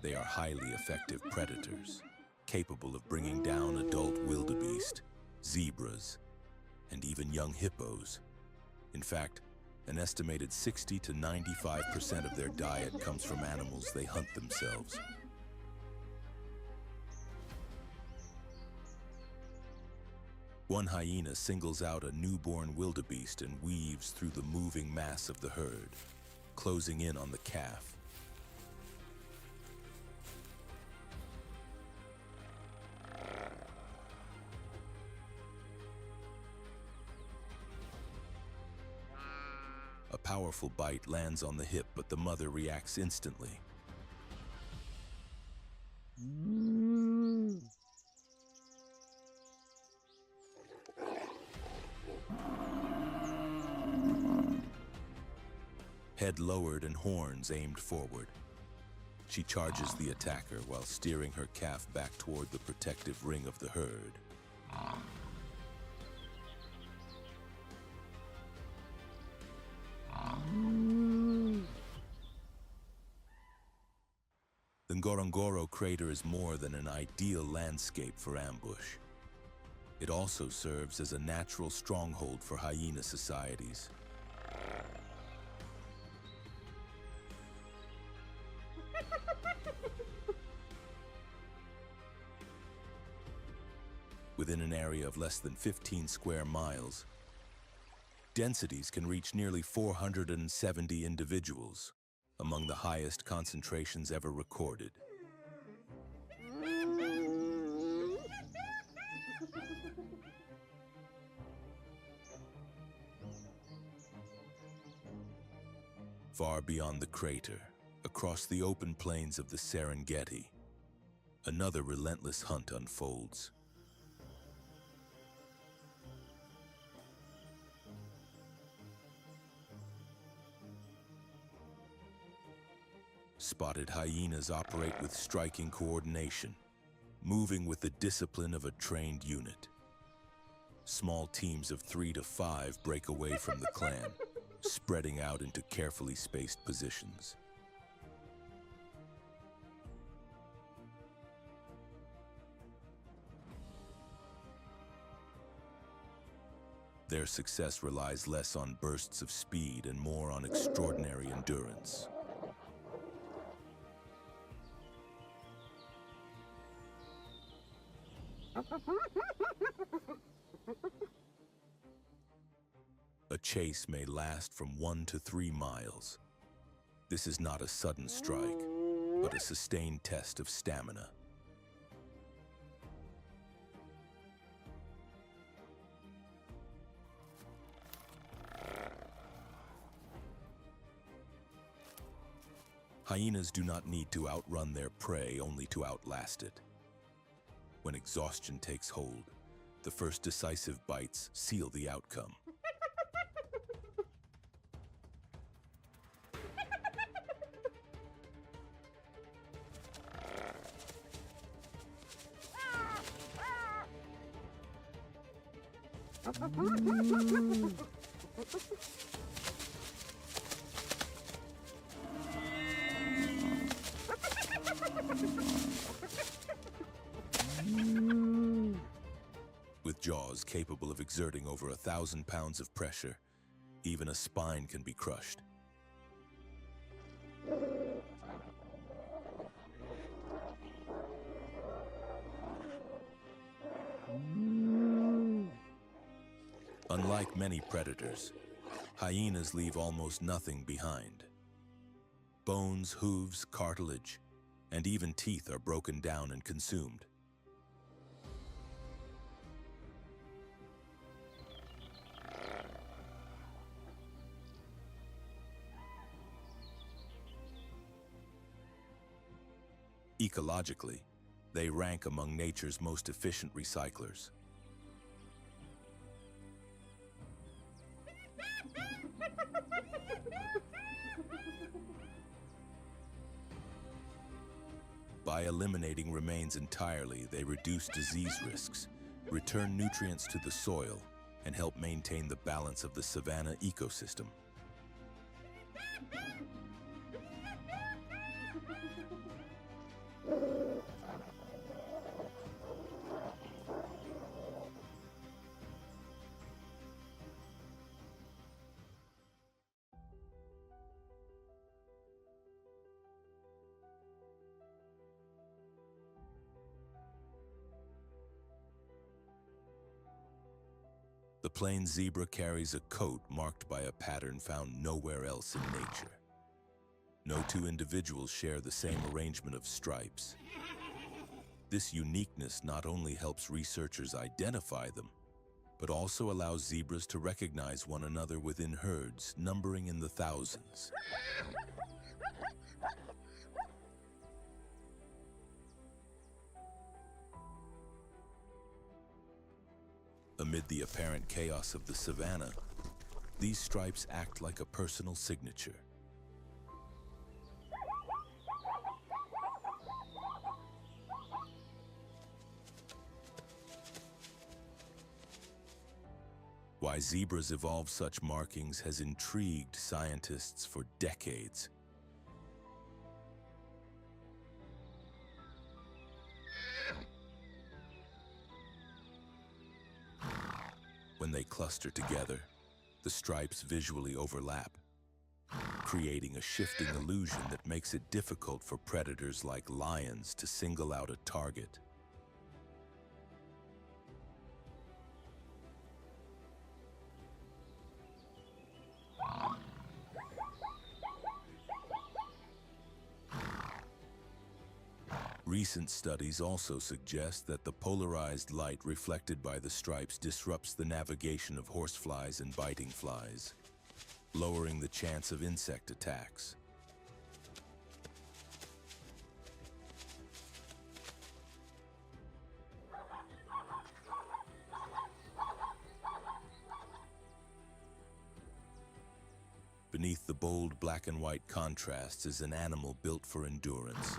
They are highly effective predators, capable of bringing down adult wildebeest, zebras, and even young hippos. In fact, an estimated 60 to 95% of their diet comes from animals they hunt themselves. One hyena singles out a newborn wildebeest and weaves through the moving mass of the herd, closing in on the calf. A powerful bite lands on the hip, but the mother reacts instantly. Head lowered and horns aimed forward. She charges the attacker while steering her calf back toward the protective ring of the herd. The Ngorongoro crater is more than an ideal landscape for ambush. It also serves as a natural stronghold for hyena societies. Within an area of less than 15 square miles, densities can reach nearly 470 individuals, among the highest concentrations ever recorded. Far beyond the crater, across the open plains of the Serengeti, another relentless hunt unfolds. Spotted hyenas operate with striking coordination, moving with the discipline of a trained unit. Small teams of 3 to 5 break away from the clan, spreading out into carefully spaced positions. Their success relies less on bursts of speed and more on extraordinary endurance. A chase may last from 1 to 3 miles. This is not a sudden strike, but a sustained test of stamina. Hyenas do not need to outrun their prey, only to outlast it. When exhaustion takes hold, the first decisive bites seal the outcome. With jaws capable of exerting over 1,000 pounds of pressure, even a spine can be crushed. Unlike many predators, hyenas leave almost nothing behind. Bones, hooves, cartilage, and even teeth are broken down and consumed. Ecologically, they rank among nature's most efficient recyclers. By eliminating remains entirely, they reduce disease risks, return nutrients to the soil, and help maintain the balance of the savanna ecosystem. The plain zebra carries a coat marked by a pattern found nowhere else in nature. No two individuals share the same arrangement of stripes. This uniqueness not only helps researchers identify them, but also allows zebras to recognize one another within herds numbering in the thousands. Amid the apparent chaos of the savanna, these stripes act like a personal signature. Why zebras evolve such markings has intrigued scientists for decades. When they cluster together, the stripes visually overlap, creating a shifting illusion that makes it difficult for predators like lions to single out a target. Recent studies also suggest that the polarized light reflected by the stripes disrupts the navigation of horseflies and biting flies, lowering the chance of insect attacks. Beneath the bold black and white contrasts is an animal built for endurance.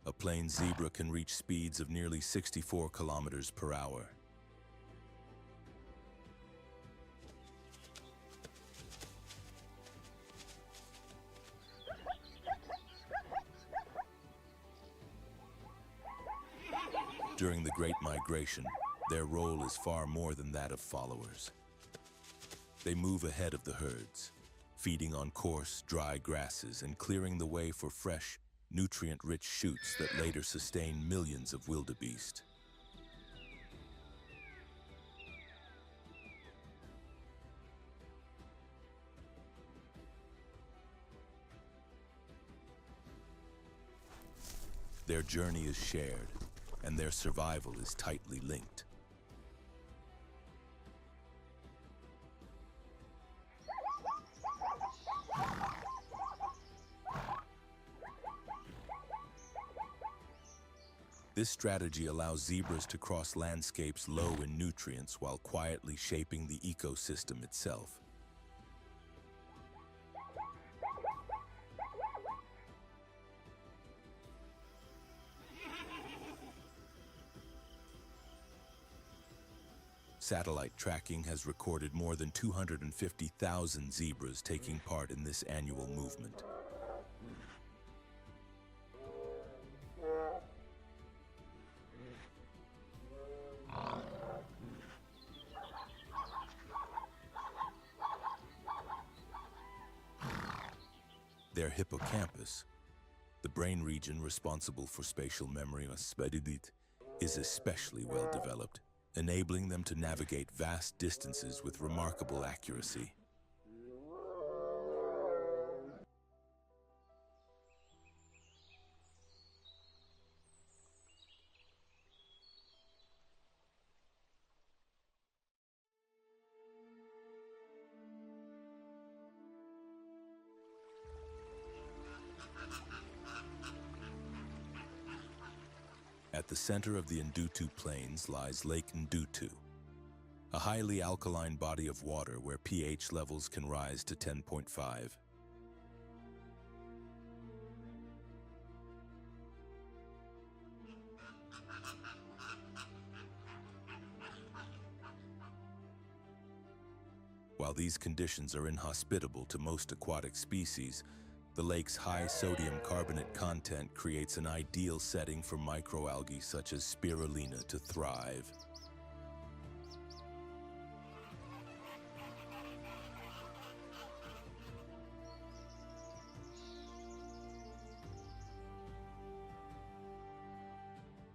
A plain zebra can reach speeds of nearly 64 kilometers per hour. During the Great Migration, their role is far more than that of followers. They move ahead of the herds, feeding on coarse, dry grasses and clearing the way for fresh, nutrient-rich shoots that later sustain millions of wildebeest. Their journey is shared, and their survival is tightly linked. This strategy allows zebras to cross landscapes low in nutrients while quietly shaping the ecosystem itself. Satellite tracking has recorded more than 250,000 zebras taking part in this annual movement. Their hippocampus, the brain region responsible for spatial memory, is especially well developed, enabling them to navigate vast distances with remarkable accuracy. At the center of the Ndutu Plains lies Lake Ndutu, a highly alkaline body of water where pH levels can rise to 10.5. While these conditions are inhospitable to most aquatic species, the lake's high sodium carbonate content creates an ideal setting for microalgae such as spirulina to thrive.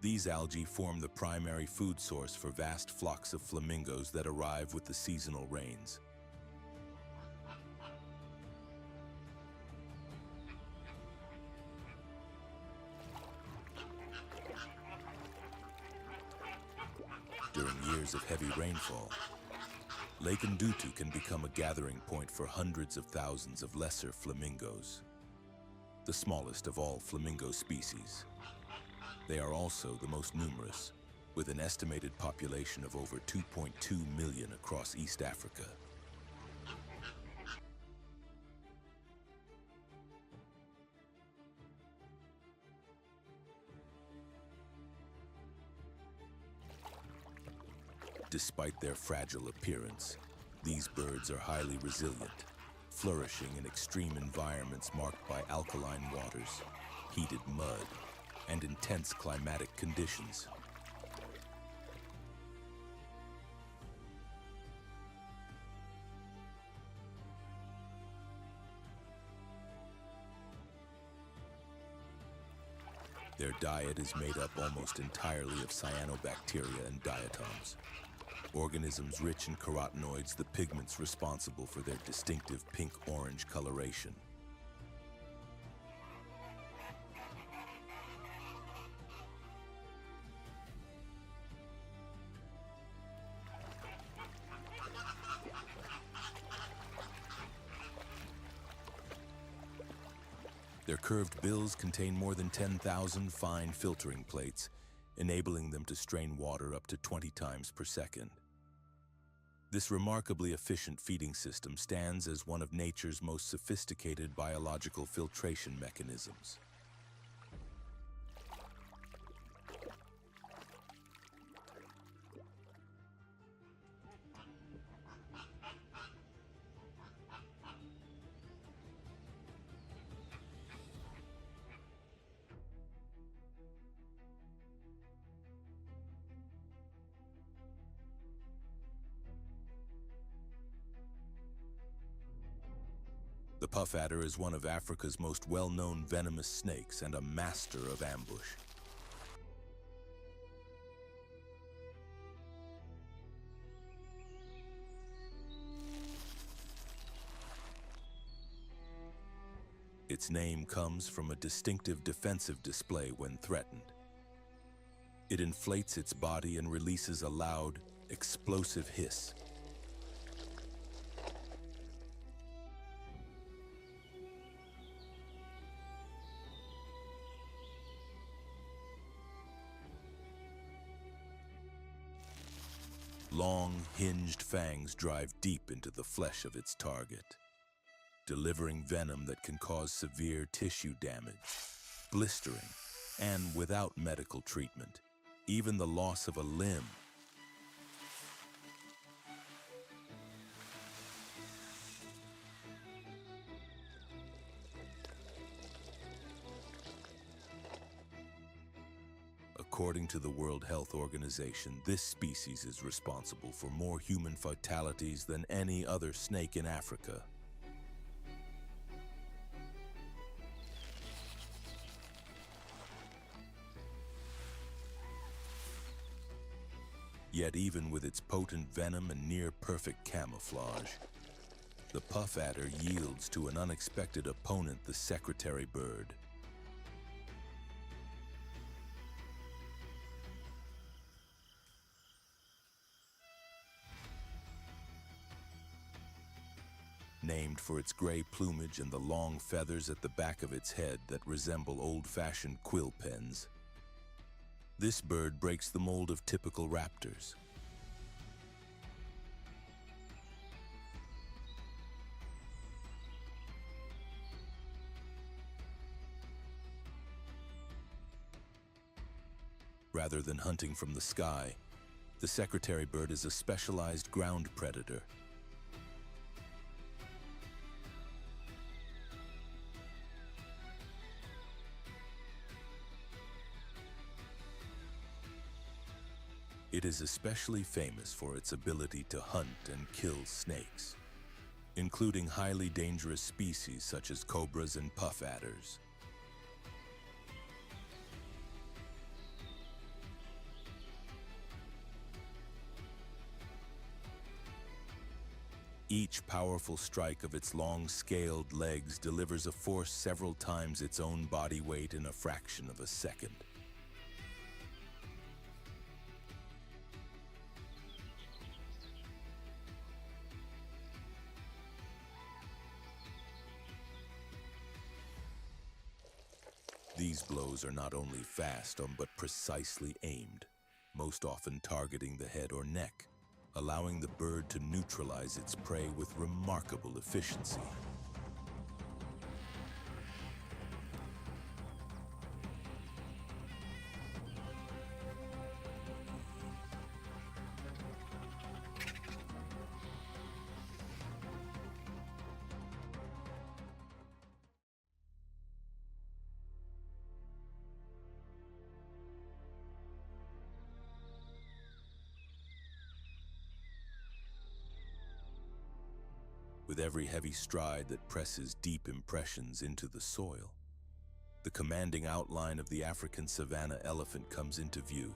These algae form the primary food source for vast flocks of flamingos that arrive with the seasonal rains. During years of heavy rainfall, Lake Ndutu can become a gathering point for hundreds of thousands of lesser flamingos, the smallest of all flamingo species. They are also the most numerous, with an estimated population of over 2.2 million across East Africa. Despite their fragile appearance, these birds are highly resilient, flourishing in extreme environments marked by alkaline waters, heated mud, and intense climatic conditions. Their diet is made up almost entirely of cyanobacteria and diatoms, organisms rich in carotenoids, the pigments responsible for their distinctive pink-orange coloration. Their curved bills contain more than 10,000 fine filtering plates, enabling them to strain water up to 20 times per second. This remarkably efficient feeding system stands as one of nature's most sophisticated biological filtration mechanisms. The puff adder is one of Africa's most well-known venomous snakes and a master of ambush. Its name comes from a distinctive defensive display when threatened. It inflates its body and releases a loud, explosive hiss. Long, hinged fangs drive deep into the flesh of its target, delivering venom that can cause severe tissue damage, blistering, and without medical treatment, even the loss of a limb. According to the World Health Organization, this species is responsible for more human fatalities than any other snake in Africa. Yet even with its potent venom and near-perfect camouflage, the puff adder yields to an unexpected opponent, the secretary bird. Named for its gray plumage and the long feathers at the back of its head that resemble old-fashioned quill pens, this bird breaks the mold of typical raptors. Rather than hunting from the sky, the secretary bird is a specialized ground predator. It is especially famous for its ability to hunt and kill snakes, including highly dangerous species such as cobras and puff adders. Each powerful strike of its long, scaled legs delivers a force several times its own body weight in a fraction of a second. These blows are not only fast, but precisely aimed, most often targeting the head or neck, allowing the bird to neutralize its prey with remarkable efficiency. With every heavy stride that presses deep impressions into the soil, the commanding outline of the African savanna elephant comes into view.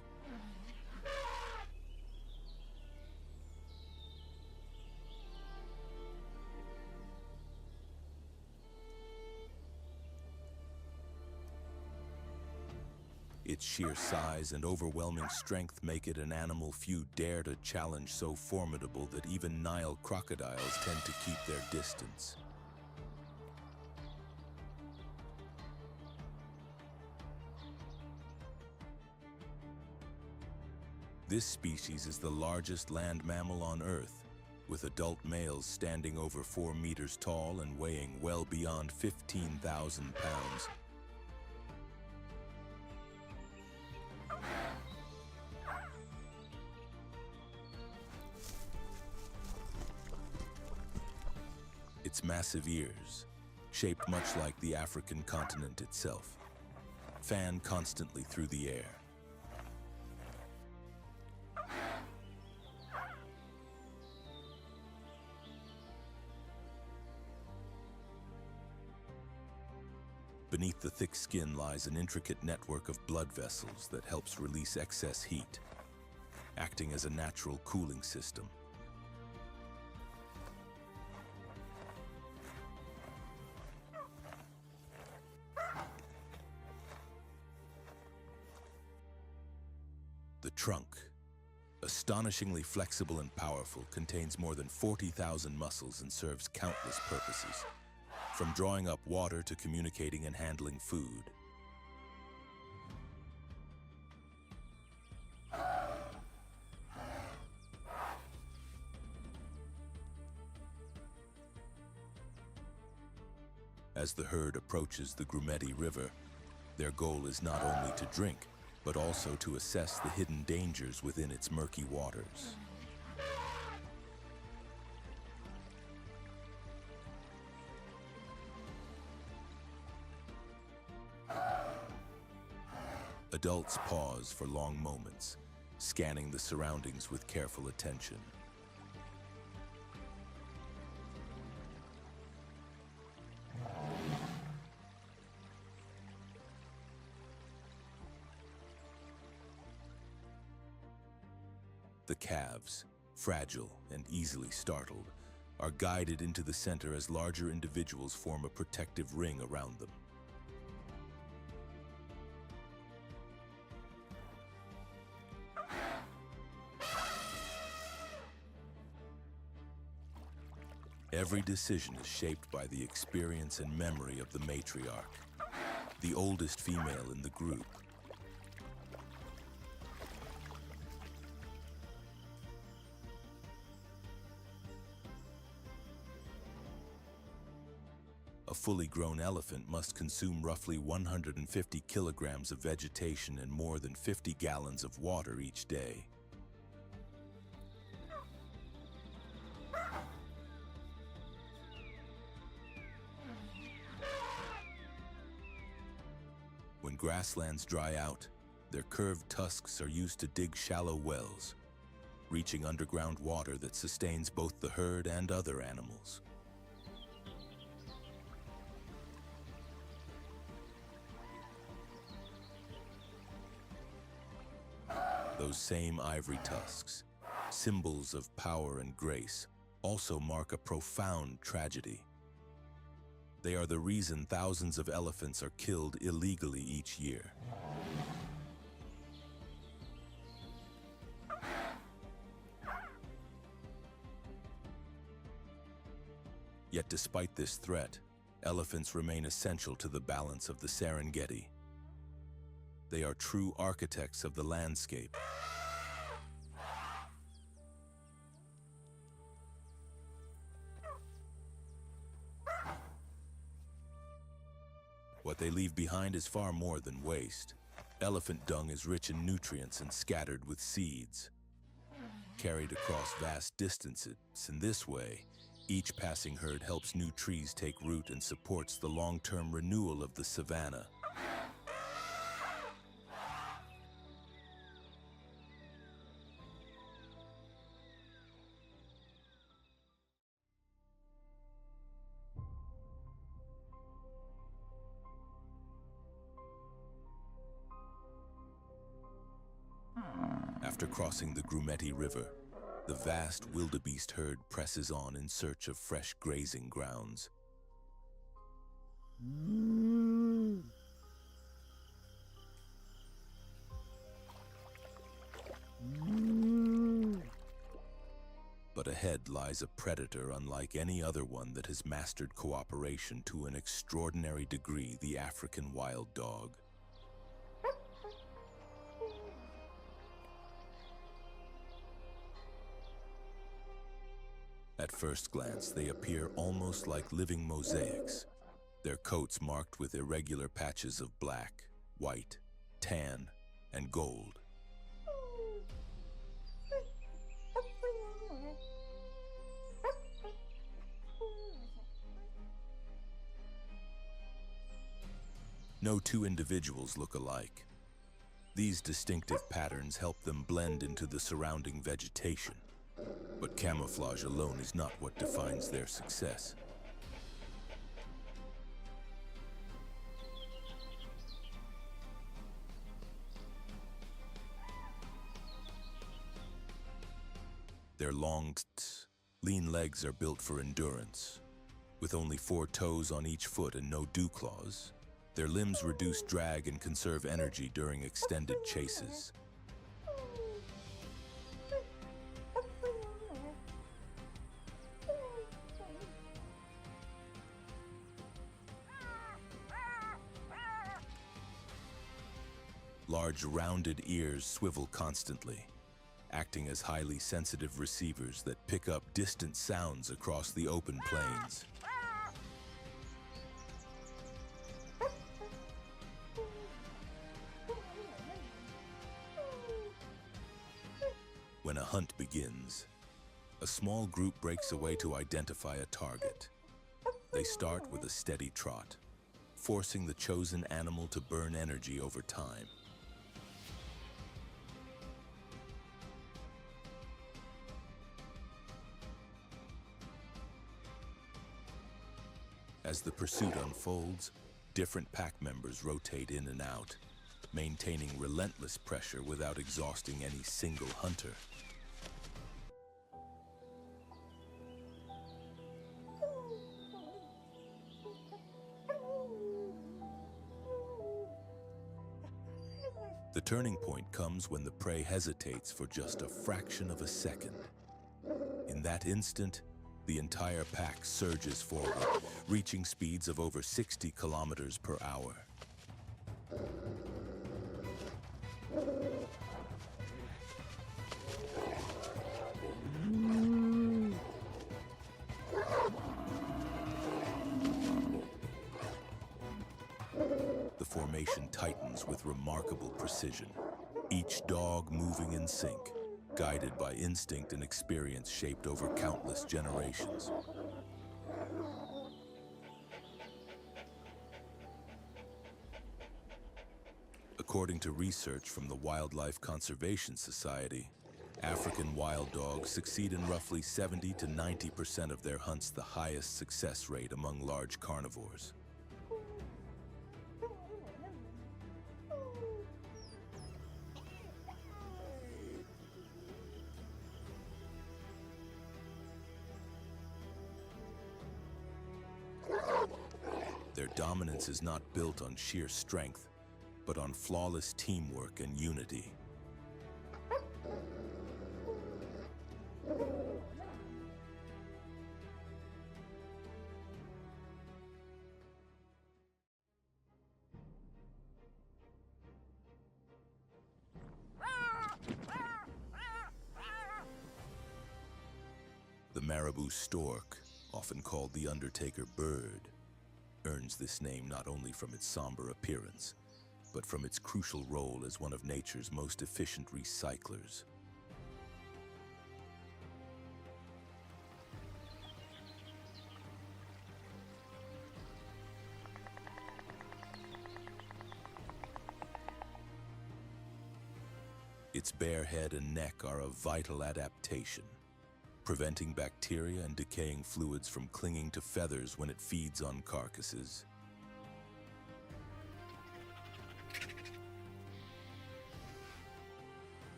Its sheer size and overwhelming strength make it an animal few dare to challenge, so formidable that even Nile crocodiles tend to keep their distance. This species is the largest land mammal on Earth, with adult males standing over 4 meters tall and weighing well beyond 15,000 pounds. Its massive ears, shaped much like the African continent itself, fan constantly through the air. Beneath the thick skin lies an intricate network of blood vessels that helps release excess heat, acting as a natural cooling system. The trunk, astonishingly flexible and powerful, contains more than 40,000 muscles and serves countless purposes, from drawing up water to communicating and handling food. As the herd approaches the Grumeti River, their goal is not only to drink, but also to assess the hidden dangers within its murky waters. Adults pause for long moments, scanning the surroundings with careful attention. The calves, fragile and easily startled, are guided into the center as larger individuals form a protective ring around them. Every decision is shaped by the experience and memory of the matriarch, the oldest female in the group. A fully grown elephant must consume roughly 150 kilograms of vegetation and more than 50 gallons of water each day. When grasslands dry out, their curved tusks are used to dig shallow wells, reaching underground water that sustains both the herd and other animals. Those same ivory tusks, symbols of power and grace, also mark a profound tragedy. They are the reason thousands of elephants are killed illegally each year. Yet despite this threat, elephants remain essential to the balance of the Serengeti. They are true architects of the landscape. What they leave behind is far more than waste. Elephant dung is rich in nutrients and scattered with seeds. Carried across vast distances, in this way, each passing herd helps new trees take root and supports the long-term renewal of the savanna. After crossing the Grumeti River, the vast wildebeest herd presses on in search of fresh grazing grounds. But ahead lies a predator unlike any other one that has mastered cooperation to an extraordinary degree: the African wild dog. At first glance, they appear almost like living mosaics, their coats marked with irregular patches of black, white, tan, and gold. No two individuals look alike. These distinctive patterns help them blend into the surrounding vegetation. But camouflage alone is not what defines their success. Their long, lean legs are built for endurance. With only 4 toes on each foot and no dew claws, their limbs reduce drag and conserve energy during extended chases. Large rounded ears swivel constantly, acting as highly sensitive receivers that pick up distant sounds across the open plains. When a hunt begins, a small group breaks away to identify a target. They start with a steady trot, forcing the chosen animal to burn energy over time. As the pursuit unfolds, different pack members rotate in and out, maintaining relentless pressure without exhausting any single hunter. The turning point comes when the prey hesitates for just a fraction of a second. In that instant, the entire pack surges forward, reaching speeds of over 60 kilometers per hour. The formation tightens with remarkable precision, each dog moving in sync, guided by instinct and experience shaped over countless generations. According to research from the Wildlife Conservation Society, African wild dogs succeed in roughly 70 to 90% of their hunts, the highest success rate among large carnivores. Their dominance is not built on sheer strength, but on flawless teamwork and unity. The marabou stork, often called the Undertaker bird, earns this name not only from its somber appearance, but from its crucial role as one of nature's most efficient recyclers. Its bare head and neck are a vital adaptation, preventing bacteria and decaying fluids from clinging to feathers when it feeds on carcasses.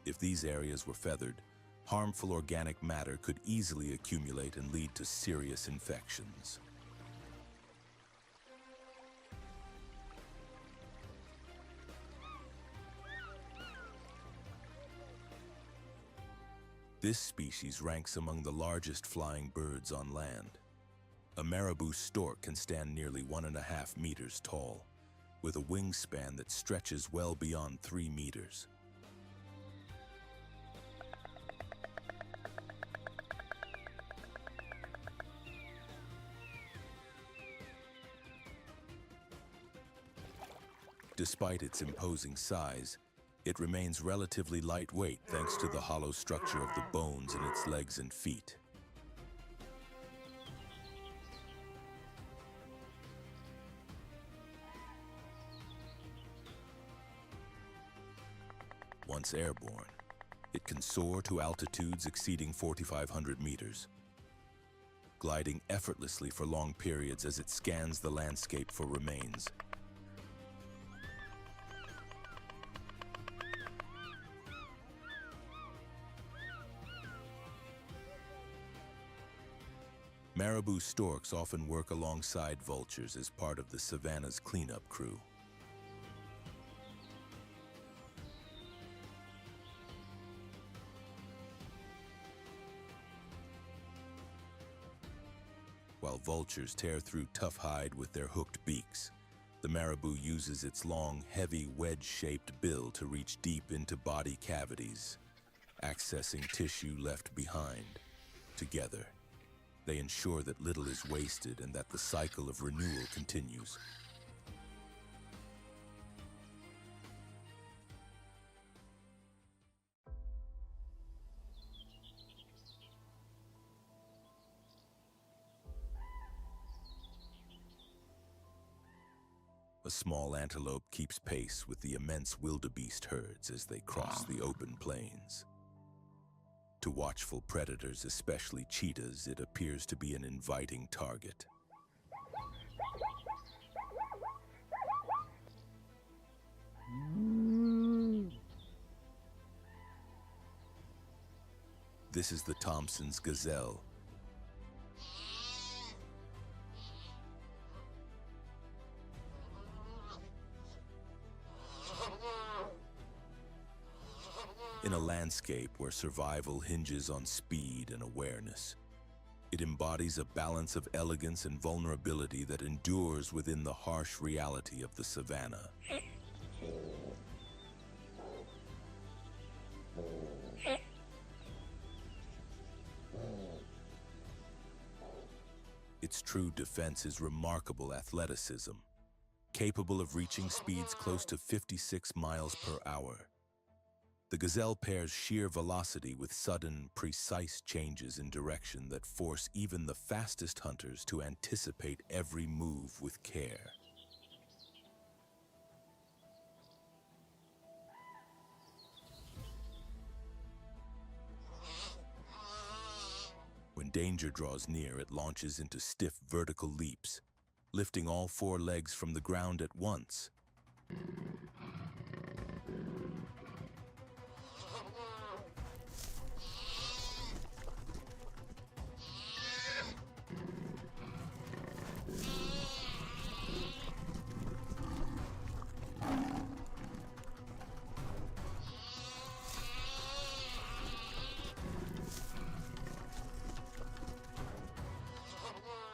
If these areas were feathered, harmful organic matter could easily accumulate and lead to serious infections. This species ranks among the largest flying birds on land. A marabou stork can stand nearly 1.5 meters tall, with a wingspan that stretches well beyond 3 meters. Despite its imposing size, it remains relatively lightweight thanks to the hollow structure of the bones in its legs and feet. Once airborne, it can soar to altitudes exceeding 4,500 meters, gliding effortlessly for long periods as it scans the landscape for remains. Marabou storks often work alongside vultures as part of the savanna's cleanup crew. While vultures tear through tough hide with their hooked beaks, the marabou uses its long, heavy, wedge-shaped bill to reach deep into body cavities, accessing tissue left behind. Together, they ensure that little is wasted and that the cycle of renewal continues. A small antelope keeps pace with the immense wildebeest herds as they cross the open plains. To watchful predators, especially cheetahs, it appears to be an inviting target. This is the Thompson's gazelle. In a landscape where survival hinges on speed and awareness, it embodies a balance of elegance and vulnerability that endures within the harsh reality of the savanna. Its true defense is remarkable athleticism, capable of reaching speeds close to 56 miles per hour. The gazelle pairs sheer velocity with sudden, precise changes in direction that force even the fastest hunters to anticipate every move with care. When danger draws near, it launches into stiff vertical leaps, lifting all four legs from the ground at once.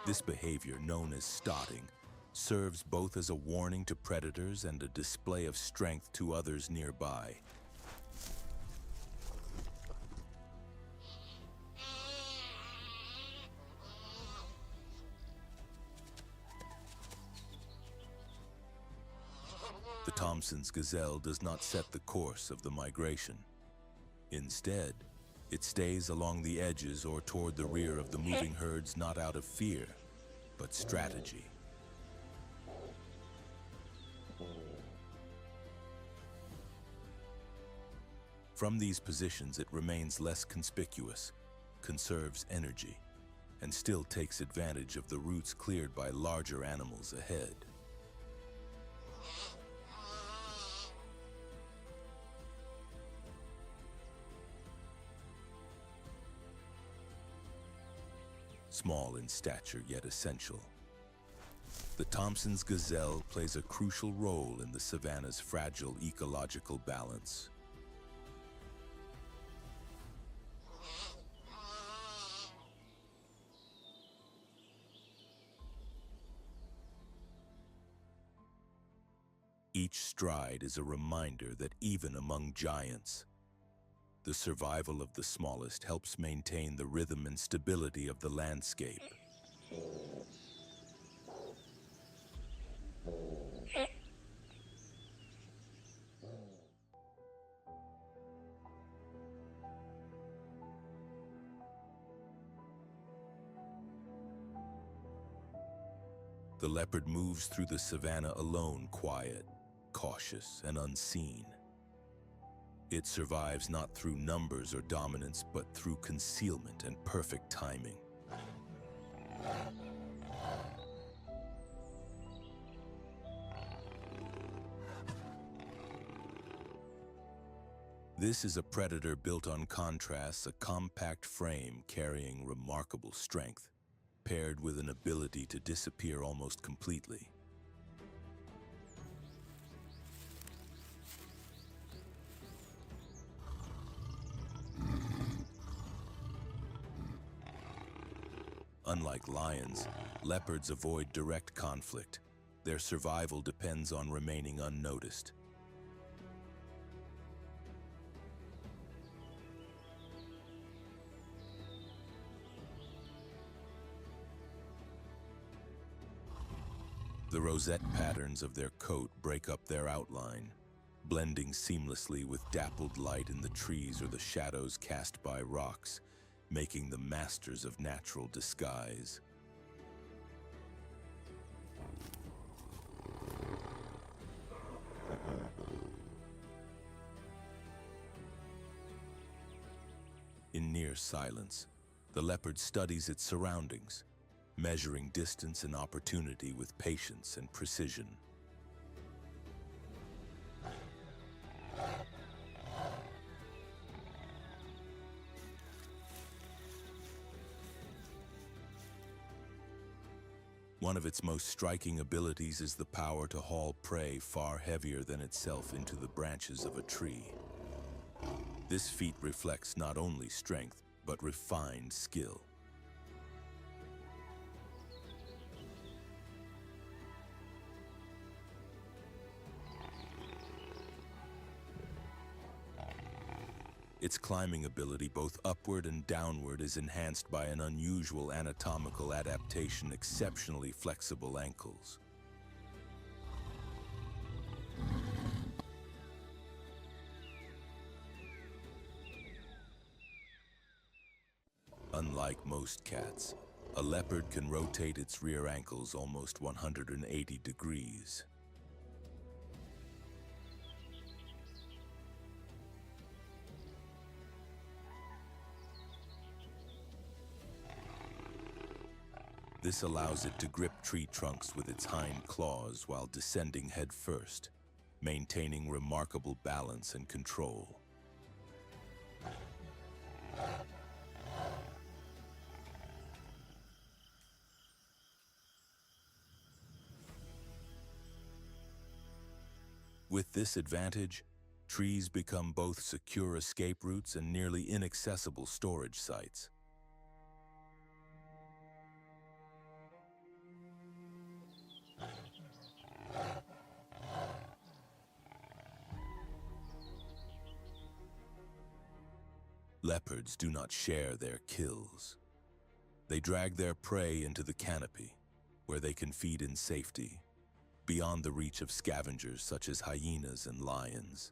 This behavior, known as stotting, serves both as a warning to predators and a display of strength to others nearby. The Thompson's gazelle does not set the course of the migration. Instead, it stays along the edges or toward the rear of the moving herds, not out of fear, but strategy. From these positions, it remains less conspicuous, conserves energy, and still takes advantage of the routes cleared by larger animals ahead. Small in stature yet essential, the Thompson's gazelle plays a crucial role in the savanna's fragile ecological balance. Each stride is a reminder that even among giants, the survival of the smallest helps maintain the rhythm and stability of the landscape. The leopard moves through the savanna alone, quiet, cautious, and unseen. It survives not through numbers or dominance, but through concealment and perfect timing. This is a predator built on contrasts, a compact frame carrying remarkable strength, paired with an ability to disappear almost completely. Unlike lions, leopards avoid direct conflict. Their survival depends on remaining unnoticed. The rosette patterns of their coat break up their outline, blending seamlessly with dappled light in the trees or the shadows cast by rocks, making them masters of natural disguise. In near silence, the leopard studies its surroundings, measuring distance and opportunity with patience and precision. One of its most striking abilities is the power to haul prey far heavier than itself into the branches of a tree. This feat reflects not only strength, but refined skill. Its climbing ability, both upward and downward, is enhanced by an unusual anatomical adaptation, exceptionally flexible ankles. Unlike most cats, a leopard can rotate its rear ankles almost 180 degrees. This allows it to grip tree trunks with its hind claws while descending head first, maintaining remarkable balance and control. With this advantage, trees become both secure escape routes and nearly inaccessible storage sites. Leopards do not share their kills. They drag their prey into the canopy, where they can feed in safety, beyond the reach of scavengers such as hyenas and lions.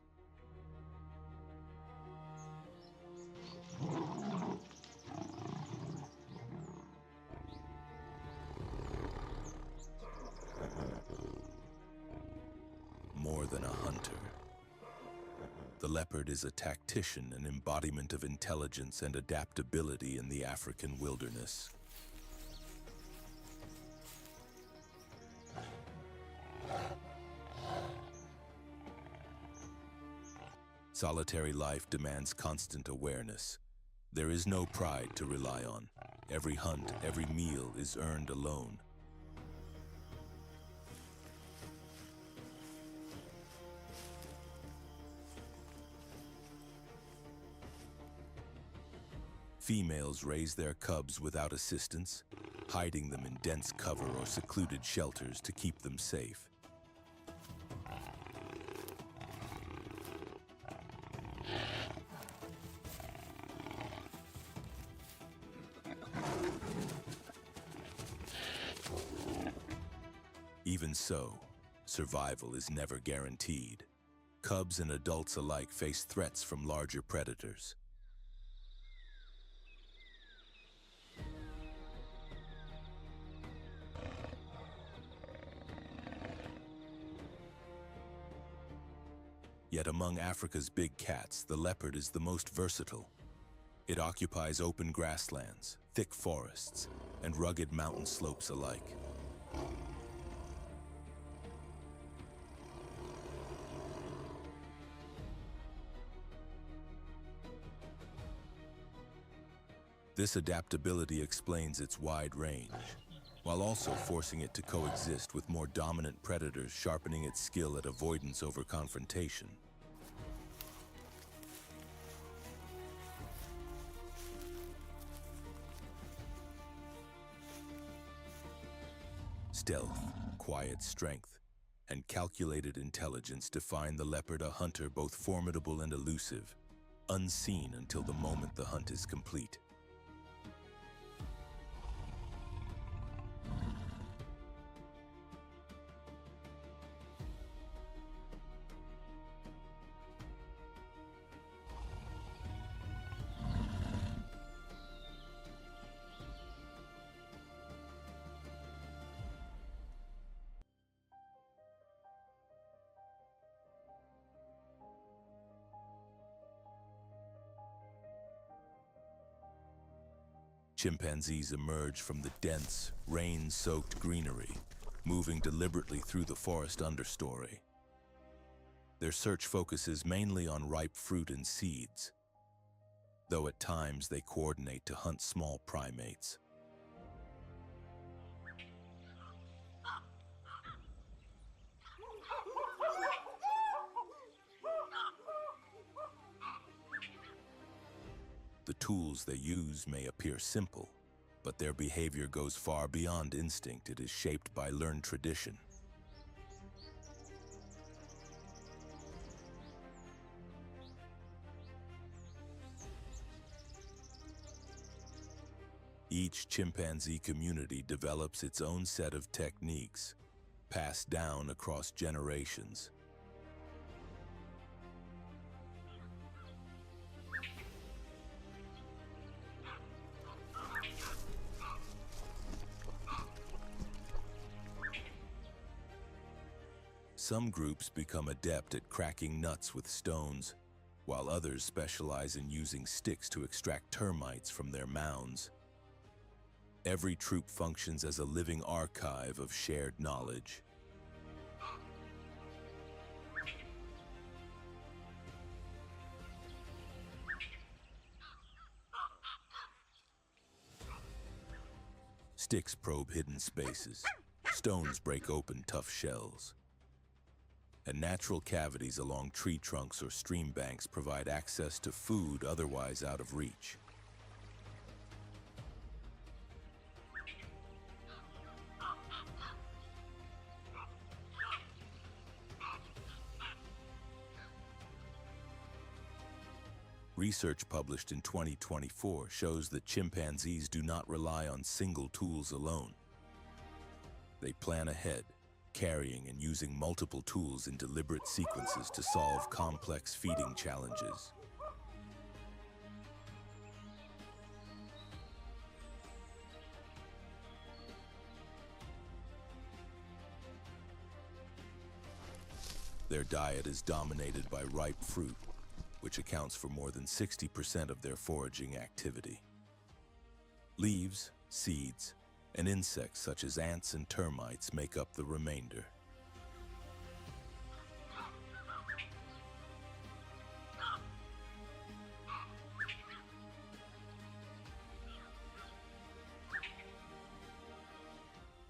More than a hunter, the leopard is a tactician, an embodiment of intelligence and adaptability in the African wilderness. Solitary life demands constant awareness. There is no pride to rely on. Every hunt, every meal is earned alone. Females raise their cubs without assistance, hiding them in dense cover or secluded shelters to keep them safe. Even so, survival is never guaranteed. Cubs and adults alike face threats from larger predators. Yet among Africa's big cats, the leopard is the most versatile. It occupies open grasslands, thick forests, and rugged mountain slopes alike. This adaptability explains its wide range, while also forcing it to coexist with more dominant predators, sharpening its skill at avoidance over confrontation. Stealth, quiet strength, and calculated intelligence define the leopard, a hunter both formidable and elusive, unseen until the moment the hunt is complete. Chimpanzees emerge from the dense, rain-soaked greenery, moving deliberately through the forest understory. Their search focuses mainly on ripe fruit and seeds, though at times they coordinate to hunt small primates. The tools they use may appear simple, but their behavior goes far beyond instinct. It is shaped by learned tradition. Each chimpanzee community develops its own set of techniques, passed down across generations. Some groups become adept at cracking nuts with stones, while others specialize in using sticks to extract termites from their mounds. Every troop functions as a living archive of shared knowledge. Sticks probe hidden spaces, stones break open tough shells, and natural cavities along tree trunks or stream banks provide access to food otherwise out of reach. Research published in 2024 shows that chimpanzees do not rely on single tools alone. They plan ahead, carrying and using multiple tools in deliberate sequences to solve complex feeding challenges. Their diet is dominated by ripe fruit, which accounts for more than 60% of their foraging activity. Leaves, seeds, and insects such as ants and termites make up the remainder.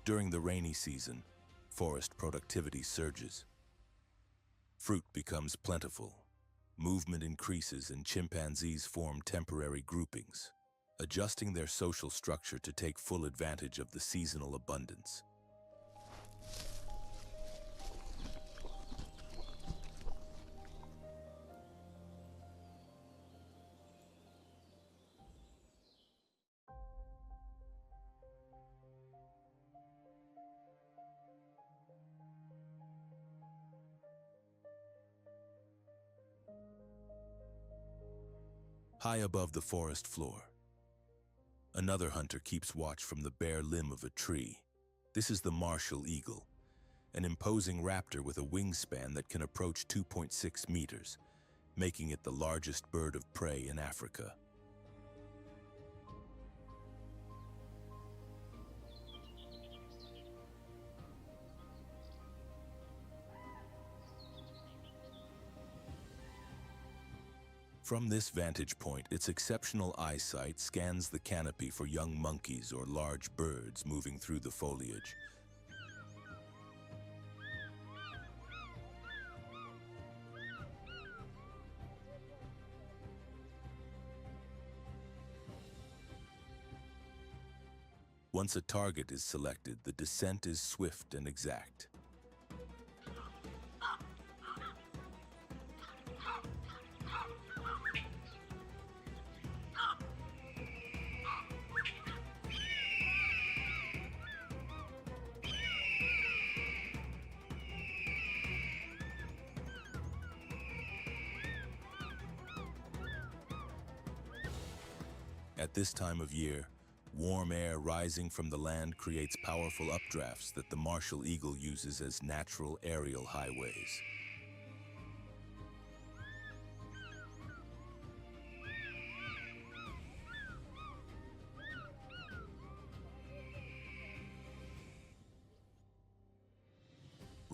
During the rainy season, forest productivity surges. Fruit becomes plentiful. Movement increases and chimpanzees form temporary groupings, adjusting their social structure to take full advantage of the seasonal abundance. High above the forest floor, another hunter keeps watch from the bare limb of a tree. This is the martial eagle, an imposing raptor with a wingspan that can approach 2.6 meters, making it the largest bird of prey in Africa. From this vantage point, its exceptional eyesight scans the canopy for young monkeys or large birds moving through the foliage. Once a target is selected, the descent is swift and exact. At this time of year, warm air rising from the land creates powerful updrafts that the martial eagle uses as natural aerial highways.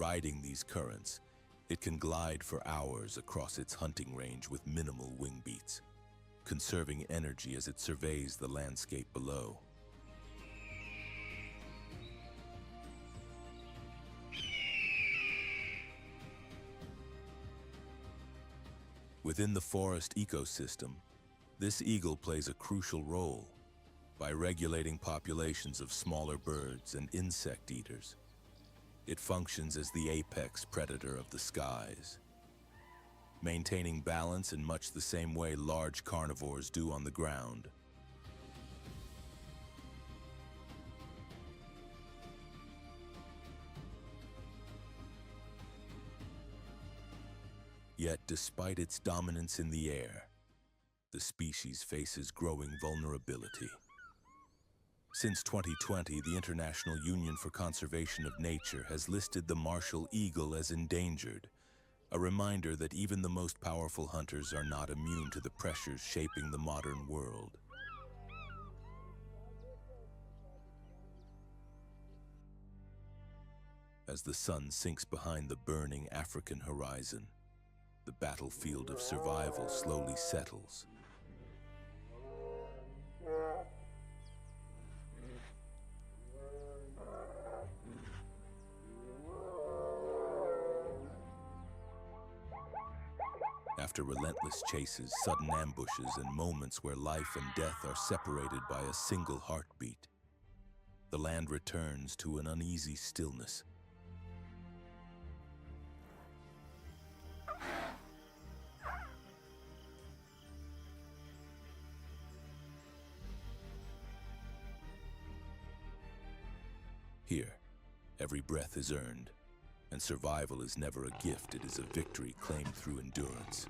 Riding these currents, it can glide for hours across its hunting range with minimal wing beats, conserving energy as it surveys the landscape below. Within the forest ecosystem, this eagle plays a crucial role by regulating populations of smaller birds and insect eaters. It functions as the apex predator of the skies, maintaining balance in much the same way large carnivores do on the ground. Yet, despite its dominance in the air, the species faces growing vulnerability. Since 2020, the International Union for Conservation of Nature has listed the martial eagle as endangered, a reminder that even the most powerful hunters are not immune to the pressures shaping the modern world. As the sun sinks behind the burning African horizon, the battlefield of survival slowly settles. After relentless chases, sudden ambushes, and moments where life and death are separated by a single heartbeat, the land returns to an uneasy stillness. Here, every breath is earned, and survival is never a gift, it is a victory claimed through endurance.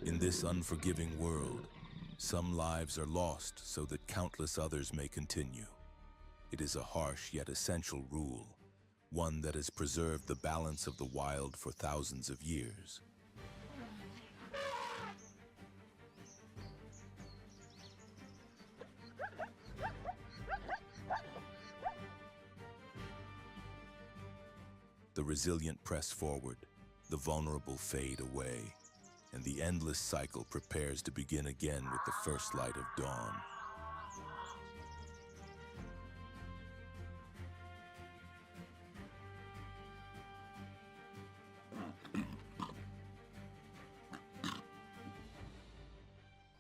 In this unforgiving world, some lives are lost so that countless others may continue. It is a harsh yet essential rule, one that has preserved the balance of the wild for thousands of years. The resilient press forward, the vulnerable fade away, and the endless cycle prepares to begin again with the first light of dawn.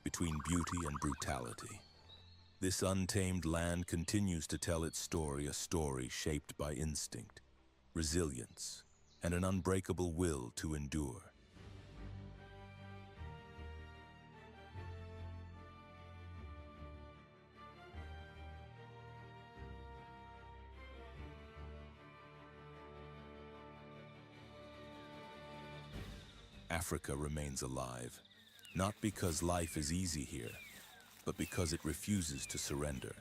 Between beauty and brutality, this untamed land continues to tell its story, a story shaped by instinct, resilience, and an unbreakable will to endure. Africa remains alive, not because life is easy here, but because it refuses to surrender.